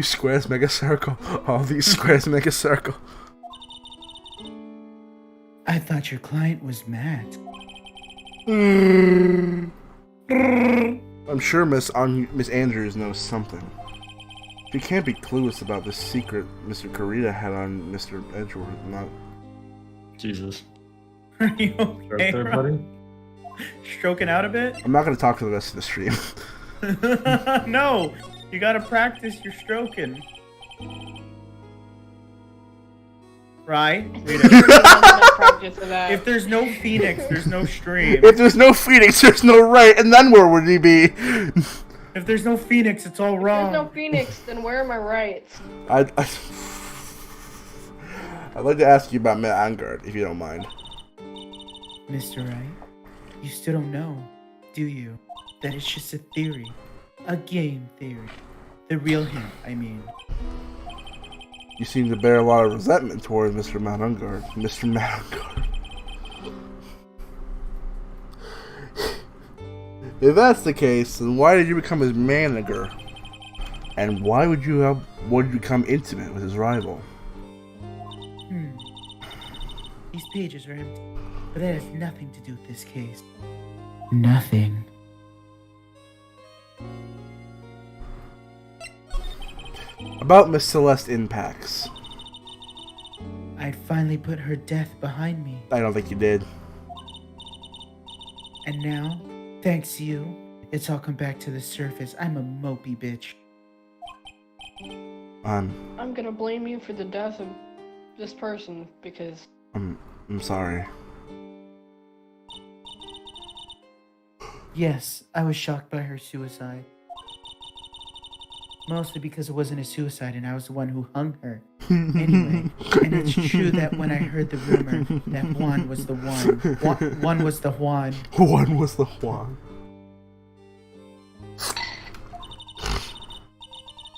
A: squares make a circle. All these squares make a circle.
H: I thought your client was Matt.
A: I'm sure Miss Andrews knows something. She can't be clueless about this secret Mr. Corrida had on Mr. Edgeworth. Not.
C: Jesus.
B: Are you okay,
C: There,
B: bro?
C: buddy?
B: Stroking out a bit?
A: I'm not gonna talk for the rest of the stream.
B: No! You gotta practice your stroking. Right? Read it.
E: practice of that.
B: If there's no Phoenix, there's no stream.
A: If there's no Phoenix, there's no right, and then where would he be?
B: If there's no Phoenix, it's all
E: If
B: wrong.
E: there's no Phoenix, then where are my rights?
A: I'd like to ask you about Matt Engarde, if you don't mind.
H: Mr. Wright, you still don't know, do you? That it's just a theory. A game theory. The real him, I mean.
A: You seem to bear a lot of resentment towards Mr. Matt Engarde. Mr. Matt Engarde. If that's the case, then why did you become his manager? And why would you become intimate with his rival?
H: These pages are empty, but that has nothing to do with this case. Nothing.
A: About Miss Celeste Impacts.
H: I
B: I'd finally put her death behind me.
A: I don't think you did.
B: And now, thanks to you, it's all come back to the surface. I'm a mopey bitch.
E: I'm gonna blame you for the death of this person because
A: I'm sorry.
B: Yes, I was shocked by her suicide. Mostly because it wasn't a suicide and I was the one who hung her. Anyway, and it's true that when I heard the rumor that Juan was the one. One was the Juan.
A: One was the Juan.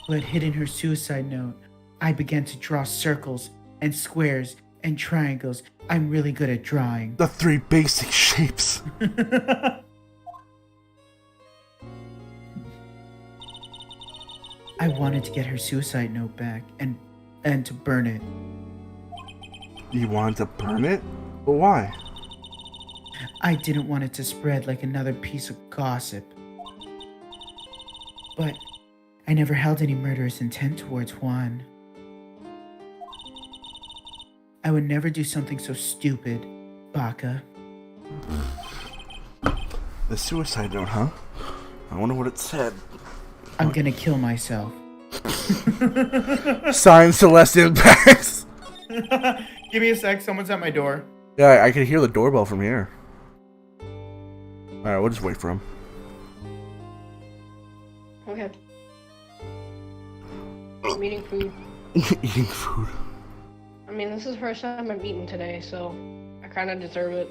B: Who had hidden her suicide note, I began to draw circles and squares and triangles. I'm really good at drawing.
A: The 3 basic shapes.
B: I wanted to get her suicide note back and to burn it.
A: You wanted to burn it? But why?
B: I didn't want it to spread like another piece of gossip. But I never held any murderous intent towards Juan. I would never do something so stupid, Baka.
A: The suicide note, huh? I wonder what it said.
B: I'm gonna kill myself.
A: Signed, Celestial Pax.
B: Give me a sec, someone's at my door.
A: Yeah, I can hear the doorbell from here. Alright, we'll just wait for him.
E: okay. I'm eating food.
A: Eating food.
E: I mean, this is the first time I'm eating today, so I kind of deserve it.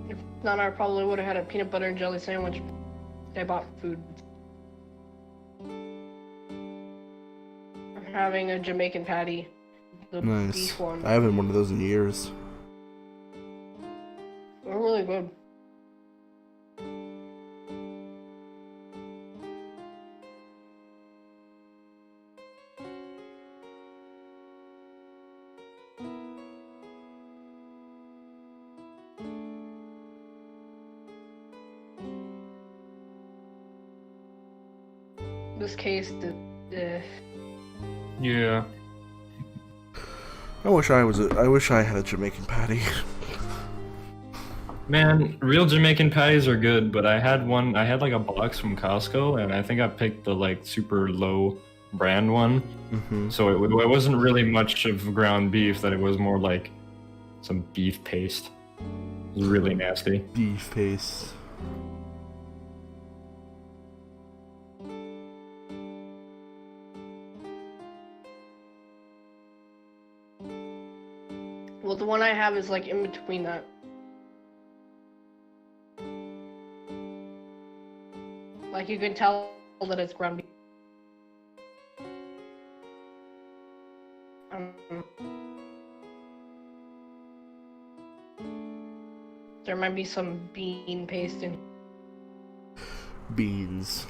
E: If not, I probably would have had a peanut butter and jelly sandwich. I bought food. I'm having a Jamaican patty. The
A: Nice.
E: beef one.
A: I haven't had one of those in years.
E: They're really good. This case,
C: Yeah.
A: I wish I had a Jamaican patty.
C: Man, real Jamaican patties are good, but I had like a box from Costco, and I think I picked the like super low brand one.
A: Mm-hmm.
C: So it wasn't really much of ground beef, that it was more like some beef paste. It was really nasty.
A: Beef paste.
E: well, the one I have is like in between that. Like you can tell that it's ground beef. There might be some bean paste in.
A: Beans.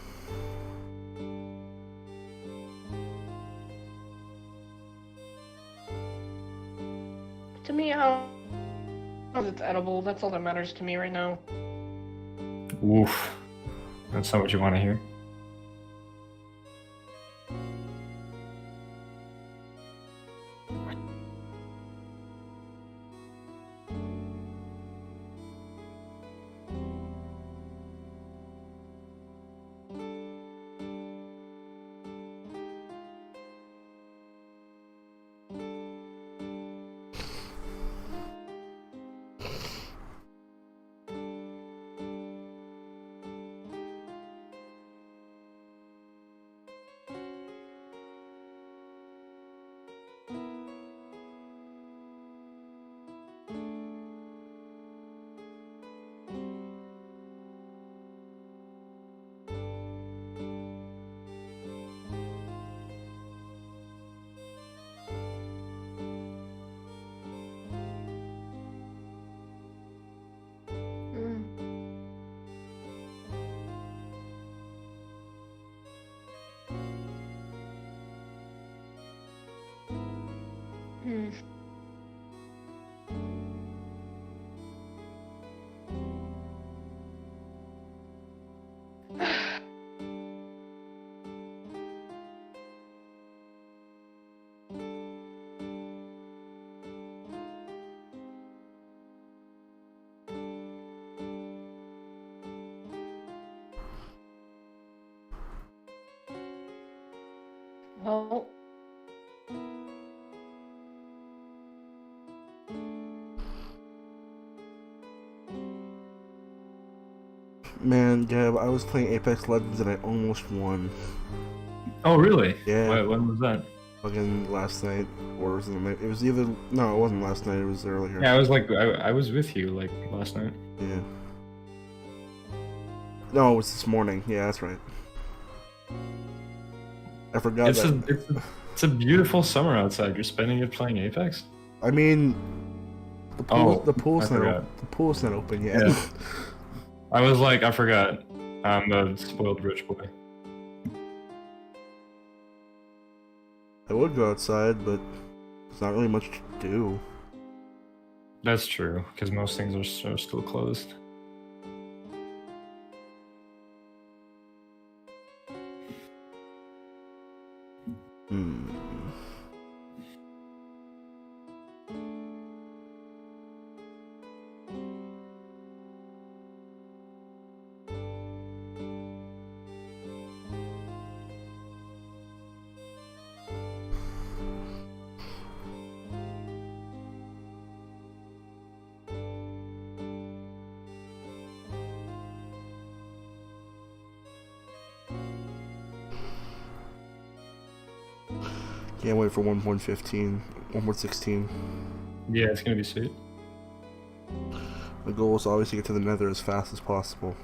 E: To me, I don't know if it's edible. That's all that matters to me right now.
C: Oof. That's not what you want to hear.
E: help?
A: Man, Gab, I was playing Apex Legends and I almost won.
C: Oh, really?
A: Yeah.
C: When was that?
A: Fucking last night, or was it the night? It was either. No, it wasn't last night, it was earlier.
C: Yeah, I was like, I was with you like last night.
A: Yeah. No, it was this morning. Yeah, that's right. I forgot
C: It's a beautiful summer outside. You're spending it playing Apex?
A: I mean, the pool's
C: I
A: not
C: forgot.
A: the pool's not open yet.
C: Yeah. I was like, I forgot. I'm a spoiled rich boy.
A: I would go outside, but there's not really much to do.
C: That's true, because most things are still closed.
A: Hmm. Can't wait for 1.15, 1.16.
C: Yeah, it's gonna be sweet.
A: The goal is always to get to the Nether as fast as possible.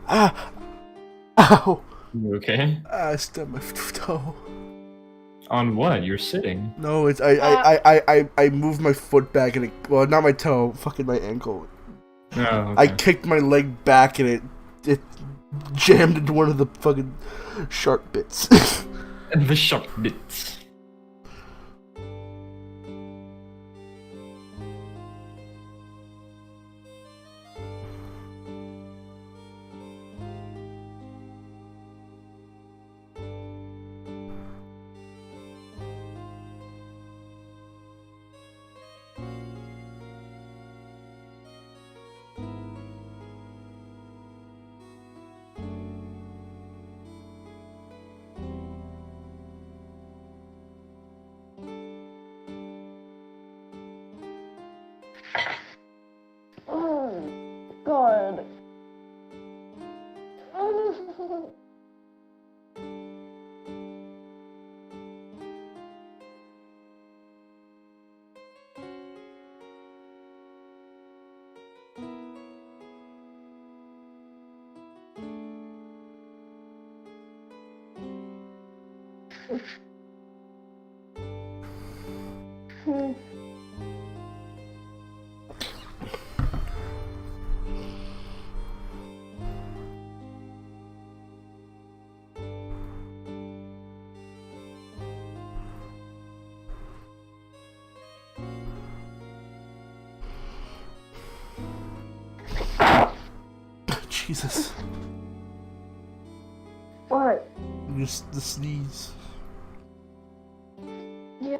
A: Ah! Ow!
C: You okay?
A: I stubbed my toe.
C: On what? You're sitting.
A: No, it's I moved my foot back and it, well, not my toe, fucking my ankle.
C: Oh, okay.
A: I kicked my leg back and it jammed into one of the fucking sharp bits.
C: And the sharp bits.
E: Oh, God.
A: Jesus.
E: What?
A: Just the sneeze.
E: Yeah.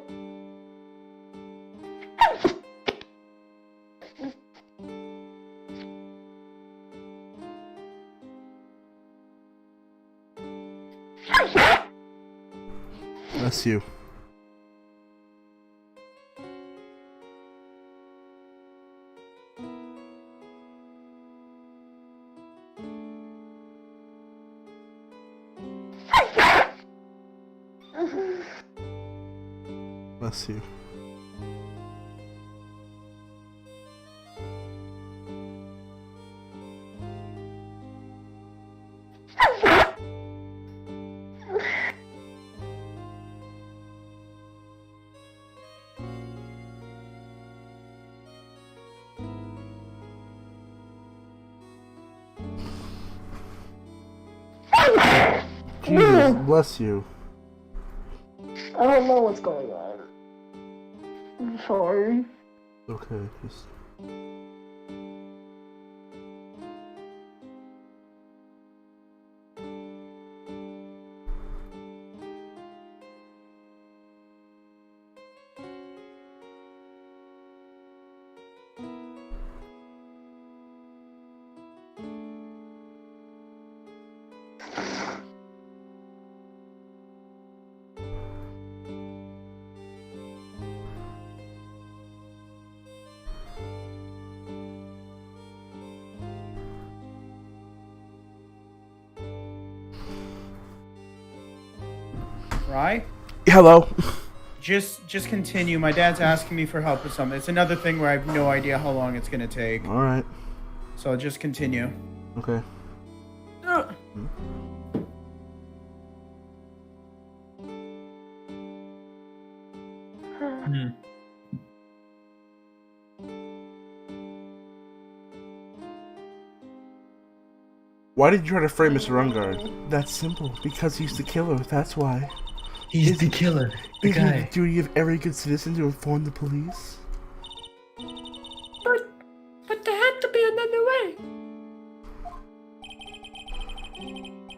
A: Bless you. Bless you. Jesus, bless you.
E: I don't know what's going on. I'm sorry.
A: Okay, just...
B: Right?
A: Hello.
B: Just continue. My dad's asking me for help with something. It's another thing where I have no idea how long it's gonna take.
A: Alright.
B: So I'll just continue.
A: Okay. Why did you try to frame Mr. Engarde? That's simple. Because he's the killer, that's why.
D: He's the killer. The
A: Isn't it
D: guy.
A: the duty of every good citizen to inform the police?
F: But there had to be another way.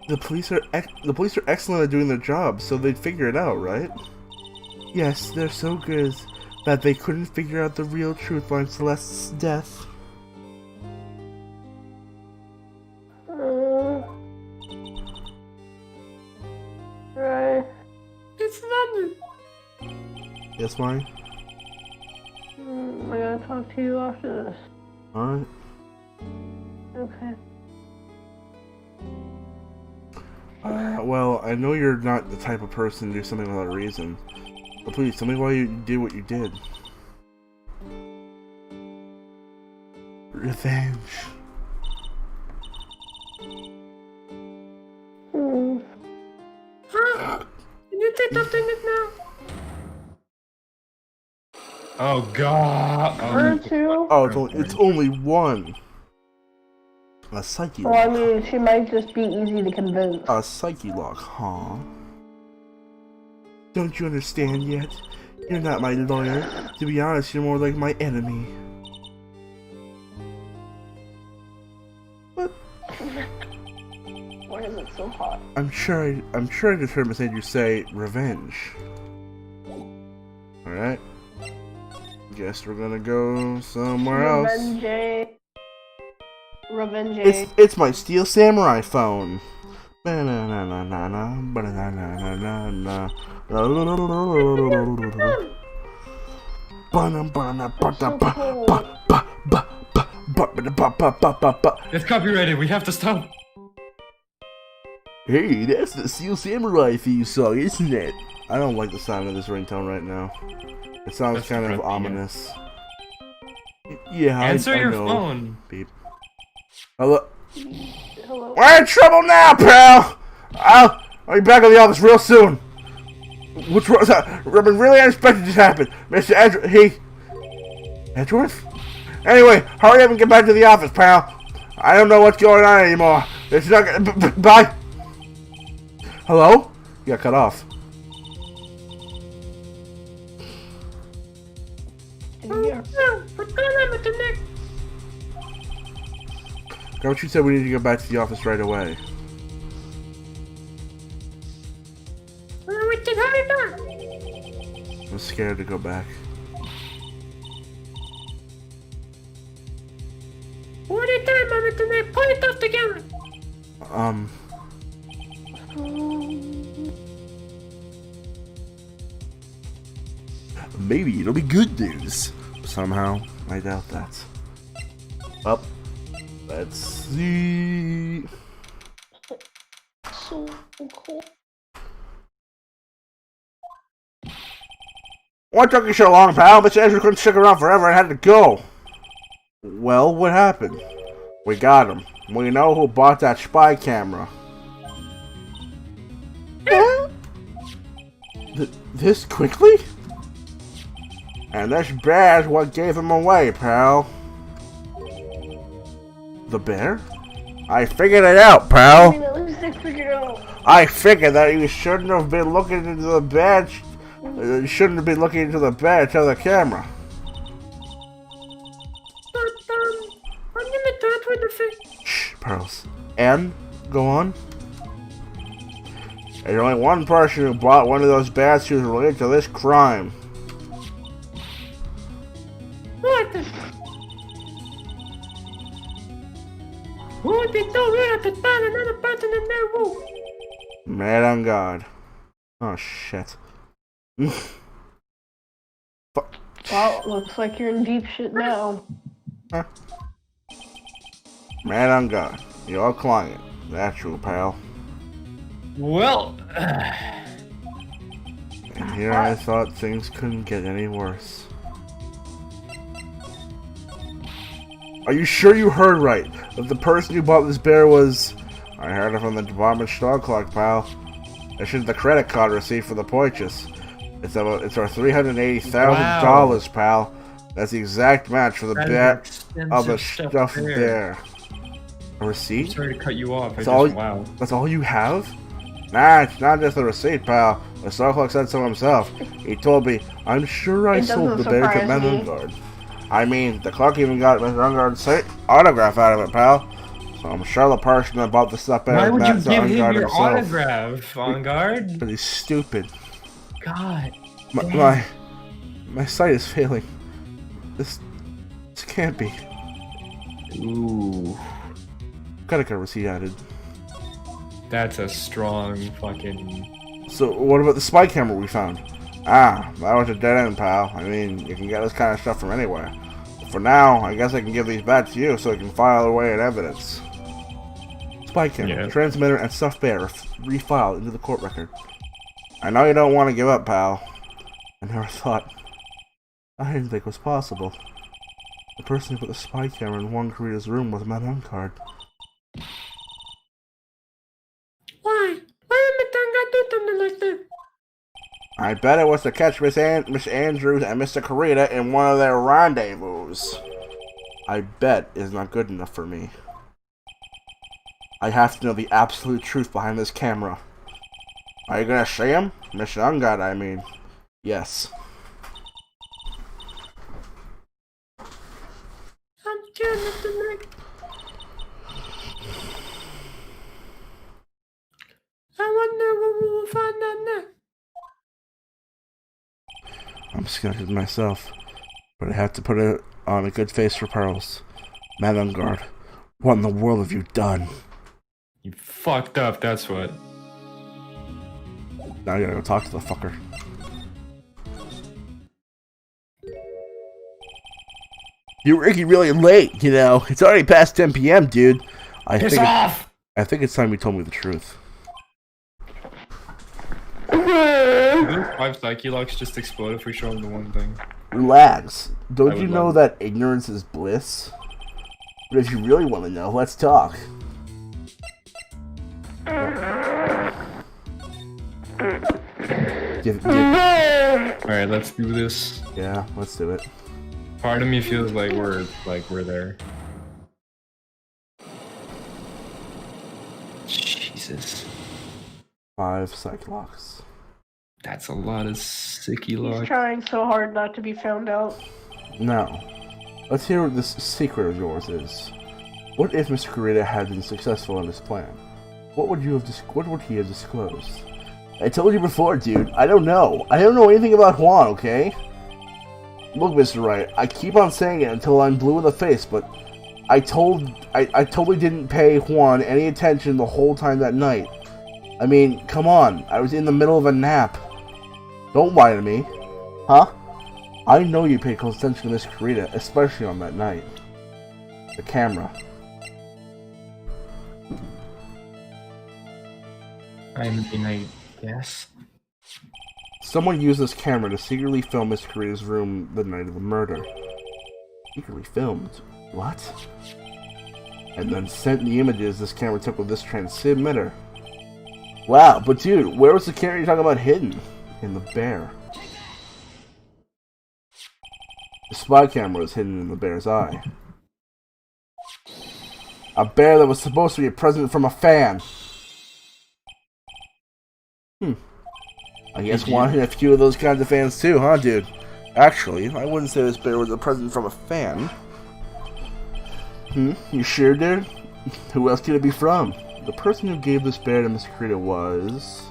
A: The police are excellent at doing their job, so they'd figure it out, right? Yes, they're so good that they couldn't figure out the real truth behind Celeste's death.
E: Right.
F: It's London.
A: Yes, Mari?
E: I gotta talk to you after this.
A: Alright.
E: Okay.
A: Well, I know you're not the type of person to do something without a reason. But please, tell me why you did what you did. Revenge.
F: Huh? Can you take that in it now?
C: Oh god.
E: Her too?
A: Oh, it's only one. A psyche
E: Well, I
A: lock.
E: mean, she might just be easy to convince.
A: A psyche lock, huh? Don't you understand yet? You're not my lawyer. To be honest, you're more like my enemy. What?
E: Why is it so hot?
A: I'm sure I just heard Miss Andrews say revenge. Alright. Guess we're gonna go somewhere else.
E: Revenge. Revenge.
A: It's my Steel Samurai phone. Ba-na-na-na-na-na, ba-na-na-na-na-na.
C: It's copyrighted. We have to stop.
A: Hey, that's the Steel Samurai theme song, isn't it? I don't like the sound of this ringtone right now. It sounds
C: That's
A: kind of
C: depressing.
A: ominous. Yeah,
C: Answer
A: I
C: your
A: know.
C: phone.
A: Beep. Hello.
E: Hello.
A: We're in trouble now, pal! I'll be back at the office real soon. What's wrong? Something really unexpected just happened. Mr. Edgeworth? Anyway, hurry up and get back to the office, pal. I don't know what's going on anymore. It's not gonna... Bye! Hello? You got cut off.
F: What's going on with the neck?
A: Don't you said we need to go back to the office right away.
F: We can hurry back.
A: I'm scared to go back.
F: What are time, Mama, tonight? Put it up together.
A: Maybe it'll be good news. Somehow, I doubt that. Up. Let's see.
E: So cool.
A: What took you so long, pal? Mr. Andrews couldn't stick around forever and had to go. Well, what happened? We got him. We know who bought that spy camera. This quickly? And this bear's what gave him away, pal. The bear? I figured it out, pal.
E: At least they figured out.
A: I figured that you shouldn't have been looking into the bed. You shouldn't have been looking into the bed to the camera.
F: But, I'm gonna do it with the face.
A: Shh, Pearls. And? Go on. There's only one person who bought one of those bats who's related to this crime.
F: What the? Who would be so rare to find another person in their room?
A: Mad on God. Oh, shit.
E: Well, looks like you're in deep shit now.
A: Huh. Mad on God. You're a client. That's true, pal.
C: Well,
A: And here I thought things couldn't get any worse. Are you sure you heard right? That the person who bought this bear was... I heard it from the department store clerk, pal. This is the credit card receipt for the purchase. It's our $380,000, pal. That's the exact match for the bear of the stuffed bear. A receipt?
C: sorry to cut you off.
A: Wow. That's all you have? Nah, it's not just the receipt, pal. The store clerk said so himself. He told me, I'm sure I
E: It
A: sold the
E: doesn't
A: bear to
E: surprise me.
A: Engarde. I mean, the clerk even got Mr. Engarde's autograph out of it, pal. So I'm sure the person that bought the stuff bear
C: Why would you
A: Mr.
C: give him
A: Engarde
C: your
A: himself.
C: autograph, Engarde?
A: Because he's stupid.
C: God.
A: My sight is failing. This can't be.
C: Ooh.
A: Gotta get a receipt added.
C: That's a strong fucking...
A: So what about the spy camera we found? Ah, that was a dead end, pal. I mean, you can get this kind of stuff from anywhere. For now, I guess I can give these back to you so you can file away as evidence. Spy camera,
C: Yeah.
A: transmitter, and stuffed bear refiled into the court record. I know you don't want to give up, pal. I never thought. I didn't think it was possible. The person who put the spy camera in Juan Corrida's room was Matt Engarde.
F: Why? Why would Matanga do something like that?
A: I bet it was to catch Miss Andrews and Mr. Corrida in one of their rendezvous. I bet is not good enough for me. I have to know the absolute truth behind this camera. Are you gonna see him? Mr. Engarde, I mean. Yes.
F: I'm scared of the neck. I wonder what we will find out next.
A: I'm scared of myself. But I have to put it on a good face for Pearls. Matt Engarde, what in the world have you done?
C: You fucked up, that's what.
A: Now I gotta go talk to the fucker. You're working really late, you know. It's already past 10 p.m., dude. I think it's time you told me the truth.
C: Do those 5 psyche locks just explode if we show them the one thing?
A: Relax.
C: I
A: Don't
C: would
A: you know
C: love
A: that ignorance is bliss? But if you really want to know, let's talk.
C: Alright, let's do this.
A: Yeah, let's do it.
C: Part of me feels like we're there. Jesus.
A: 5 Cyclops.
C: That's a lot of sicky
E: He's
C: lock.
E: trying so hard not to be found out.
A: Now, let's hear what this secret of yours is. What if Mr. Corrida had been successful in his plan? What would he have disclosed? I told you before, dude. I don't know. I don't know anything about Juan, okay? Look, Mr. Wright, I keep on saying it until I'm blue in the face, but I totally didn't pay Juan any attention the whole time that night. I mean, come on. I was in the middle of a nap. Don't lie to me. Huh? I know you paid close attention to Miss Corrida, especially on that night. The camera.
D: I mean, I guess.
A: Someone used this camera to secretly film Miss Korea's room the night of the murder. Secretly filmed? What? And then sent the images this camera took with this transmitter. Wow, but dude, where was the camera you're talking about hidden? In the bear. The spy camera was hidden in the bear's eye. A bear that was supposed to be a present from a fan. I guess wanted a few of those kinds of fans too, huh, dude? Actually, I wouldn't say this bear was a present from a fan. You sure, dude? Who else could it be from? The person who gave this bear to Miss Krita was...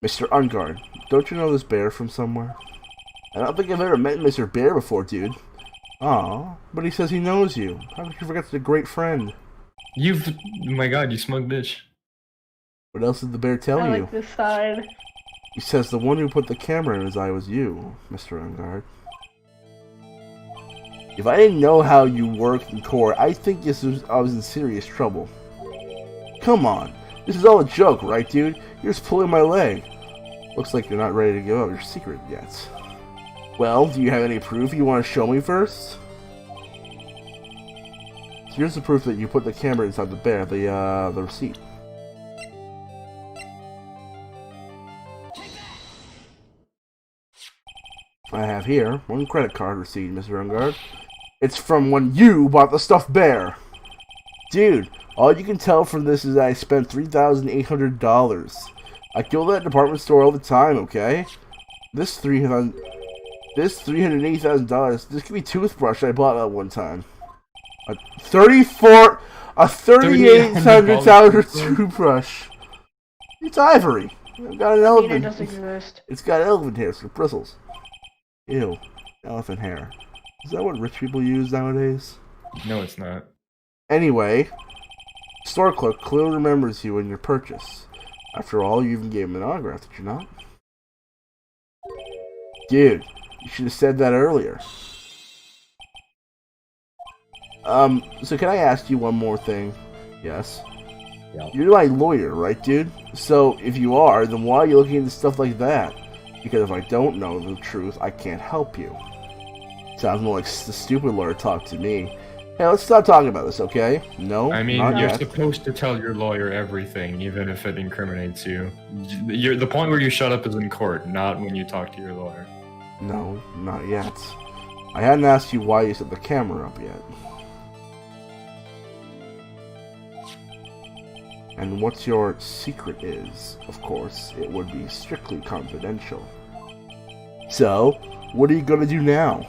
A: Mr. Engarde, don't you know this bear from somewhere? I don't think I've ever met Mr. Bear before, dude. Aw, but he says he knows you. How could you forget such a great friend?
C: Oh my god, you smug bitch.
A: What else did the bear tell
E: I
A: you?
E: like this side.
A: He says the one who put the camera in his eye was you, Mr. Engarde. If I didn't know how you worked in court, I think I was in serious trouble. Come on, this is all a joke, right, dude? You're just pulling my leg. Looks like you're not ready to give up your secret yet. Well, do you have any proof you want to show me first? Here's the proof that you put the camera inside the bear, the receipt. I have here one credit card receipt, Mr. Engarde. It's from when you bought the stuffed bear. Dude, all you can tell from this is that I spent $3,800. I go to that department store all the time, okay? This $380,000. This could be toothbrush I bought that one time. A $38,000 toothbrush. It's ivory. It's got an elephant.
E: It does exist.
A: It's got elephant hair for bristles. Ew, elephant hair. Is that what rich people use nowadays?
C: No, it's not.
A: Anyway, store clerk clearly remembers you and your purchase. After all, you even gave him an autograph, did you not? Dude, you should have said that earlier. So can I ask you one more thing? Yes?
C: Yeah.
A: You're my lawyer, right, dude? So, if you are, then why are you looking into stuff like that? Because if I don't know the truth, I can't help you. Sounds more like the stupid lawyer talk to me. Hey, let's stop talking about this, okay? No,
C: I mean,
A: not
C: you're
A: yet.
C: supposed to tell your lawyer everything, even if it incriminates you. The point where you shut up is in court, not when you talk to your lawyer.
A: No, not yet. I hadn't asked you why you set the camera up yet. And what your secret is, of course, it would be strictly confidential. So, what are you gonna do now?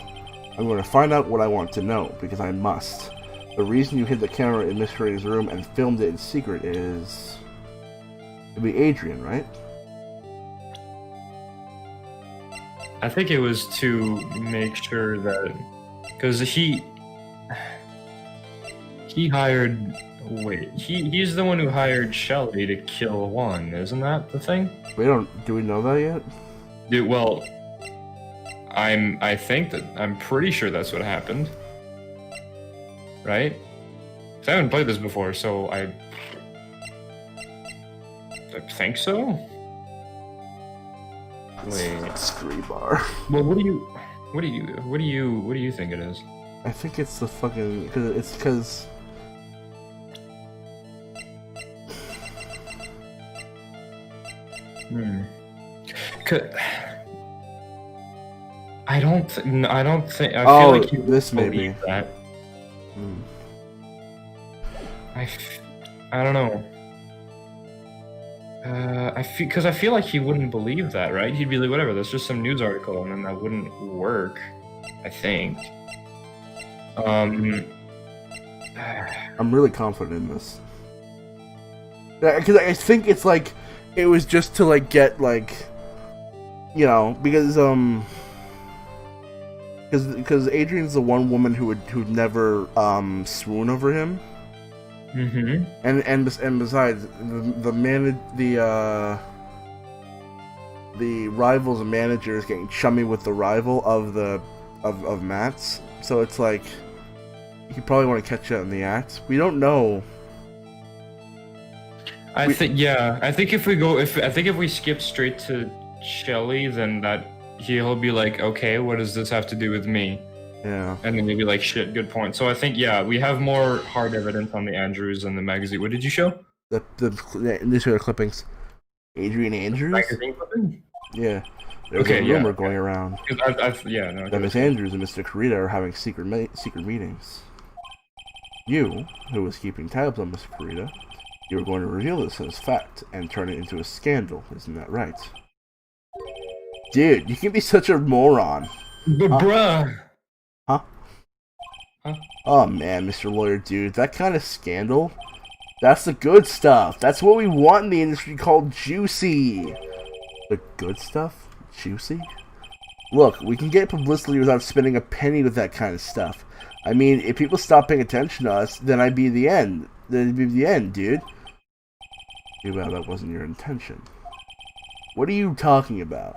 A: I'm gonna find out what I want to know, because I must. The reason you hid the camera in Miss Ray's room and filmed it in secret is... It'd be Adrian, right?
C: I think it was to make sure that... Because he hired... Wait, he's the one who hired Shelly to kill Juan, isn't that the thing?
A: Do we know that yet?
C: Dude, well... I'm pretty sure that's what happened. Right? 'Cause I haven't played this before, so I think so? Wait.
A: Scree bar.
C: Well, what do you think it is?
A: I think it's the fucking... Because...
C: I don't think. I
A: Oh,
C: feel like you
A: this may
C: believe
A: be.
C: that. I don't know. I feel like he wouldn't believe that, right? He'd be like, whatever, that's just some news article, and then that wouldn't work. I think.
A: I'm really confident in this. Because I think it's like it was just to like get like, you know, because Adrian's the one woman who'd never swoon over him.
C: Mm-hmm.
A: And besides, the rival's manager is getting chummy with the rival of Matt's, so it's like, he probably want to catch you in the act. We don't know.
C: I think if we skip straight to Shelly, then he'll be like, okay, what does this have to do with me?
A: Yeah.
C: And then he'll be like, shit, good point. So I think we have more hard evidence on the Andrews and the magazine. What did you show?
A: The newspaper clippings. Adrian Andrews.
C: Magazine clipping?
A: Yeah. There's a rumor going around.
C: That
A: Miss Andrews and Mr. Kurita are having secret meetings. You, who was keeping tabs on Mr. Kurita, you were going to reveal this as fact and turn it into a scandal, isn't that right? Dude, you can be such a moron.
C: Bruh.
A: Huh? Oh man, Mr. Lawyer dude, that kind of scandal, that's the good stuff. That's what we want in the industry called juicy. The good stuff? Juicy? Look, we can get publicity without spending a penny with that kind of stuff. I mean, if people stop paying attention to us, then I'd be the end. Then it'd be the end, dude. Too bad that wasn't your intention. What are you talking about?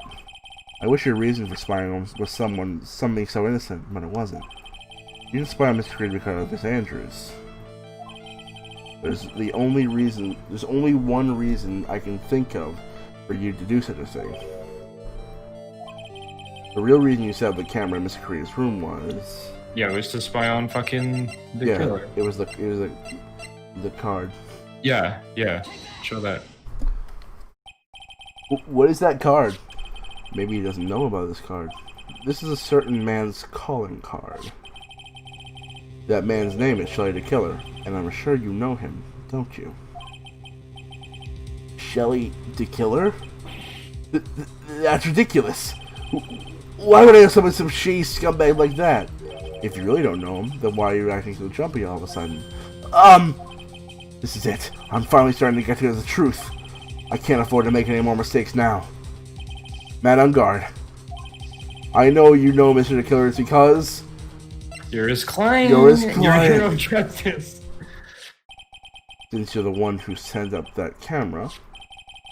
A: I wish your reason for spying was something so innocent, but it wasn't. You didn't spy on Mr. Creed because of Miss Andrews. There's only one reason I can think of for you to do such a thing. The real reason you set up the camera in Mr. Creed's room was...
C: Yeah, it was to spy on fucking the killer.
A: It was the card.
C: Yeah. Show that.
A: What is that card? Maybe he doesn't know about this card. This is a certain man's calling card. That man's name is Shelly the Killer, and I'm sure you know him, don't you? Shelly the Killer? That's ridiculous. Why would I know some shady scumbag like that? If you really don't know him, then why are you acting so jumpy all of a sudden? This is it. I'm finally starting to get to the truth. I can't afford to make any more mistakes now. Man on guard. I know you know Mr. the Killer is because...
C: You're his client.
A: You're his client.
C: You're of justice.
A: Since you're the one who sent up that camera,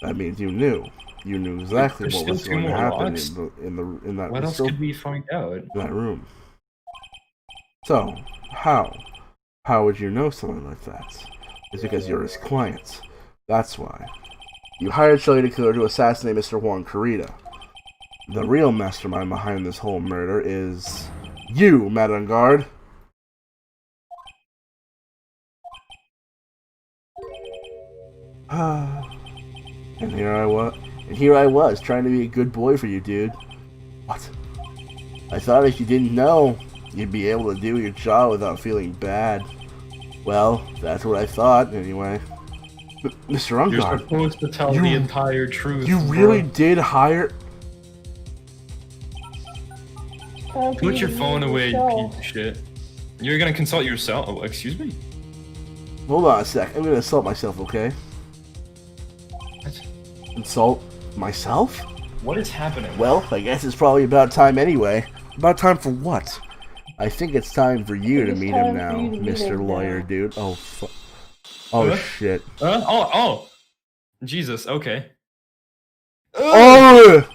A: that means you knew. You knew exactly what was going to happen in that
C: What else could we find out?
A: In that room. So, how? How would you know something like that? It's because you're his client. That's why. You hired Shelly the Killer to assassinate Mr. Juan Kurita. The real mastermind behind this whole murder is... you, Madame Engarde. And here I was, trying to be a good boy for you, dude. What? I thought if you didn't know, you'd be able to do your job without feeling bad. Well, that's what I thought, anyway. Mr. Engarde,
C: you're supposed to tell the entire truth.
A: You really did hire...
C: Put your phone away, you piece of shit. You're gonna consult yourself? Oh, excuse me?
A: Hold on a sec. I'm gonna insult myself, okay?
C: What?
A: Insult myself?
C: What is happening?
A: Well, I guess it's probably about time anyway. About time for what? I think it's time for you to meet him now, Mr. Lawyer, dude. Oh, oh, shit.
C: Oh! Jesus, okay.
A: Oh!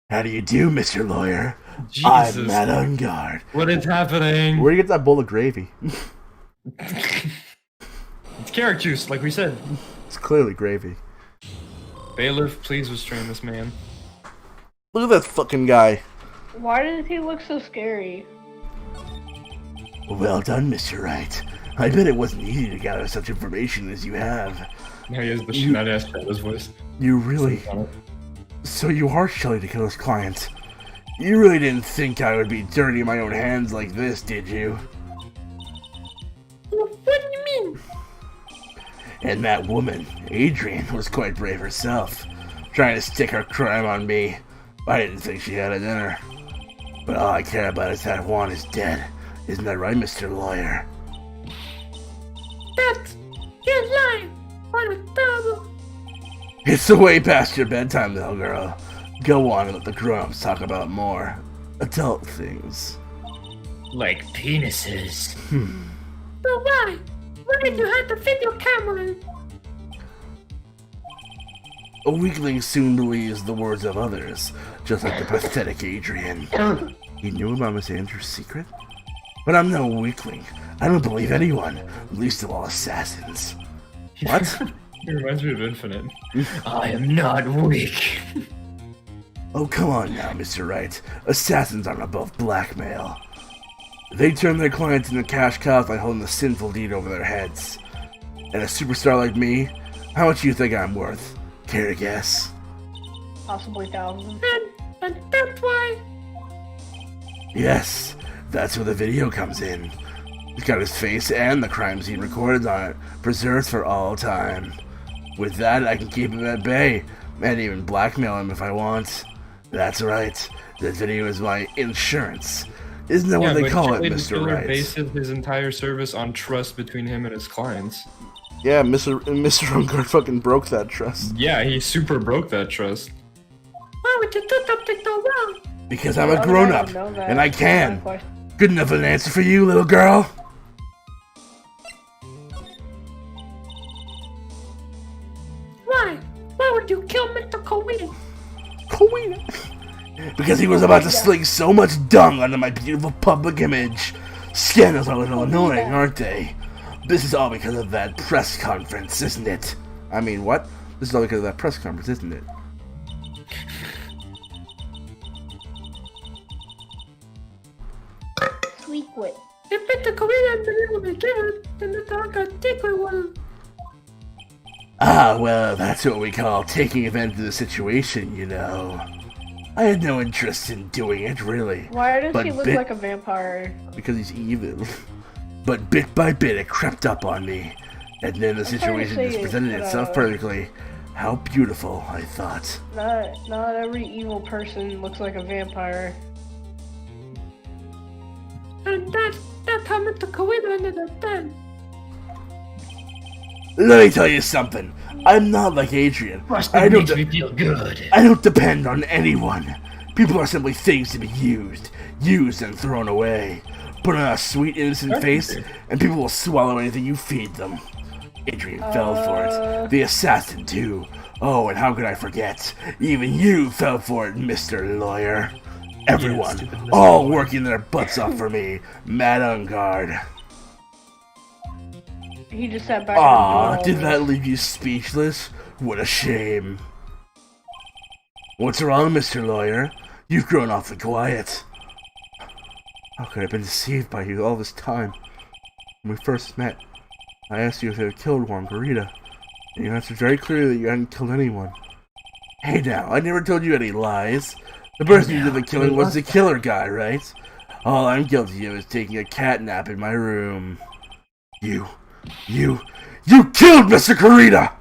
A: How do you do, Mr. Lawyer?
C: Jesus.
A: I'm Madame Engarde.
C: What is happening?
A: Where do you get that bowl of gravy?
C: It's carrot juice, like we said.
A: It's clearly gravy.
C: Bailiff, please restrain this man.
A: Look at that fucking guy.
E: Why does he look so scary?
A: Well done, Mr. Wright. I bet it wasn't easy to gather such information as you have.
C: Now he has the Schneider-ass Shadow's voice.
A: You really... So you are Shelly the Killer's client. You really didn't think I would be dirty in my own hands like this, did you?
F: What do you mean?
A: And that woman, Adrian, was quite brave herself, trying to stick her crime on me. I didn't think she had it in her. But all I care about is that Juan is dead. Isn't that right, Mr. Lawyer?
F: You're lying. Juan was terrible.
A: It's way past your bedtime, little girl. Go on and let the grown-ups talk about more adult things.
H: Like penises.
F: But why? Why did you have the video camera?
A: A weakling soon believes the words of others, just like the pathetic Adrian. He knew about Miss Andrews' secret? But I'm no weakling. I don't believe anyone, least of all assassins. What?
C: It reminds me of Infinite.
D: I am not weak.
A: Oh, come on now, Mr. Wright. Assassins aren't above blackmail. They turn their clients into cash cows by holding the sinful deed over their heads. And a superstar like me, how much do you think I'm worth? Care to guess?
E: Possibly thousands.
F: And that's why.
A: Yes, that's where the video comes in. It's got his face and the crime scene recorded on it, preserved for all time. With that, I can keep him at bay, and even blackmail him if I want. That's right, that video is my insurance. Isn't that what they call it, Mr. Wright?
C: Bases his entire service on trust between him and his clients.
A: Yeah, Mr. Engarde fucking broke that trust.
C: Yeah, he super broke that trust.
F: Why would you do something so wrong?
A: Because I'm a grown-up, and I can. Good enough an answer for you, little girl?
F: Why? Why would you kill Mr. Coena?
A: Because he was about to sling so much dung onto my beautiful public image. Scandals are a little annoying, aren't they? This is all because of that press conference, isn't it? I mean, what? This is all because of that press conference, isn't it?
E: Sweet wit.
F: If Mr. Coena had been able to get it, then the dog got tickler one.
A: Ah, well, that's what we call taking advantage of the situation, you know. I had no interest in doing it, really.
E: Why does
A: But
E: he look
A: bit-
E: like a vampire?
A: Because he's evil. But bit by bit, it crept up on me. And then the
E: trying to
A: situation
E: say
A: just presented
E: that,
A: itself perfectly. How beautiful, I thought.
E: Not every evil person looks like a vampire.
F: And that's how Mr. Coena ended up dead.
A: Let me tell you something. I'm not like Adrian. I don't,
D: me feel good.
A: I don't depend on anyone. People are simply things to be used and thrown away. Put on a sweet, innocent face, and people will swallow anything you feed them. Adrian fell for it. The assassin, too. Oh, and how could I forget? Even you fell for it, Mr. Lawyer. Everyone, all working their butts off for me. Mad Engarde.
E: He just sat back
A: Aw,
E: and
A: did that leave you speechless? What a shame. What's wrong, Mr. Lawyer? You've grown awfully quiet. How could I have been deceived by you all this time? When we first met, I asked you if you had killed Margarita, and you answered very clearly that you hadn't killed anyone. Hey now, I never told you any lies. The person who did the killing was the killer guy, right? All I'm guilty of is taking a cat nap in my room. You killed Mr. Carita!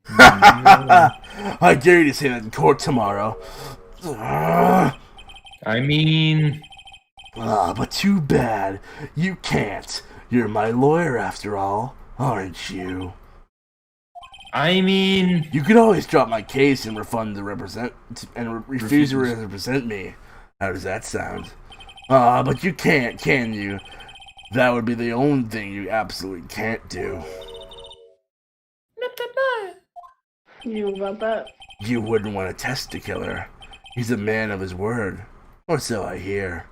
A: I dare you to say that in court tomorrow.
C: I mean...
A: But too bad. You can't. You're my lawyer after all, aren't you?
C: I mean...
A: You could always drop my case and refuse to represent me. How does that sound? But you can't, can you? That would be the only thing you absolutely can't do.
E: You about that?
A: You wouldn't want to test the killer. He's a man of his word. Or so I hear.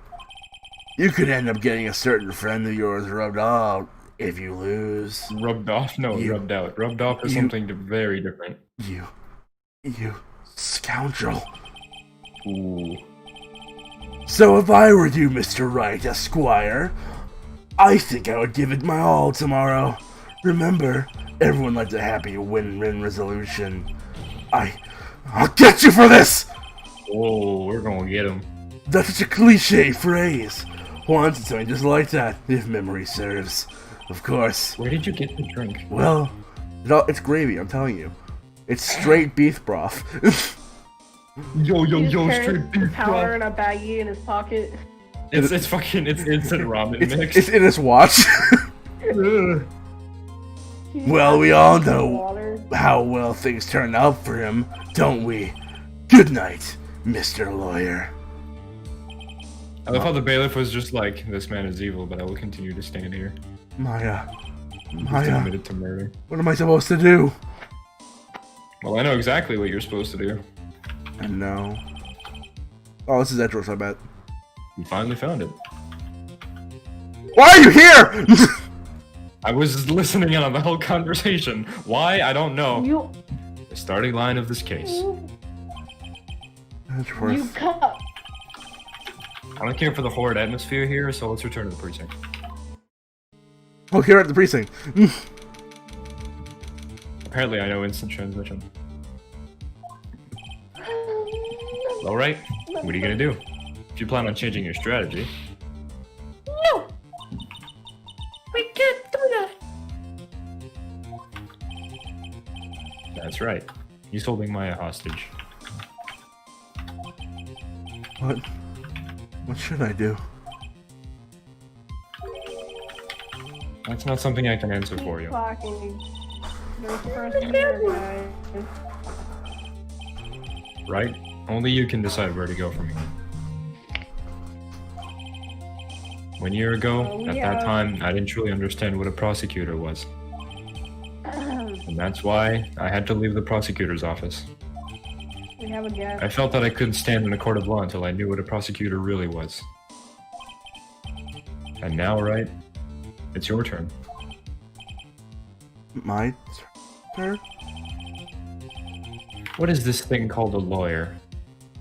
A: You could end up getting a certain friend of yours rubbed off if you lose.
C: Rubbed off? No, rubbed out. Rubbed off is something very different.
A: You scoundrel.
C: Ooh.
A: So if I were you, Mr. Wright, Esquire, I think I would give it my all tomorrow. Remember, everyone likes a happy win-win resolution. I'll get you for this!
C: Whoa, we're gonna get him.
A: That's such a cliche phrase. Once it's something just like that, if memory serves. Of course.
C: Where did you get the drink?
A: Well, it's gravy, I'm telling you. It's straight beef broth.
C: Yo,
E: He just carries
C: straight beef
E: powder in a baggie in his pocket.
C: It's instant ramen mix.
A: It's in his watch. Well, we all know
E: Water.
A: how well things turned out for him, don't we? Good night, Mr. Lawyer.
C: I love how the bailiff was just like, this man is evil, but I will continue to stand here.
A: Maya,
C: He's
A: Maya,
C: admitted to murder.
A: what am I supposed to do?
C: Well, I know exactly what you're supposed to do.
A: I know. Oh, this is Edros, I bet.
C: You finally found it.
A: Why are you here?
C: I was listening in on the whole conversation. Why? I don't know.
E: You
C: The starting line of this case.
A: That's
E: you
A: worth.
E: cut.
C: I don't care for the horrid atmosphere here, so let's return to the precinct.
A: Oh, here at the precinct.
C: Apparently, I know instant transmission. All right. What are you gonna do? If you plan on changing your strategy,
F: No! We can't do that.
C: that's right. He's holding Maya hostage.
A: What should I do?
C: That's not something I can answer for you.
E: Fucking. There's first here, guys.
C: Right? Only you can decide where to go from here. 1 year ago, at that time, I didn't truly understand what a prosecutor was. And that's why I had to leave the prosecutor's office.
E: We have a guest.
C: I felt that I couldn't stand in a court of law until I knew what a prosecutor really was. And now, right? It's your turn.
A: My turn?
C: What is this thing called a lawyer?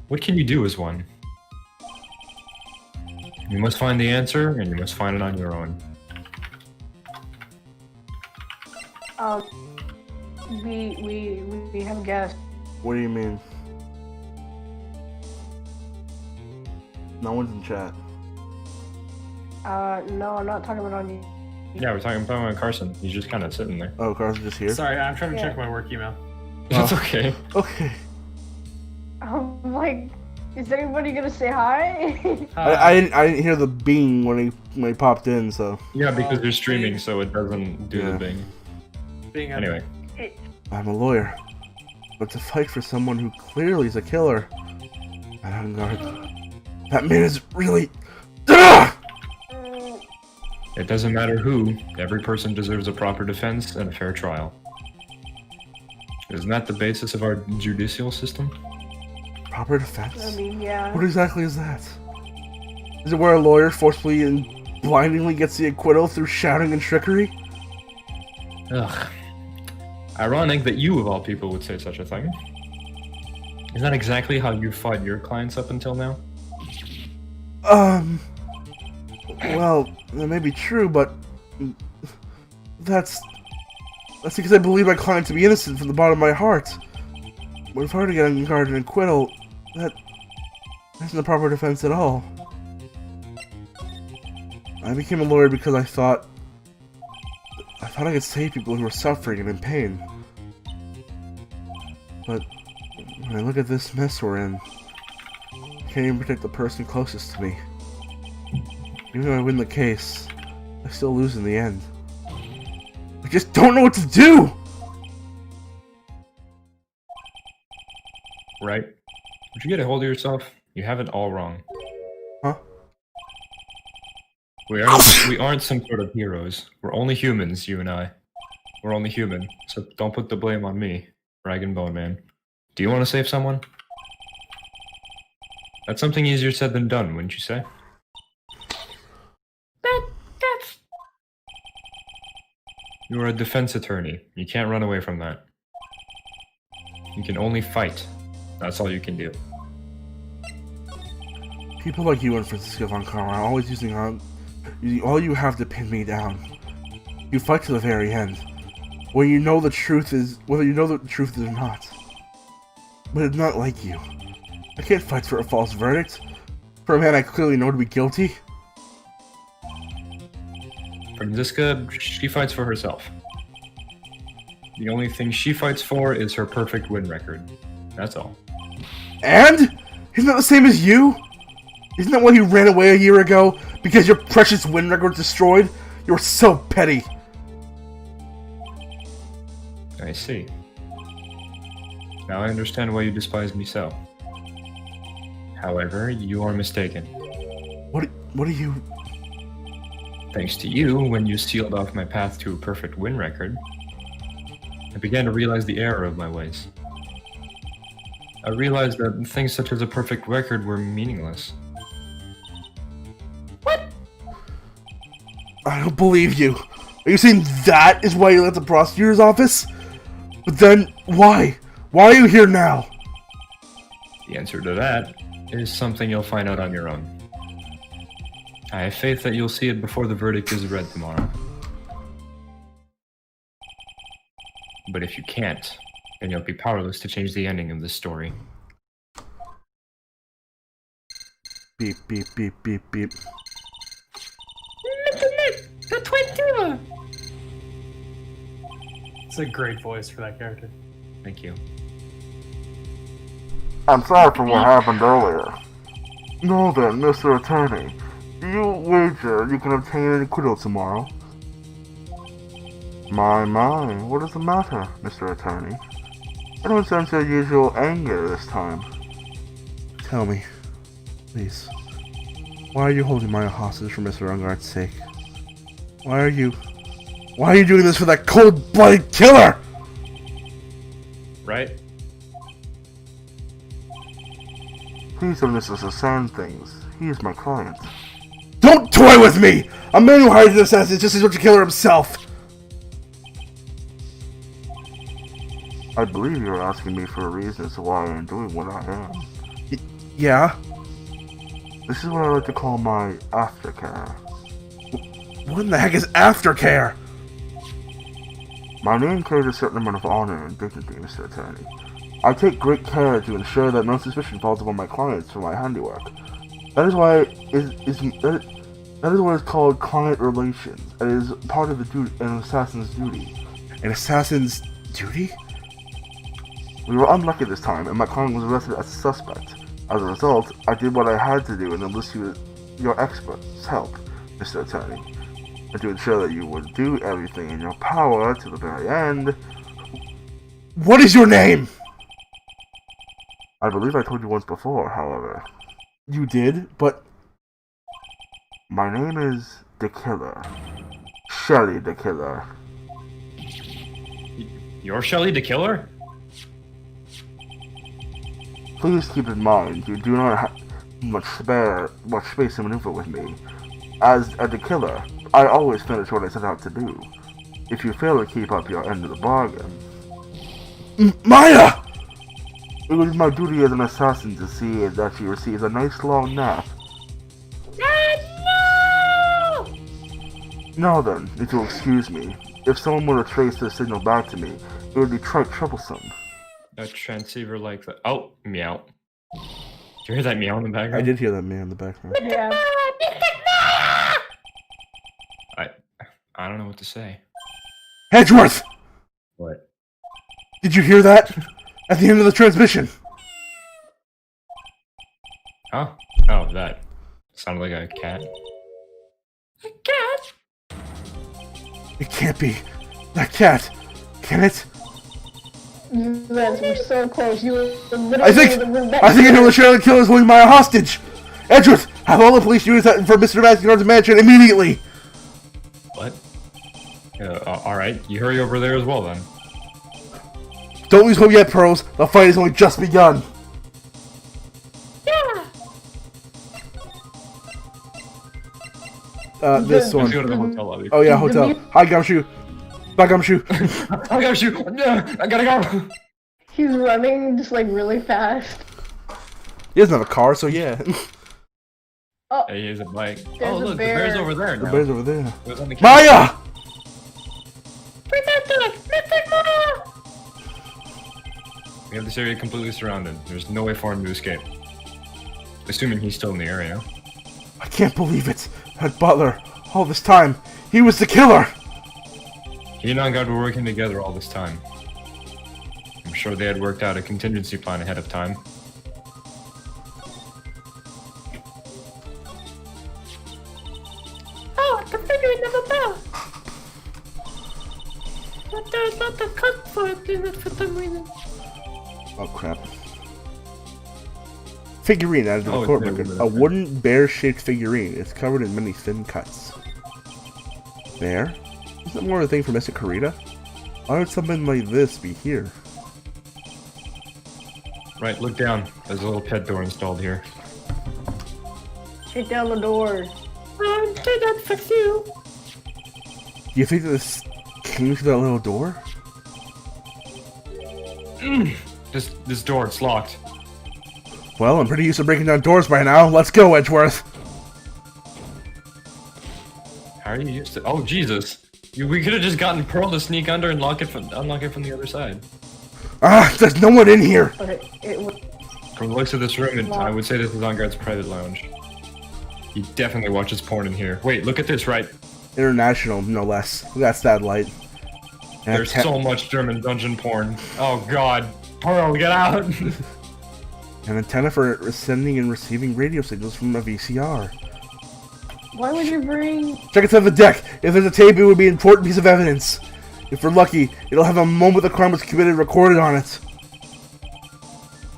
C: What can you do as one? You must find the answer, and you must find it on your own.
E: We have a guest.
A: What do you mean? No one's in chat.
E: No, I'm not talking about on you.
C: Yeah, we're talking about Carson. He's just kind of sitting there.
A: Oh, Carson's just here?
I: Sorry, I'm trying to
E: Yeah.
I: check my work email.
C: That's okay.
A: Okay.
E: I'm like, is anybody gonna say hi?
A: I didn't hear the bing when he popped in, so.
C: Yeah, because you're streaming, so it doesn't do
A: Yeah.
C: the thing.
I: Being
C: Anyway,
A: I'm a lawyer. But to fight for someone who clearly is a killer. At Engarde. That man is really. Ah!
C: it doesn't matter who. Every person deserves a proper defense and a fair trial. Isn't that the basis of our judicial system?
A: Proper
E: I
A: defense?
E: mean, yeah.
A: What exactly is that? Is it where a lawyer forcefully and blindingly gets the acquittal through shouting and trickery?
C: Ugh. Ironic that you, of all people, would say such a thing. Is that exactly how you fought your clients up until now?
A: Well, that may be true, but that's because I believe my client to be innocent from the bottom of my heart. But if I were to get Engarde an acquittal, that isn't the proper defense at all. I became a lawyer because I thought I could save people who are suffering and in pain. But when I look at this mess we're in, I can't even protect the person closest to me. Even though I win the case, I still lose in the end. I just don't know what to do!
C: Right? Would you get a hold of yourself? You have it all wrong.
A: Huh?
C: We aren't some sort of heroes. We're only humans, you and I. We're only human, so don't put the blame on me, Rag and Bone Man. Do you want to save someone? That's something easier said than done, wouldn't you say?
F: That's
C: You are a defense attorney. You can't run away from that. You can only fight. That's all you can do.
A: People like you and Francisco Von Carl are always using all you have to pin me down. You fight to the very end, whether you know the truth is or not. But it's not like you. I can't fight for a false verdict, for a man I clearly know to be guilty.
C: Franziska, she fights for herself. The only thing she fights for is her perfect win record. That's all.
A: And? Isn't that the same as you? Isn't that why you ran away a year ago? Because your precious win record was destroyed? You're so petty.
C: I see. Now I understand why you despise me so. However, you are mistaken.
A: What are you...
C: Thanks to you, when you sealed off my path to a perfect win record, I began to realize the error of my ways. I realized that things such as a perfect record were meaningless.
F: what?
A: I don't believe you. Are you saying that is why you left the prosecutor's office? But then, why? Why are you here now?
C: The answer to that is something you'll find out on your own. I have faith that you'll see it before the verdict is read tomorrow. But if you can't, then you'll be powerless to change the ending of this story.
A: Beep, beep, beep, beep, beep.
I: It's a great voice for that character.
C: Thank you.
A: I'm sorry for what happened earlier. No then, Mr. Attorney. Do you wager you can obtain an acquittal tomorrow? My, what is the matter, Mr. Attorney? I don't sense your usual anger this time. Tell me, please. Why are you holding my hostage for Mr. Engarde's sake? Why are you doing this for that cold-blooded killer?
C: Right?
A: Please don't misunderstand things. He is my client. Don't toy with me! A man who hired an assassin is just as much a killer himself! I believe you're asking me for a reason as to why I am doing what I am. Yeah? This is what I like to call my aftercare. What in the heck is aftercare? My name carries a certain amount of honor and dignity, Mr. Attorney. I take great care to ensure that no suspicion falls upon my clients for my handiwork. That is why that is what is called client relations. It is part of an assassin's duty. An assassin's duty? We were unlucky this time, and my client was arrested as a suspect. As a result, I did what I had to do and enlisted your expert's help, Mr. Attorney. And to ensure that you would do everything in your power to the very end. What is your name? I believe I told you once before, however. You did, but... My name is the Killer. Shelly the Killer.
C: You're Shelly the Killer?
A: Please keep in mind, you do not have much space to maneuver with me. As the Killer, I always finish what I set out to do. If you fail to keep up your end of the bargain... Maya! It was my duty as an assassin to see that she receives a nice long nap.
F: No!
A: Now then, if you'll excuse me, if someone were to trace their signal back to me, it would be troublesome.
C: A transceiver like that. Oh, meow. Did you hear that meow in the background?
A: I did hear that meow in the background.
E: Yeah.
C: I don't know what to say.
A: Hedgeworth!
C: What?
A: Did you hear that? At the end of the transmission.
C: Huh? Oh, that. Sounded like a cat.
F: A cat?
A: It can't be. That cat. Can it?
E: You guys were so close. You were literally
A: I think I know the Sheriff Killer is holding Maya hostage. Edgeworth, have all the police units for Mr. Maskinard's mansion immediately.
C: What? Alright, you hurry over there as well then.
A: Don't lose hope yet, Pearls. The fight has only just begun.
F: Yeah!
A: This one.
C: Let's go to the hotel lobby.
A: Oh yeah, hotel. Hi, Gumshoe. Bye, Gumshoe.
C: I gotta shoot! I gotta go!
E: He's running just like really fast.
A: He doesn't have a car, so yeah.
E: Oh,
C: Hey, he has a bike.
E: There's
C: Oh,
E: a
C: look,
E: bear.
C: the bear's over there
A: The
C: now.
A: bear's over there.
C: It was on the
A: Maya!
C: We have this area completely surrounded. There's no way for him to escape. Assuming he's still in the area.
A: I can't believe it. That butler, all this time, he was the killer.
C: He and Engarde were working together all this time. I'm sure they had worked out a contingency plan ahead of time.
F: Oh, the figurine of a bell! But there's not a cut for it in it for some reason.
A: Oh crap. Figurine added to the
C: Oh,
A: court
C: it's
A: record.
C: there,
A: A wooden bear-shaped figurine. It's covered in many thin cuts. Bear? Isn't that more of a thing for Mr. Karita? Why would something like this be here?
C: Right, look down. There's a little pet door installed here.
E: kick down the door.
F: Did that fix you?
A: Do you think that this came through that little door?
C: This door, it's locked.
A: Well, I'm pretty used to breaking down doors by now. Let's go, Edgeworth.
C: How are you used to? Oh Jesus! We could have just gotten Pearl to sneak under and unlock it from the other side.
A: Ah, there's no one in here.
E: Okay, it was.
C: From the looks of this room, I would say this is Engarde's private lounge. He definitely watches porn in here. Wait, look at this, right?
A: International, no less. That's that light. And
C: There's so much German dungeon porn. Oh God, Pearl, get out!
A: an antenna for sending and receiving radio signals from a VCR.
E: Why would you bring?
A: Check inside the deck. If there's a tape, it would be an important piece of evidence. If we're lucky, it'll have a moment the crime was committed recorded on it.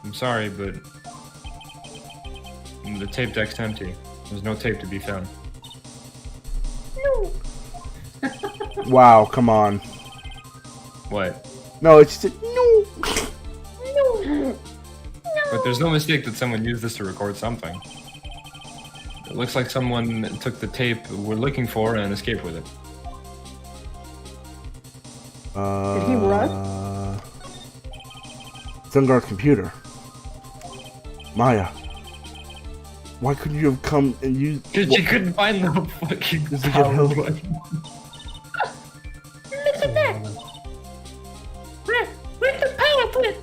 C: I'm sorry, but the tape deck's empty. There's no tape to be found.
E: No.
A: Wow, come on.
C: What?
A: No, it's just no.
E: No.
C: But there's no mistake that someone used this to record something. It looks like someone took the tape we're looking for and escaped with it.
E: Did he run?
A: It's Engarde's computer. Maya. Why couldn't you have come and used...
C: Because you couldn't find the fucking
A: Does it get
C: power
A: help?
C: button.
F: Look at that. Where's the power button?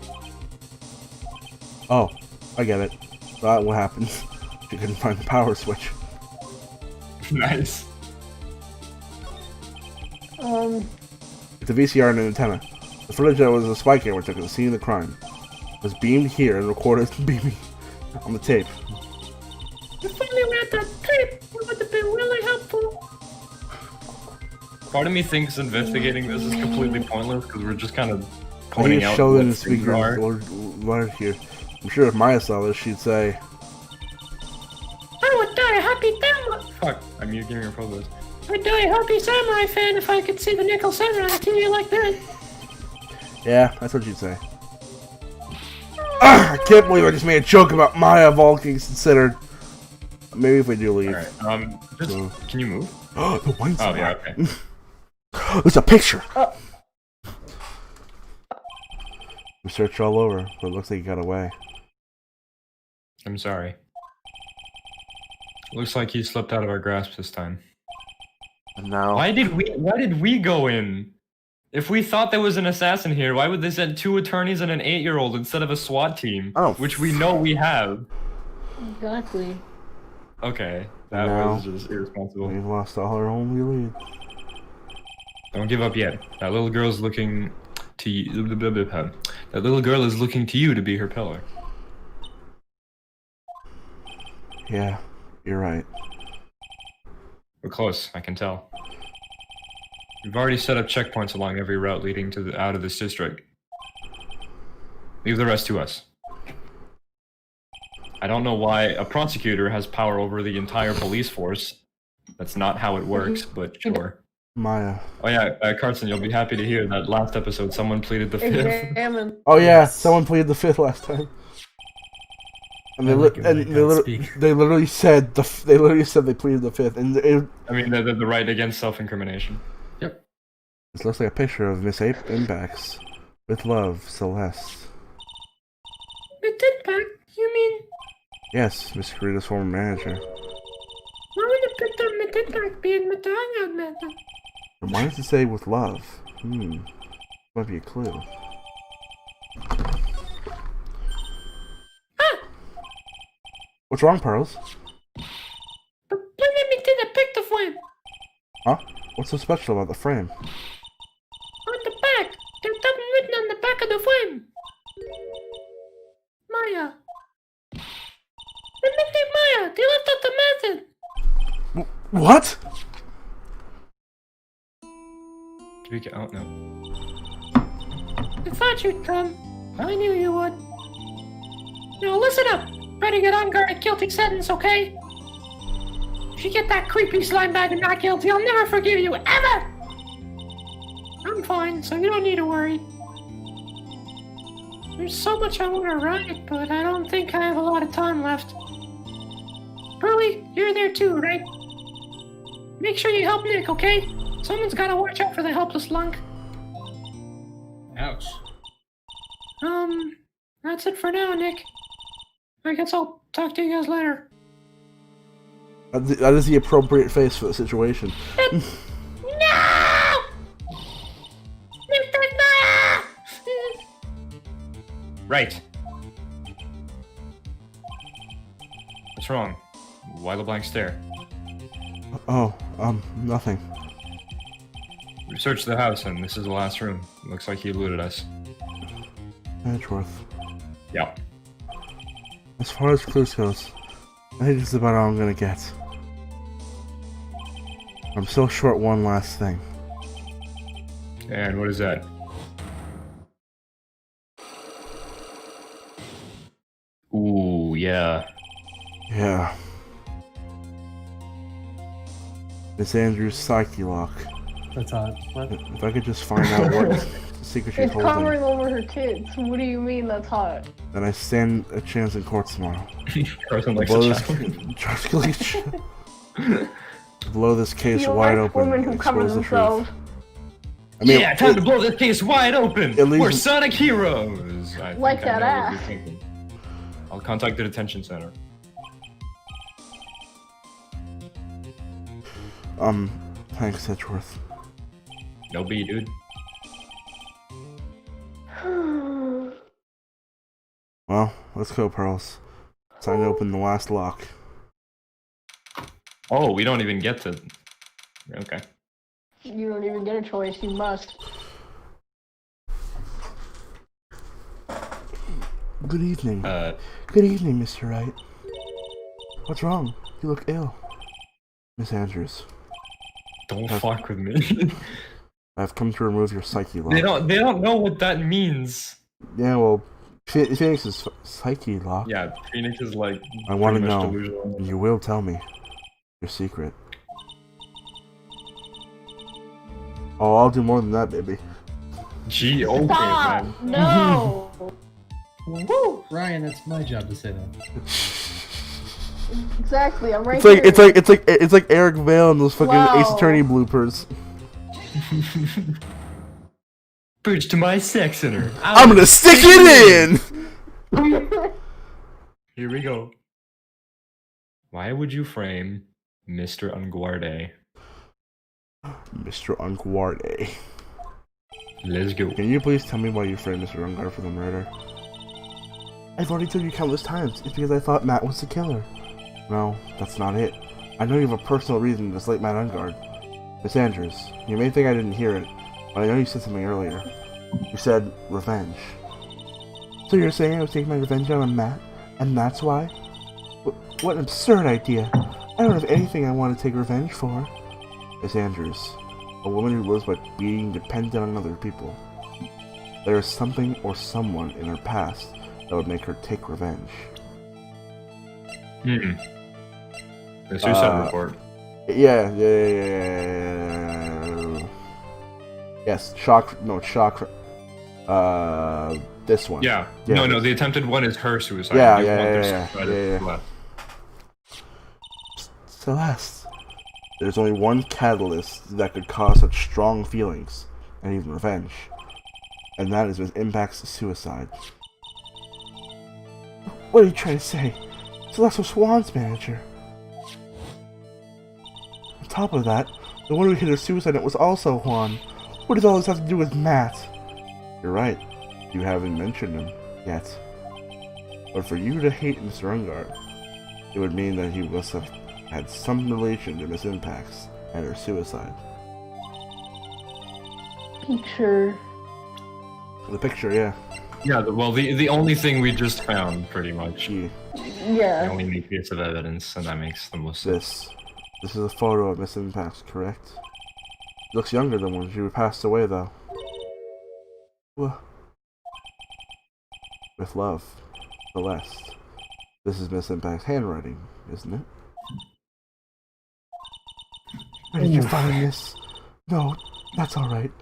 A: Oh, I get it. That's what happens. You couldn't find the power switch.
C: Nice.
A: It's a VCR and an antenna. The footage that was a spy camera took at the scene of the crime was beamed here and recorded beaming on the tape.
F: If only we had that tape, it would have been really helpful.
C: Part of me thinks investigating this is completely pointless because we're just kind of
A: I
C: pointing
A: need to
C: out
A: show them
C: what
A: the
C: things
A: speaker
C: are.
A: right here. I'm sure if Maya saw this, she'd say,
F: I would die a happy samurai.
C: Fuck, I'm giving her photos.
F: I'd die a happy samurai fan if I could see the nickel samurai TV like that.
A: yeah, that's what she'd say. I can't believe I just made a joke about Maya of all things considered. Maybe if we do leave.
C: Alright, can you move?
A: The wine
C: Oh, yeah, okay.
A: There's a picture! We searched all over, but it looks like he got away.
C: I'm sorry. Looks like he slipped out of our grasp this time.
A: And now...
C: Why did we go in? If we thought there was an assassin here, why would they send 2 attorneys and an 8-year-old instead of a SWAT team?
A: Oh.
C: Which we know we have.
E: Exactly.
C: Okay, that
A: No.
C: was just irresponsible.
A: We've lost all our only lead.
C: Don't give up yet. That little girl's looking to you. That little girl is looking to you to be her pillar.
A: Yeah, you're right.
C: We're close, I can tell. We've already set up checkpoints along every route leading to out of this district. Leave the rest to us. I don't know why a prosecutor has power over the entire police force. That's not how it works, but sure.
A: Maya.
C: Oh yeah, Carson, you'll be happy to hear that last episode someone pleaded the 5th.
E: Examine.
A: Oh yeah, someone played the 5th last time. And they, they literally said they pleaded the 5th, and
C: I mean, the right against self-incrimination.
D: Yep.
A: this looks like a picture of Miss Ape Imbax. With love, Celeste.
F: Impact? You mean?
A: Yes, Miss Karita's former manager.
F: Why would the picture of Impact be in Matanga, man?
A: And why does it say with love? Might be a clue. What's wrong, Pearls?
F: But let me take a picture frame.
A: Huh? What's so special about the frame?
F: On the back. There's something written on the back of the frame. Maya. The missing Maya. They left out the message.
A: What?
C: Oh no.
F: I thought you'd come. I knew you would. Now listen up. Try to get Engarde a guilty sentence, okay? If you get that creepy slime bag and not guilty, I'll never forgive you, ever! I'm fine, so you don't need to worry. There's so much I want to write, but I don't think I have a lot of time left. Pearly, you're there too, right? Make sure you help Nick, okay? Someone's gotta watch out for the helpless lunk.
I: Ouch.
F: That's it for now, Nick. I guess I'll talk to you guys later.
A: That is the appropriate face for the situation.
F: No!
D: Right. What's wrong? Why the blank stare?
A: Oh, nothing.
D: We searched the house and this is the last room. Looks like he eluded us.
A: Edgeworth.
D: Yeah.
A: As far as clues goes, I think this is about all I'm gonna get. I'm still short one last thing.
D: And what is that? Ooh, yeah.
A: Yeah. Miss Andrews' psyche lock.
I: That's hot. What?
A: If I could just find out what secret she's
E: It's
A: holding,
E: covering over her tits. What do you mean that's hot?
A: then I stand a chance in court tomorrow.
D: Carson likes
A: Blow
D: a
A: this,
D: child.
A: blow this case
E: You
A: wide
E: like
A: open
E: women
A: and
E: who cover
A: expose the
E: themselves.
A: truth. I mean,
D: Yeah, time to blow this case wide open!
A: At least-
D: We're Sonic Heroes! I
E: Like
D: think I
E: that
D: know what
E: ass.
D: you're thinking. I'll contact the detention center.
A: Thanks, Edgeworth.
D: No B, dude.
A: Well, let's go, Pearls. Time to open the last lock.
D: Oh, we don't even get to... Okay.
E: You don't even get a choice. You must.
A: Good evening.
D: Uh,
A: Good evening, Mr. Wright. What's wrong? You look ill. Miss Andrews,
D: don't fuck with me.
A: I've come to remove your psyche lock.
D: They don't know what that means.
A: Yeah, well, Phoenix's psyche lock.
D: Yeah, Phoenix is like
A: I want to
D: pretty much
A: know.
D: delusional.
A: You will tell me your secret. Oh, I'll do more than that, baby.
D: Gee, okay,
E: Stop!
D: man.
E: No!
I: Woo! Ryan, that's my job to say that.
E: Exactly, I'm right
A: It's like
E: here.
A: it's like Eric Vale and those fucking
E: Wow.
A: Ace Attorney bloopers.
D: Bridge to my sex center.
A: I'm gonna stick it in.
D: Here we go. Why would you frame Mr. Engarde?
A: Mr. Engarde.
D: Let's go.
A: Can you please tell me why you framed Mr. Engarde for the murder? I've already told you countless times. It's because I thought Matt was the killer. No, that's not it. I know you have a personal reason to slate Matt Engarde. Miss Andrews, you may think I didn't hear it, but I know you said something earlier. You said revenge. So you're saying I was taking my revenge out on Matt, and that's why? What an absurd idea. I don't have anything I want to take revenge for. Miss Andrews, a woman who lives by being dependent on other people. There is something or someone in her past that would make her take revenge.
D: The suicide report.
A: Yeah. Yes, shock. This one.
D: Yeah.
A: Yeah.
D: No, the attempted one is her suicide.
A: Yeah,
D: You
A: yeah,
D: want their
A: yeah,
D: suicide
A: yeah.
D: left.
A: Celeste. There's only one catalyst that could cause such strong feelings, and even revenge. And that is Miss Impact's suicide. What are you trying to say? Celeste was Swan's manager. On top of that, the one who hit her suicide note was also Juan. What does all this have to do with Matt? You're right. You haven't mentioned him yet. But for you to hate Mr. Engarde, it would mean that he must have had some relation to Miss Impact's and her suicide.
E: Picture.
A: The picture, yeah.
D: Yeah, the only thing we just found, pretty much.
A: She,
D: The
E: Yeah.
D: only new piece of evidence, and that makes the most sense.
A: this is a photo of Miss Impact, correct? Looks younger than when she passed away, though. With love, Celeste. This is Miss Impact's handwriting, isn't it? Where did you find this? No, that's alright.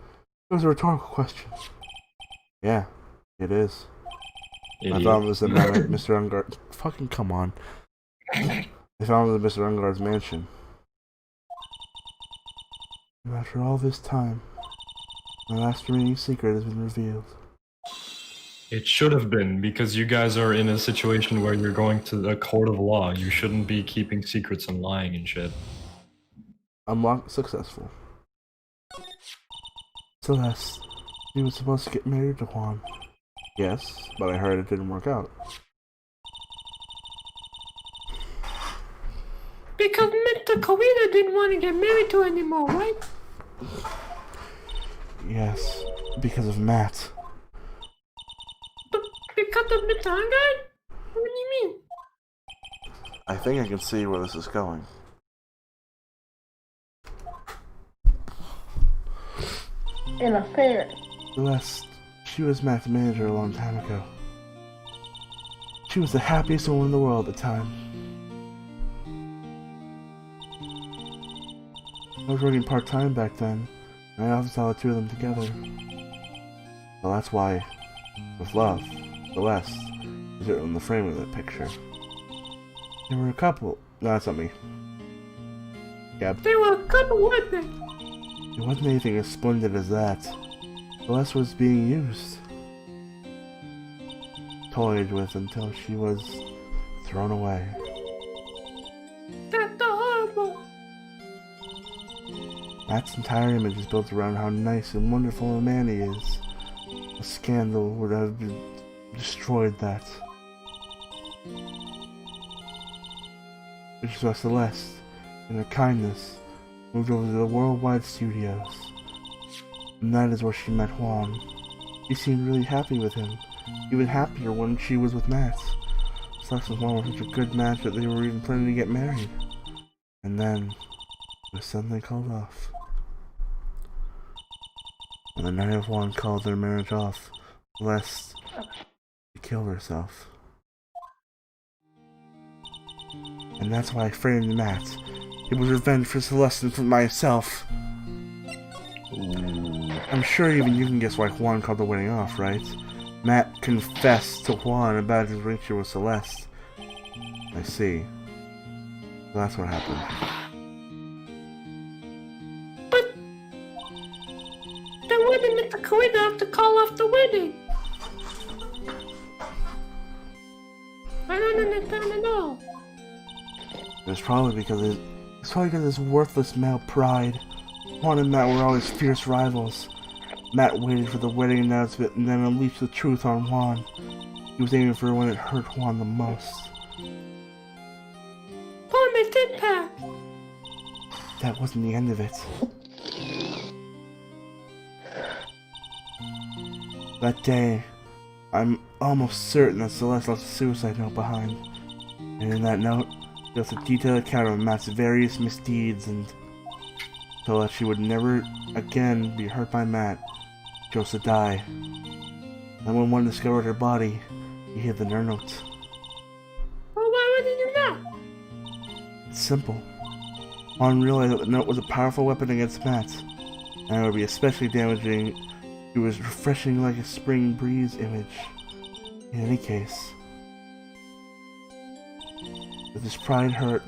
A: It was a rhetorical question. Yeah, it is. I found this at Mr. Engarde. Fucking come on. I found it at Mr. Engarde's mansion. And after all this time, my last remaining secret has been revealed.
C: It should have been, because you guys are in a situation where you're going to a court of law. You shouldn't be keeping secrets and lying and shit.
A: Unlocked successful. Celeste, she was supposed to get married to Juan. Yes, but I heard it didn't work out.
F: Because Mr. Kawita didn't want to get married to anymore, right?
A: Yes, because of Matt.
F: But because of Mr. Engarde? What do you mean?
A: I think I can see where this is going.
E: An affair.
A: Celeste, she was Matt's manager a long time ago. She was the happiest woman in the world at the time. I was working part-time back then, and I often saw the two of them together. Well, that's why, with love, Celeste is written on the frame of that picture. They were a couple. No, that's not me. Yep.
F: They were a couple, weren't they?
A: It wasn't anything as splendid as that. Celeste was being used. Toyed with until she was thrown away.
F: That's horrible.
A: Matt's entire image is built around how nice and wonderful a man he is. A scandal would have destroyed that. Which is why Celeste, in her kindness, moved over to the worldwide studios. And that is where she met Juan. She seemed really happy with him, even happier when she was with Matt. Celeste and Juan were such a good match that they were even planning to get married. And then, it was suddenly called off. On the night of Juan called their marriage off, Celeste killed herself. And that's why I framed Matt. It was revenge for Celeste and for myself. I'm sure even you can guess why Juan called the wedding off, right? Matt confessed to Juan about his relationship with Celeste. I see. So that's what happened.
F: But then why did Mr. Kawita have to call off the wedding? I don't understand at all.
A: It's probably because of his worthless male pride. Juan and Matt were always fierce rivals. Matt waited for the wedding announcement and then unleashed the truth on Juan. He was aiming for when it hurt Juan the most.
F: Poor Mr. Impact.
A: That wasn't the end of it. That day, I'm almost certain that Celeste left a suicide note behind. And in that note, she left a detailed account of Matt's various misdeeds and so that she would never again be hurt by Matt, she chose to die. And when one discovered her body, he hid the note.
F: Well, why would he do that?
A: It's simple. Juan realized that the note was a powerful weapon against Matt, and it would be especially damaging to his refreshing like a spring breeze image. In any case, with his pride hurt,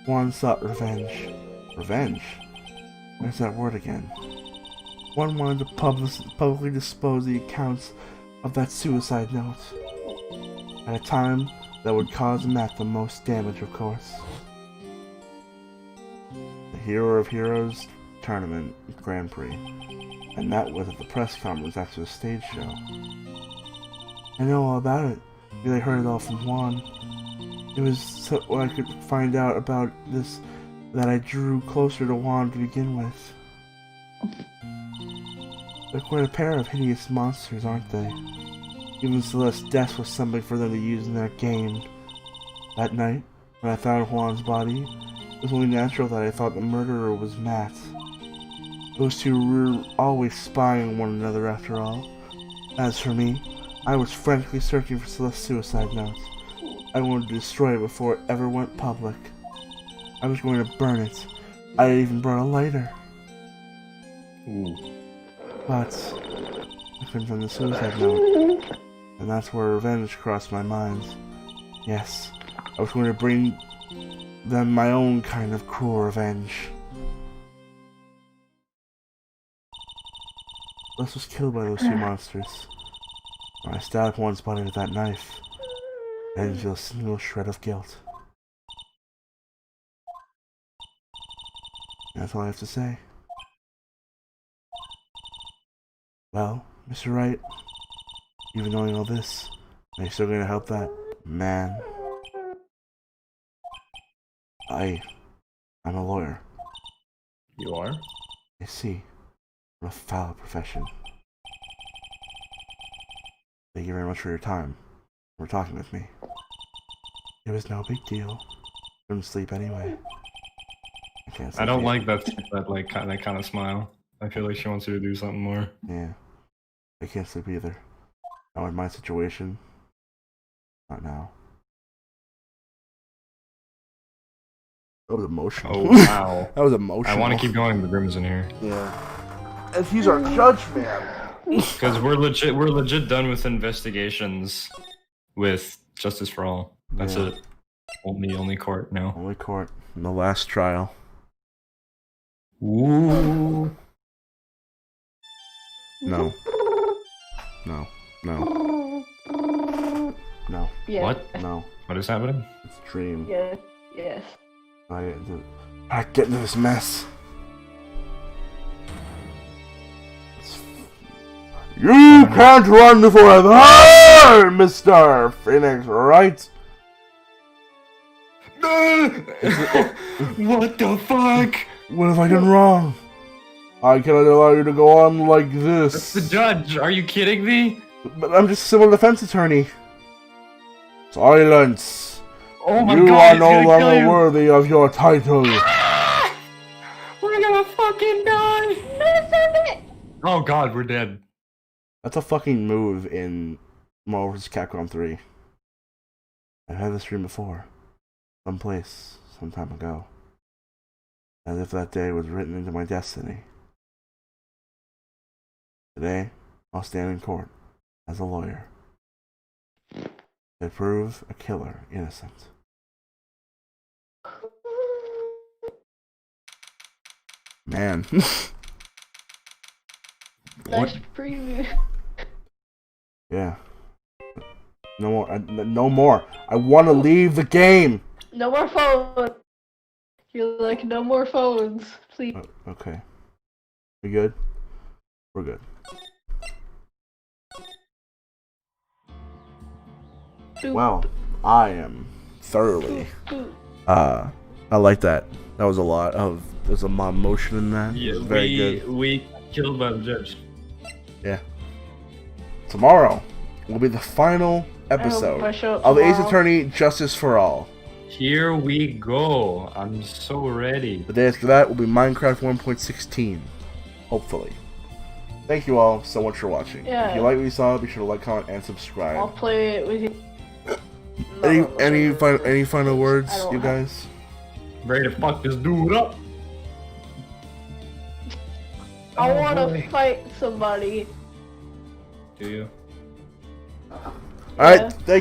A: Juan sought revenge. Revenge? There's that word again. Juan wanted to publicly dispose the accounts of that suicide note. At a time that would cause Matt the most damage, of course. The Hero of Heroes Tournament Grand Prix. And Matt was at the press conference after the stage show. I know all about it, because I heard it all from Juan. It was so I could find out about this that I drew closer to Juan to begin with. They're quite a pair of hideous monsters, aren't they? Even Celeste's death was something for them to use in their game. That night, when I found Juan's body, it was only natural that I thought the murderer was Matt. Those two were always spying on one another after all. As for me, I was frantically searching for Celeste's suicide note. I wanted to destroy it before it ever went public. I was going to burn it. I had even brought a lighter.
C: Ooh.
A: But I couldn't find the suicide note. And that's where revenge crossed my mind. Yes, I was going to bring them my own kind of cruel revenge. Les was killed by those two monsters. When I stabbed one's body with that knife, I didn't feel a single shred of guilt. That's all I have to say. Well, Mr. Wright, even knowing all this, are you still going to help that man? I'm a lawyer.
C: You are?
A: I see. What a foul profession. Thank you very much for your time. For talking with me. It was no big deal. Couldn't sleep anyway.
C: I don't like that kind of smile. I feel like she wants you to do something more.
A: Yeah. I can't sleep either. Not in my situation. Not now. That was emotional.
C: Oh wow.
A: That was emotional.
C: I want to keep going. The room's in here.
A: Yeah. And he's our judge, man.
C: Because we're legit done with investigations with Justice for All. That's
A: Yeah.
C: it. Only court now.
A: Only court. In the last trial.
C: Ooh.
A: No. No. No. No.
E: Yes.
C: What?
A: No.
C: What is happening?
A: It's a dream.
E: Yes. Yes.
A: I get into this mess. You can't run forever, Mr. Phoenix, right?
C: What the fuck?
A: What have I done wrong? I cannot allow you to go on like
C: That's the
A: this.
C: judge. Are you kidding me?
A: But I'm just a civil defense attorney. Silence.
C: Oh my
A: You
C: god,
A: are
C: he's
A: no
C: gonna kill
A: longer
C: you.
A: worthy of your title.
C: We're gonna fucking die. Oh god, we're dead.
A: That's a fucking move in Marvel vs. Capcom 3. I've had this dream before. Someplace, some time ago. As if that day was written into my destiny. Today, I'll stand in court as a lawyer. To prove a killer innocent. Man.
E: Nice preview.
A: Yeah. No more. No more. I want to leave the game.
E: No more phones. You're like, no more phones, please.
A: Okay. We good? We're good. Well, I am thoroughly. I like that. That was a lot of. There's a lot of emotion in that.
C: Yeah,
A: It was very good.
C: we killed by the judge.
A: Yeah. Tomorrow will be the final
E: I
A: episode
E: show up
A: of Ace
E: tomorrow.
A: Attorney Justice for All.
C: Here we go. I'm so ready.
A: The day after that will be Minecraft 1.16. Hopefully. Thank you all so much for watching.
E: Yeah.
A: If you like what you saw, be sure to like, comment, and subscribe.
E: I'll play it with you.
A: Any final words,
E: I don't
A: you
E: have-
A: guys?
C: Ready to fuck this dude up.
E: I
C: Oh,
E: want to
C: boy.
E: fight somebody.
C: Do you?
A: Alright,
E: Yeah.
A: thank you.